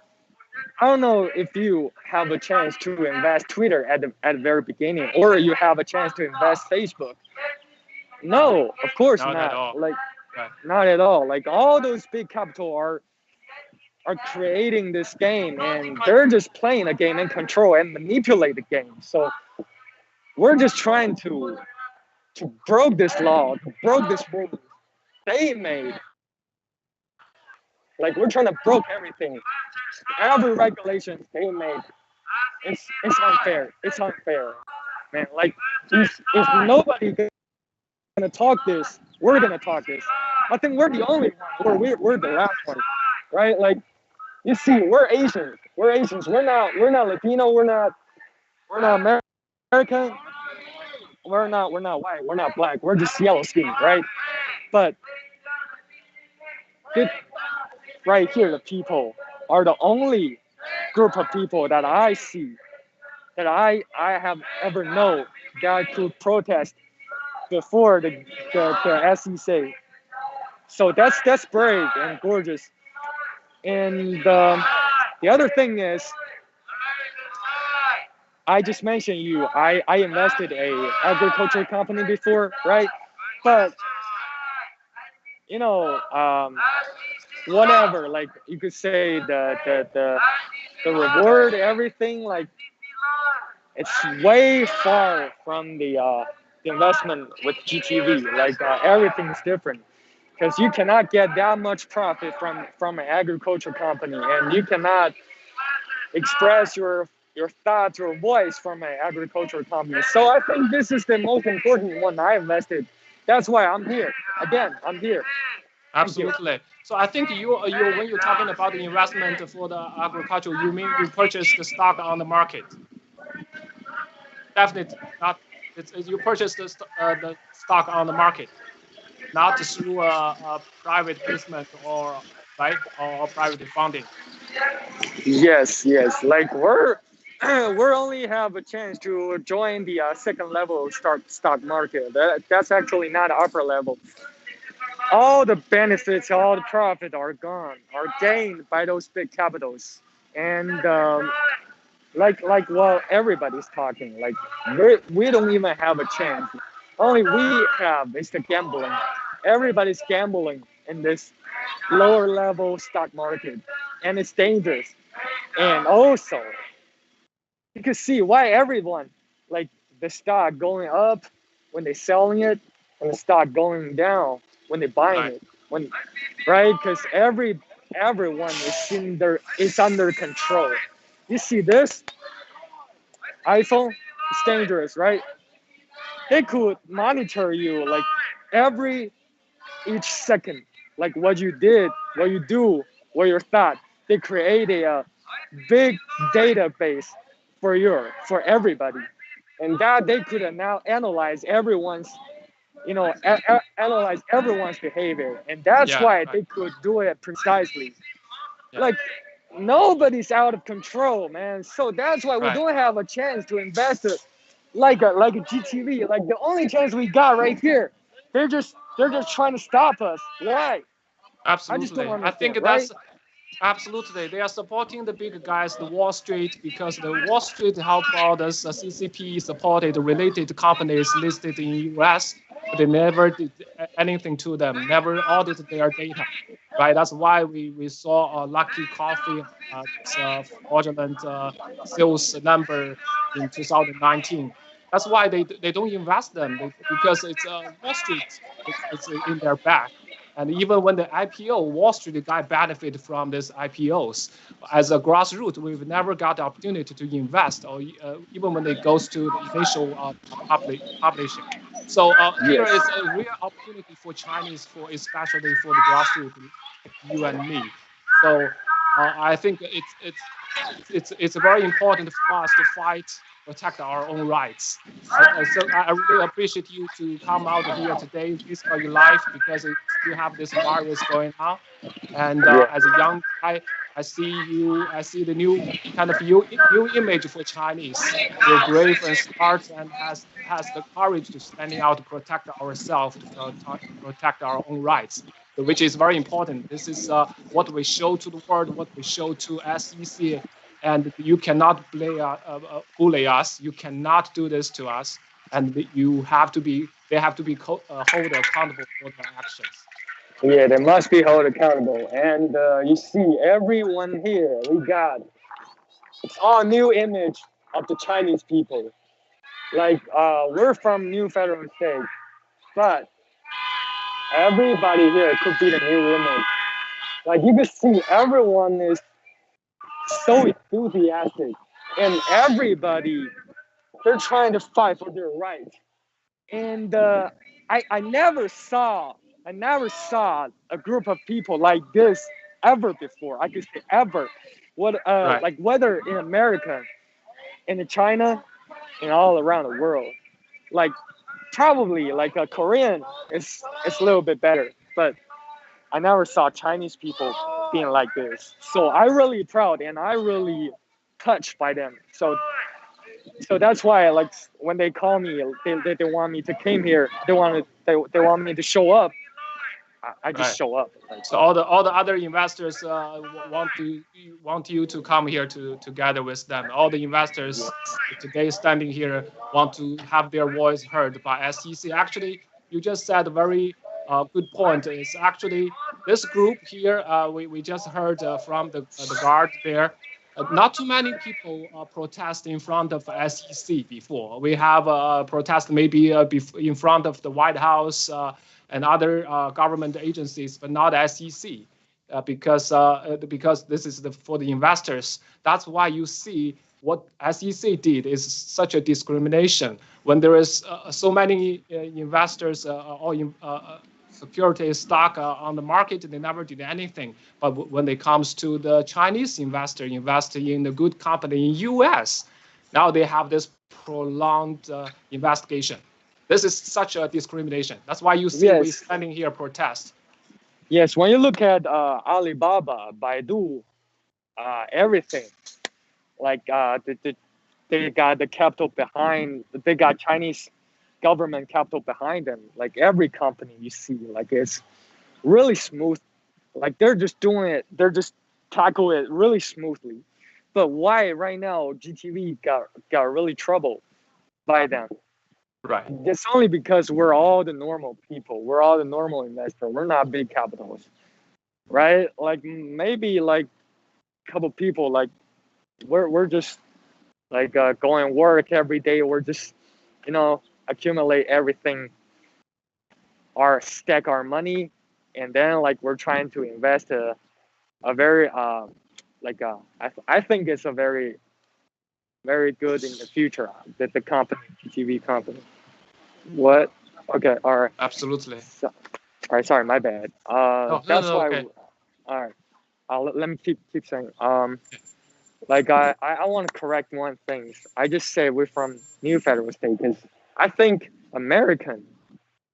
I don't know if you have a chance to invest Twitter at the very beginning, or you have a chance to invest Facebook. No, of course Not not. at all. Like, right. Not at all. Like all those big capital are creating this game, and they're just playing a game and control and manipulate the game. So we're just trying to broke this law, to broke this rule they made. Like we're trying to broke everything, every regulation they made. It's unfair. It's unfair, man. Like if nobody gonna talk this, we're gonna talk this. I think we're the only one. We're the last one, right? Like you see, we're Asians. We're Asians. We're not Latino. We're not American. We're not white. We're not black. We're just yellow skin, right? But this, right here, the people are the only group of people that I see, that I have ever known that could protest before the SEC. So that's brave and gorgeous. And the other thing is, I just mentioned I invested a agriculture company before, right? But you know, whatever, like you could say the reward, everything, like it's way far from the investment with GTV. Like everything's different because you cannot get that much profit from an agriculture company, and you cannot express your thoughts or voice from an agricultural company. So I think this is the most important one I invested. That's why I'm here. Again, I'm here. Absolutely. So I think you when you're talking about the investment for the agriculture, you mean you purchased the stock on the market? Definitely not. You purchased the stock on the market, not through a private placement or right or private funding. Yes. Like we're only have a chance to join the second level stock market. That's actually not upper level. All the benefits, all the profit are gone, are gained by those big capitals. And like well, everybody's talking. Like we don't even have a chance. Only we have is the gambling. Everybody's gambling in this lower level stock market, and it's dangerous. And also, you can see why everyone, like the stock going up when they're selling it, and the stock going down when they're buying it. Right? Because everyone is under control. You see this? iPhone, it's dangerous, right? They could monitor you like every each second, like what you did, what you do, what your thought. They create a big database for everybody, and that they could now analyze everyone's, analyze everyone's behavior, and that's Yeah, why right. they could do it precisely. Yeah, Like nobody's out of control, man. So that's why we right. don't have a chance to invest like a GTV. Like the only chance we got right here, they're just trying to stop us. Why? I just don't Absolutely. I understand, think right? that's absolutely. They are supporting the big guys, the Wall Street, because the Wall Street help all this CCP supported related companies listed in US, but they never did anything to them, never audited their data, right? That's why we saw Lucky Coffee, fraudulent sales number in 2019. That's why they don't invest them because it's Wall Street. It's in their back. And even when the IPO, Wall Street guy benefit from these IPOs. As a grassroots, we've never got the opportunity to invest, or even when it goes to the initial publishing. So here Yes. is a real opportunity for Chinese, for especially for the grassroots, like you and me. So I think it's very important for us to fight, protect our own rights. So I really appreciate you to come out here today, risk your life because it still have this virus going on. And Yeah. as a young guy, I see the new kind of new image for Chinese. You're brave and smart and has the courage to standing out to protect ourselves, to protect our own rights, which is very important. This is what we show to the world, what we show to SEC, and you cannot bully us. You cannot do this to us, and they have to be held accountable for their actions. Yeah, they must be held accountable. And you see, everyone here, we got it's all new image of the Chinese people. Like we're from New Federal State, but everybody here could be the new image. Like you can see, everyone is so enthusiastic, and everybody they're trying to fight for their rights. And I never saw a group of people like this ever before. I could say ever. What Right. like whether in America, in China, and all around the world. Like probably like a Korean is it's a little bit better, but I never saw Chinese people being like this. So I really proud and I really touched by them. So that's why like when they call me, they want me to came here. They want me to show up. I just Right. show up. Like, So all the other investors want you to come here to together with them. All the investors today standing here want to have their voice heard by SEC. Actually, you just said a very good point. Is actually this group here. We just heard from the guard there. Not too many people protest in front of SEC before. We have protest maybe in front of the White House and other government agencies, but not SEC, because this is for the investors. That's why you see what SEC did is such a discrimination. When there is so many investors or securities stock on the market, they never did anything. But when it comes to the Chinese investor investing in a good company in US, now they have this prolonged investigation. This is such a discrimination. That's why you see we yes, standing here protest. yes. When you look at Alibaba, Baidu, everything like they got the capital behind. They got Chinese government capital behind them. Like every company you see, like it's really smooth. Like they're just doing it. They're just tackle it really smoothly. But why right now GTV got really trouble by them? Right. It's only because we're all the normal people. We're all the normal investor. We're not big capitalists, right? Like maybe like a couple people like we're just like going work every day. We're just accumulate everything, our stack our money, and then like we're trying to invest a very like I think it's a very very good in the future. That the company, GTV company. What? Okay, all right. Absolutely. So, all right, sorry, my bad. That's No, why. okay. All right. Let me keep saying. Like I want to correct one thing. I just say we're from new federal state because I think American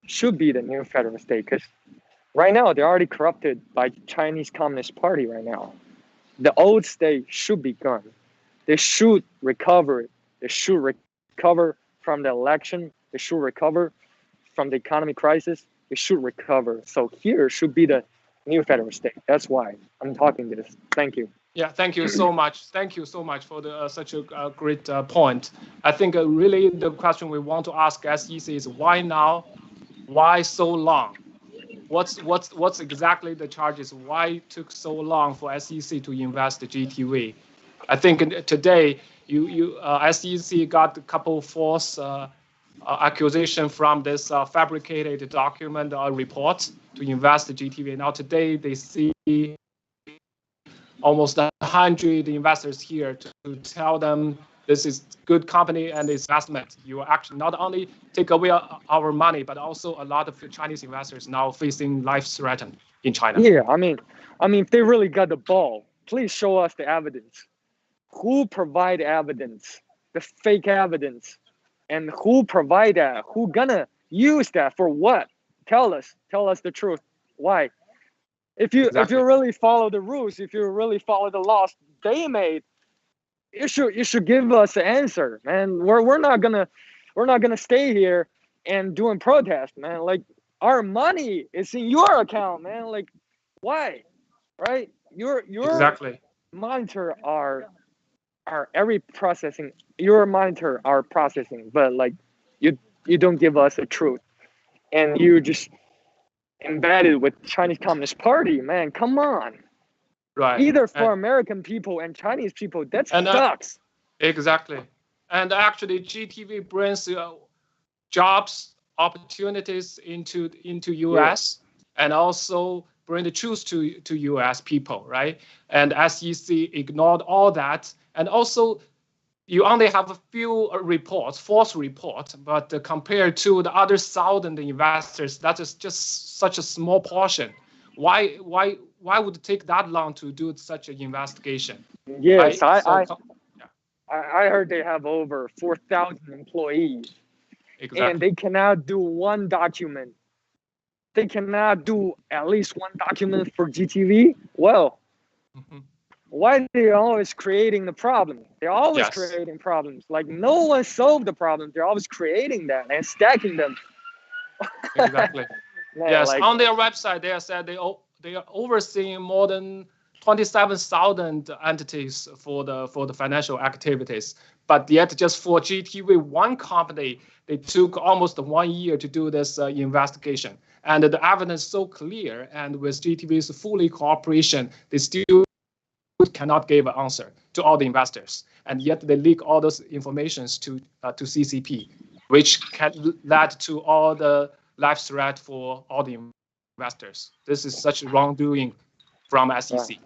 should be the new federal state because right now they're already corrupted by Chinese Communist Party right now. The old state should be gone. They should recover it. They should recover from the election. They should recover from the economic crisis. They should recover. So here should be the new federal state. That's why I'm talking this. Thank you. Yeah, thank you so much. Thank you so much for the such a great point. I think really the question we want to ask SEC is why now? Why so long? What's exactly the charges? Why it took so long for SEC to invest the GTV? I think today SEC got a couple false accusation from this fabricated document report to invest the GTV. Now today they see almost 100 investors here to tell them this is good company and investment. You actually not only take away our money, but also a lot of Chinese investors now facing life threat in China. Yeah, I mean, if they really got the ball, please show us the evidence. Who provide evidence? The fake evidence, and who provide that? Who gonna use that for what? Tell us the truth. Why? If you really follow the rules, if you really follow the laws they made, you should give us an answer, man. We're not gonna stay here and doing protest, man. Like our money is in your account, man. Like why, right? Your monitor our every processing. Your monitor our processing, but like you don't give us the truth, and you just embedded with Chinese Communist Party, man. Come on. Right. Either for American people and Chinese people, that sucks. Exactly. And actually, GTV brings jobs, opportunities into US, and also bring the truth to US people, right? And SEC ignored all that. And also, you only have a few reports, false reports, but compared to the other 1,000 investors, that is just such a small portion. Why would it take that long to do such an investigation? Yes, I heard they have over 4,000 employees, and they cannot do one document. They cannot do at least one document for GTV. Well, why are they always creating the problem? They're always creating problems. Like no one solved the problem. They're always creating that and stacking them. Exactly. Man, yes, like, on their website they said they are overseeing more than 27,000 entities for the financial activities, but yet just for GTV one company they took almost 1 year to do this investigation, and the evidence is so clear, and with GTV's fully cooperation they still cannot give an answer to all the investors, and yet they leak all those informations to CCP, which can lead to all the life threat for all the investors. This is such wrongdoing from SEC.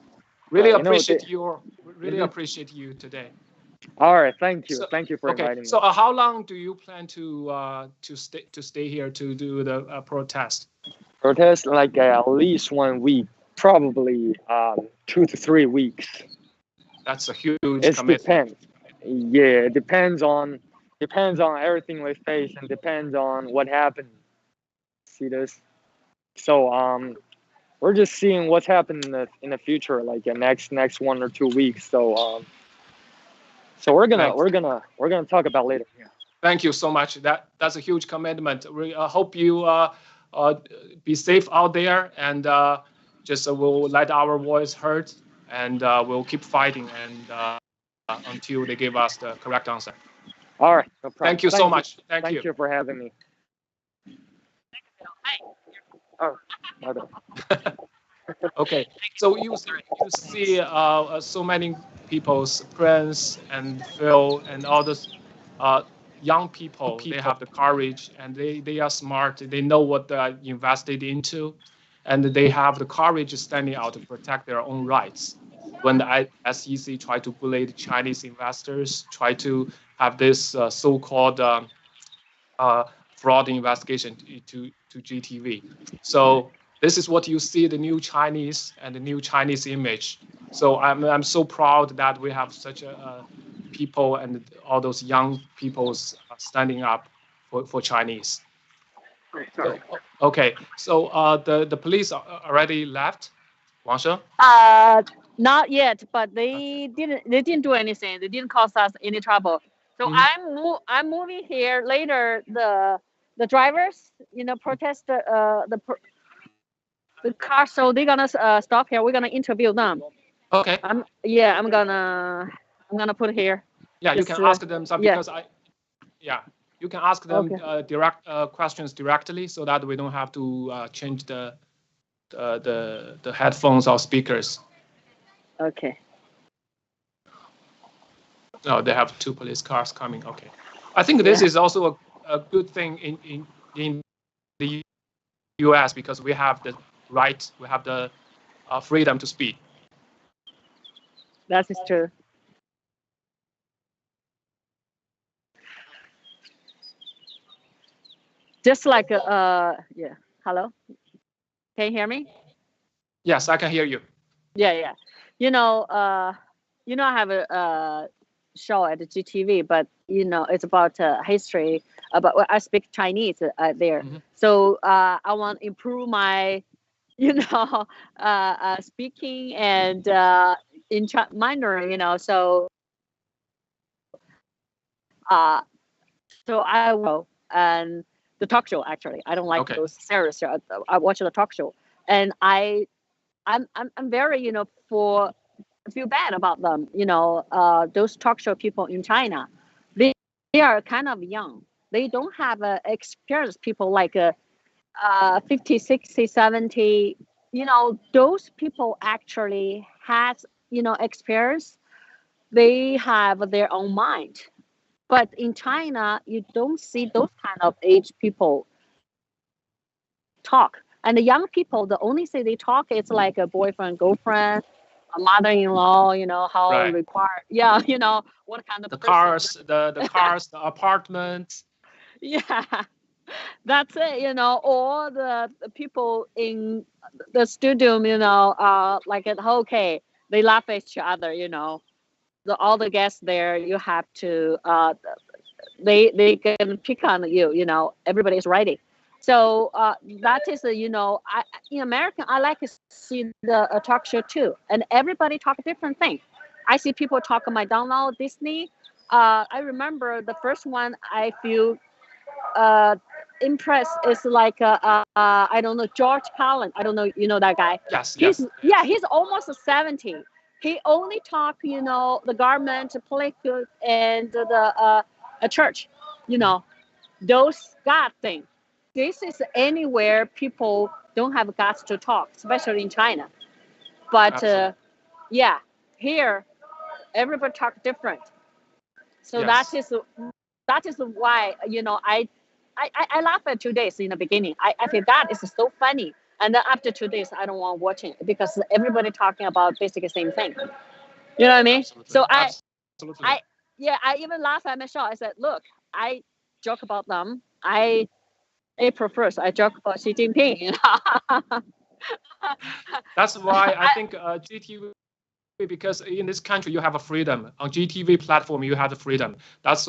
Really appreciate appreciate you today. All right, thank you. Thank you for inviting me. So how long do you plan to stay here to do the protest? Protest like at least 1 week, probably 2 to 3 weeks. That's a huge commitment. Depends. Yeah, it depends on everything we face and depends on what happened. See this? So we're just seeing what's happening in the future, like the next 1 or 2 weeks. So we're gonna talk about later. Yeah. Thank you so much. That's a huge commitment. We hope you be safe out there, and just we'll let our voice heard, and we'll keep fighting and until they give us the correct answer. All right, no problem. Thank you so much. Thank you. Thank you for having me. Oh, my bad. Okay, so you see so many people's Prince and Phil and all those young people, they have the courage and they are smart. They know what they invested into, and they have the courage standing out to protect their own rights. when the SEC try to bully the Chinese investors, try to have this so-called fraud investigation to GTV. So this is what you see, the new Chinese and the new Chinese image. So I'm so proud that we have such a people and all those young people standing up for Chinese. So, okay, so the police already left, Wang Sheng? Not yet, but they didn't do anything. They didn't cause us any trouble. So I'm moving here later. The drivers, protest the car, so they're gonna stop here. We're gonna interview them. Okay. I'm gonna put here. Yeah, you can ask them some because you can ask them direct questions directly so that we don't have to change the headphones or speakers. Okay. No, they have 2 police cars coming. Okay. I think this is also a good thing in the US because we have the right, we have the freedom to speak. That is true. Just like hello, can you hear me? Yes, I can hear you. Yeah. I have a show at the GTV, but it's about history. I speak Chinese there, so I want to improve my speaking and in Mandarin. So I will and the talk show. Actually, I don't like those series. I watch the talk show, and I'm very feel bad about them. Those talk show people in China, they are kind of young. They don't have experience. People like 50, 60, 70. Those people actually has experience. They have their own mind. But in China, you don't see those kind of age people talk. And the young people, the only thing they talk is like a boyfriend, girlfriend, a mother-in-law. How required. Yeah, what kind of the person. cars, the cars, the apartments. Yeah, that's it. All the people in the studio, like at okay, they laugh at each other. All the guests there, you have to they can pick on you. Everybody is ready. So that is I in American I like to see the talk show too, and everybody talk different thing. I see people talk McDonald's, Disney. I remember the first one I feel impressed is like I don't know, George Carlin. I don't know, that guy. Yes. He's almost 70. He only talk the government, political, and the a church. Those God thing. This is anywhere people don't have guts to talk, especially in China. But here everybody talk different. So that is why I laugh at 2 days in the beginning. I feel that is so funny, and then after 2 days I don't want to watch it because everybody talking about basically the same thing. You know what I mean? Absolutely. So Absolutely. I even laugh at my show. I said, look, I joke about them. April 1st, I joke about Xi Jinping. That's why I think GTV, because in this country you have a freedom. On GTV platform you have the freedom. That's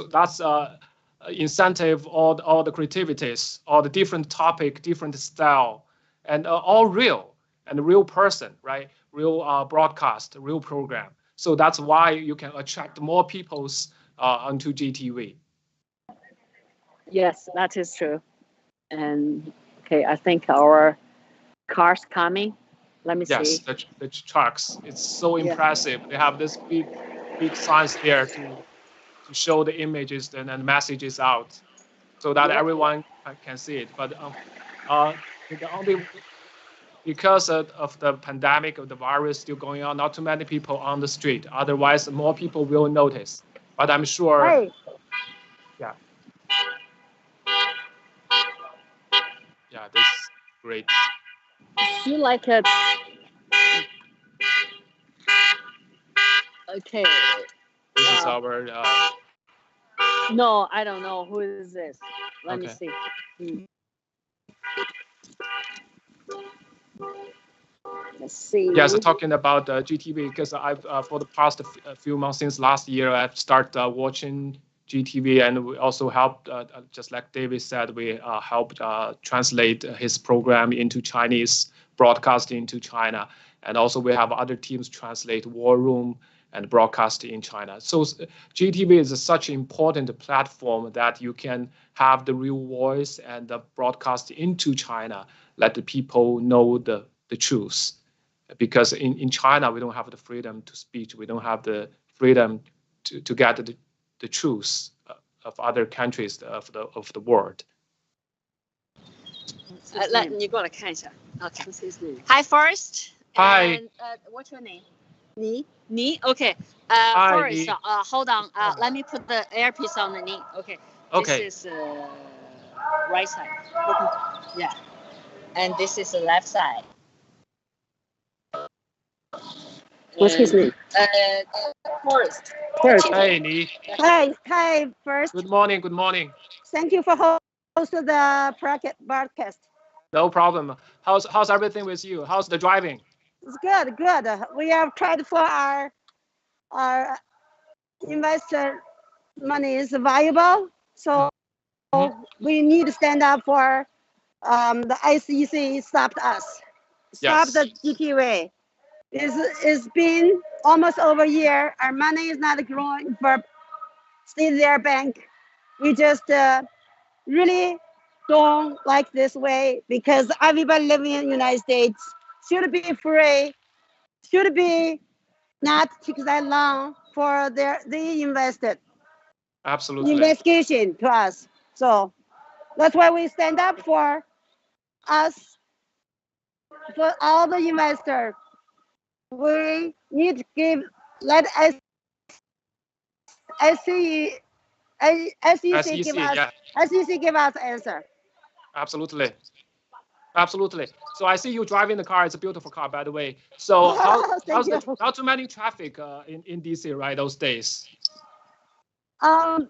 incentive all the creativities, all the different topic, different style, and all real and real person, right? Real broadcast, real program. So that's why you can attract more peoples onto GTV. Yes, that is true. And okay, I think our car's coming. Let me see. Yes, the trucks. It's so impressive. They have this big signs there to show the images and messages out, so that everyone can see it. But the only because of the pandemic of the virus still going on, not too many people on the street. Otherwise, more people will notice. But I'm sure. Hey. Yeah. Yeah, this is great. You like it? Okay. This is our. No, I don't know who is this. Let me see. Let's see. Yes, talking about GTV, because I've for the past few months since last year, I've started watching GTV, and we also helped, just like David said, we helped translate his program into Chinese, broadcasting into China, and also we have other teams translate War Room and broadcast in China. So GTV is such an important platform that you can have the real voice and broadcast into China, let the people know the truth. Because in China, we don't have the freedom to speak. We don't have the freedom to get the truth of other countries of the world. You go Okay. Hi, Forrest. Hi. And what's your name? Ni. Okay. Hi, Forrest. Ni. Hold on. Let me put the earpiece on the knee. Okay. Okay. This is right side. Yeah. And this is the left side. What's his name? Forrest. Hey, Ni. Hi, First. Good morning. Good morning. Thank you for hosting the broadcast. No problem. How's everything with you? How's the driving? It's good. We have tried for our investor money is valuable, so we need to stand up for the ICC stopped us. Stop the GTV. It's been almost over a year. Our money is not growing for State Their Bank. We just really don't like this way because everybody living in the United States should be free, should be not take that long for they invested. Absolutely. Investigation to us. So that's why we stand up for us, for all the investors. We need to let SEC give us answer. Absolutely. So I see you driving the car. It's a beautiful car, by the way. So how's not too many traffic in DC, right? Those days. I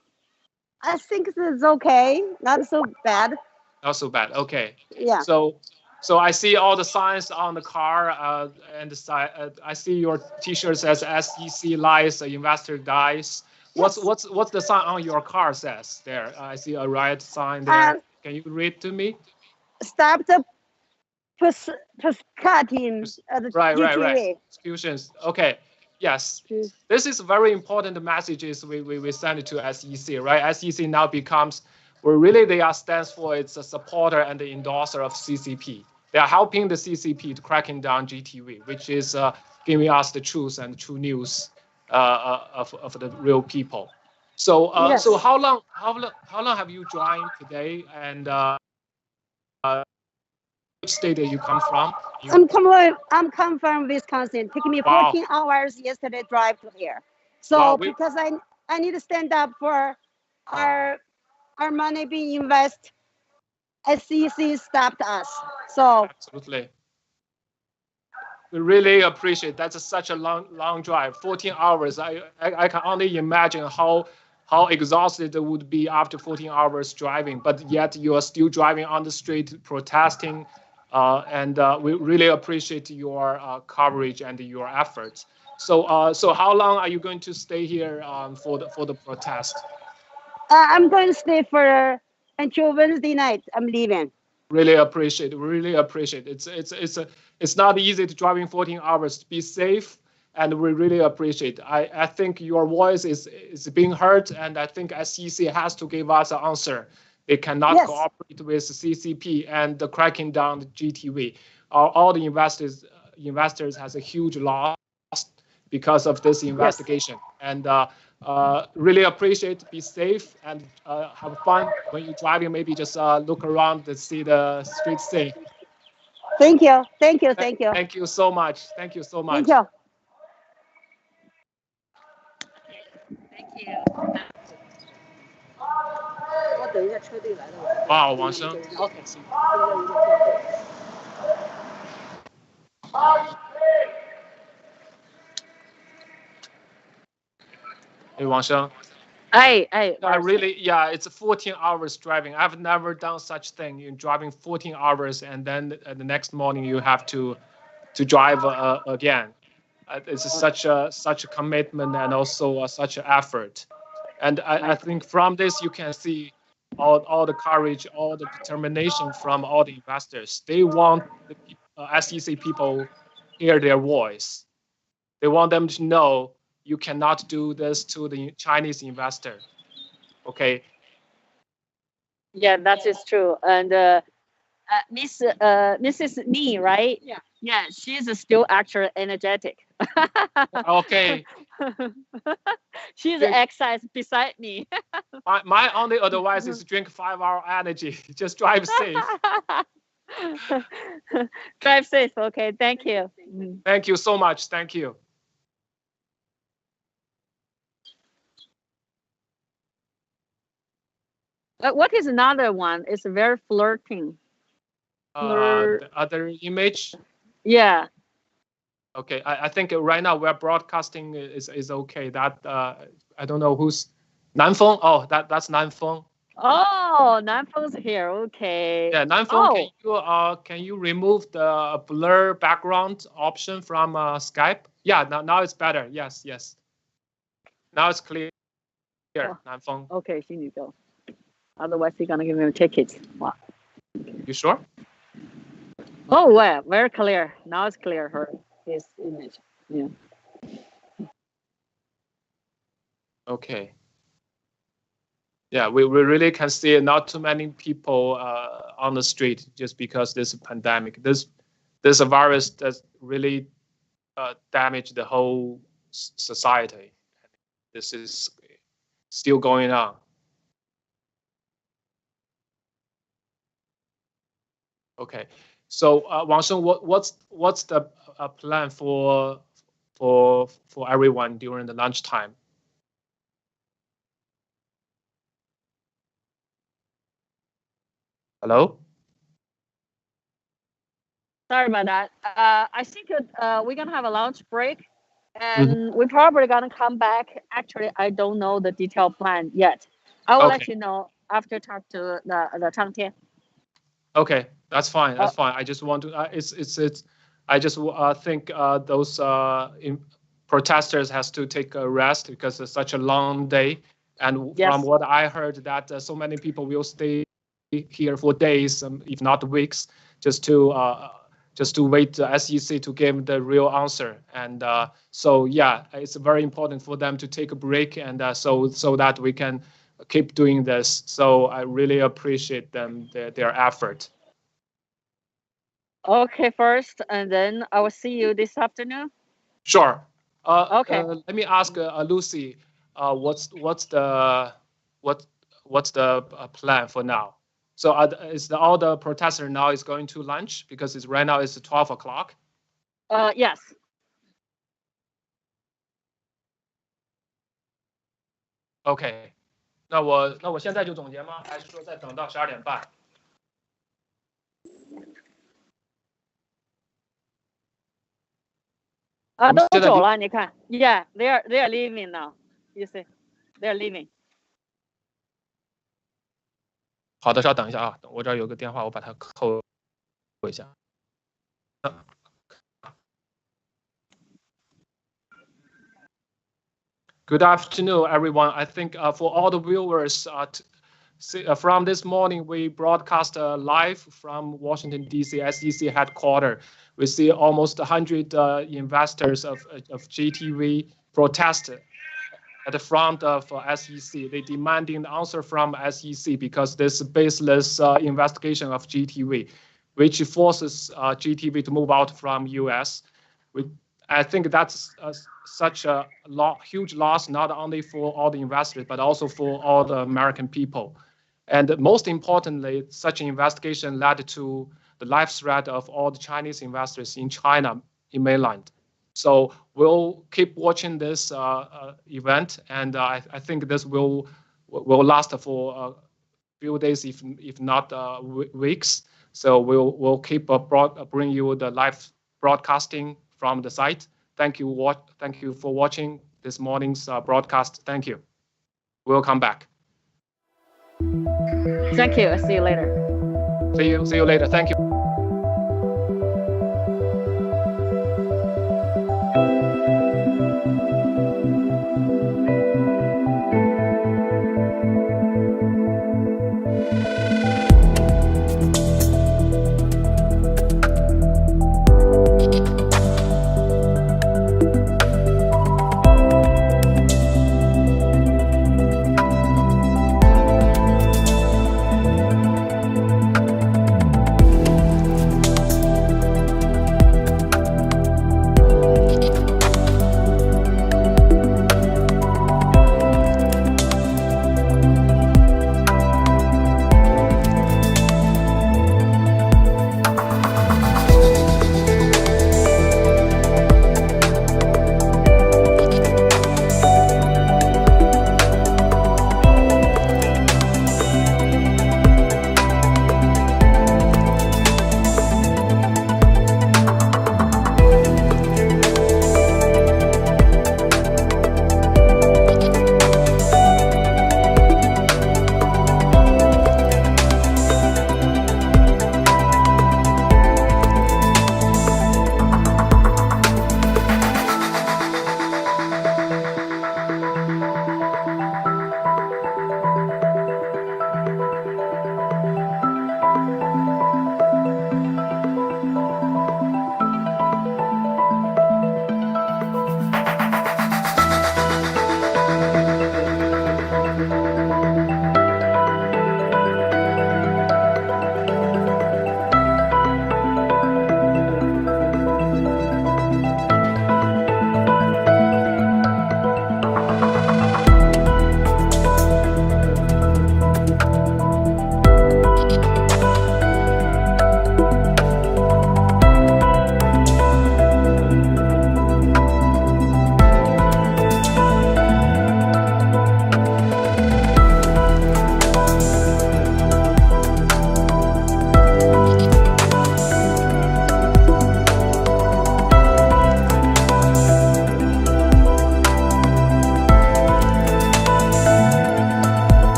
think it's okay. Not so bad. Not so bad. Okay. Yeah. So I see all the signs on the car, and the side. I see your T-shirt says SEC lies, investor dies. Yes. What's the sign on your car says there? I see a riot sign there. Can you read to me? Stop the cutting the right. GTV. Executions. Okay. Yes. This is very important messages we send it to SEC, right? SEC now becomes, well, really they are stands for it's a supporter and the endorser of CCP. They are helping the CCP to cracking down GTV, which is giving us the truth and true news of the real people. So yes. So how long have you joined today, and which state do you come from? I'm come from Wisconsin. It took me 14 hours yesterday drive to here. So because I need to stand up for our money being invested, SEC stopped us. So absolutely. We really appreciate that's such a long drive, 14 hours. I can only imagine how exhausted it would be after 14 hours driving, but yet you are still driving on the street protesting, and we really appreciate your coverage and your efforts. So so how long are you going to stay here for the protest? I'm going to stay for until Wednesday night. I'm leaving. Really appreciate. It's not easy to driving 14 hours. Be safe, and we really appreciate. I think your voice is being heard, and I think SEC has to give us an answer. They cannot cooperate with CCP and the cracking down the GTV. All the investors has a huge loss because of this investigation, and really appreciate. Be safe and have fun when you're driving. Maybe just look around to see the street safe. Thank you. Thank you so much. Thank you.哇，王生。Hey, Wang Sheng. I really, yeah, it's 14 hours driving. I've never done such thing. You're driving 14 hours, and then the next morning you have to drive again. It's such a commitment and also such an effort. And I think from this you can see all the courage, all the determination from all the investors. They want the SEC people hear their voice. They want them to know you cannot do this to the Chinese investor. Okay. Yeah, that is true. And Mrs. Ni, right? Yeah. Yeah, she's still actually energetic. Okay. She's exercise beside me. my only advice is drink 5-hour energy. Just drive safe. Drive safe. Okay, thank you. Thank you so much. Thank you. What is another one? It's very flirting. The other image? Yeah. Okay, I think right now we're broadcasting is okay. That I don't know who's Nanfeng. Oh, that's Nanfeng. Oh, Nanfeng's here. Okay. Yeah, Nanfeng, can you remove the blur background option from Skype? Yeah, now it's better. Yes. Now it's clear. Nanfeng. Okay, here you go. Otherwise, he's gonna give me a ticket. Wow. You sure? Oh, well, very clear. Now it's clear. His image. Yeah. Okay. Yeah, we really can see not too many people on the street just because this pandemic. This virus does really damage the whole society. This is still going on. Okay, so Wang Sheng, what's the plan for everyone during the lunchtime? Hello? Sorry about that. I think we're gonna have a lunch break, and we're probably gonna come back. Actually, I don't know the detailed plan yet. I will let you know after talk to the Chang Tian. Okay, that's fine. That's fine. I just want to. It's. I just think those protesters has to take a rest because it's such a long day, and from what I heard, that so many people will stay here for days, if not weeks, just to wait the SEC to give the real answer. And so yeah, it's very important for them to take a break, and so that we can keep doing this. So I really appreciate them their effort. Okay, first, and then I will see you this afternoon. Sure. Okay. Let me ask Lucy, what's the plan for now? So is all the protester now is going to lunch because it's right now it's 12 o'clock? Yes. Okay. 那我现在就总结吗？还是说再等到12点半？都走了，你看 ，Yeah, they are leaving now. You see, they are leaving. 好的，稍等一下啊，我这儿有个电话，我把它扣一下。Good afternoon, everyone. I think for all the viewers, from this morning, we broadcast live from Washington, D.C. SEC headquarters. We see almost 100 investors of GTV protest at the front of SEC. They demanding the answer from SEC because this baseless investigation of GTV, which forces GTV to move out from US. I think that's such a huge loss, not only for all the investors, but also for all the American people. And most importantly, such an investigation led to the life threat of all the Chinese investors in China, in mainland. So we'll keep watching this event, and I think this will last for a few days, if not weeks. So we'll keep bring you the live broadcasting from the site. Thank you for watching this morning's broadcast. Thank you. We'll come back. Thank you. See you later. See you later. Thank you.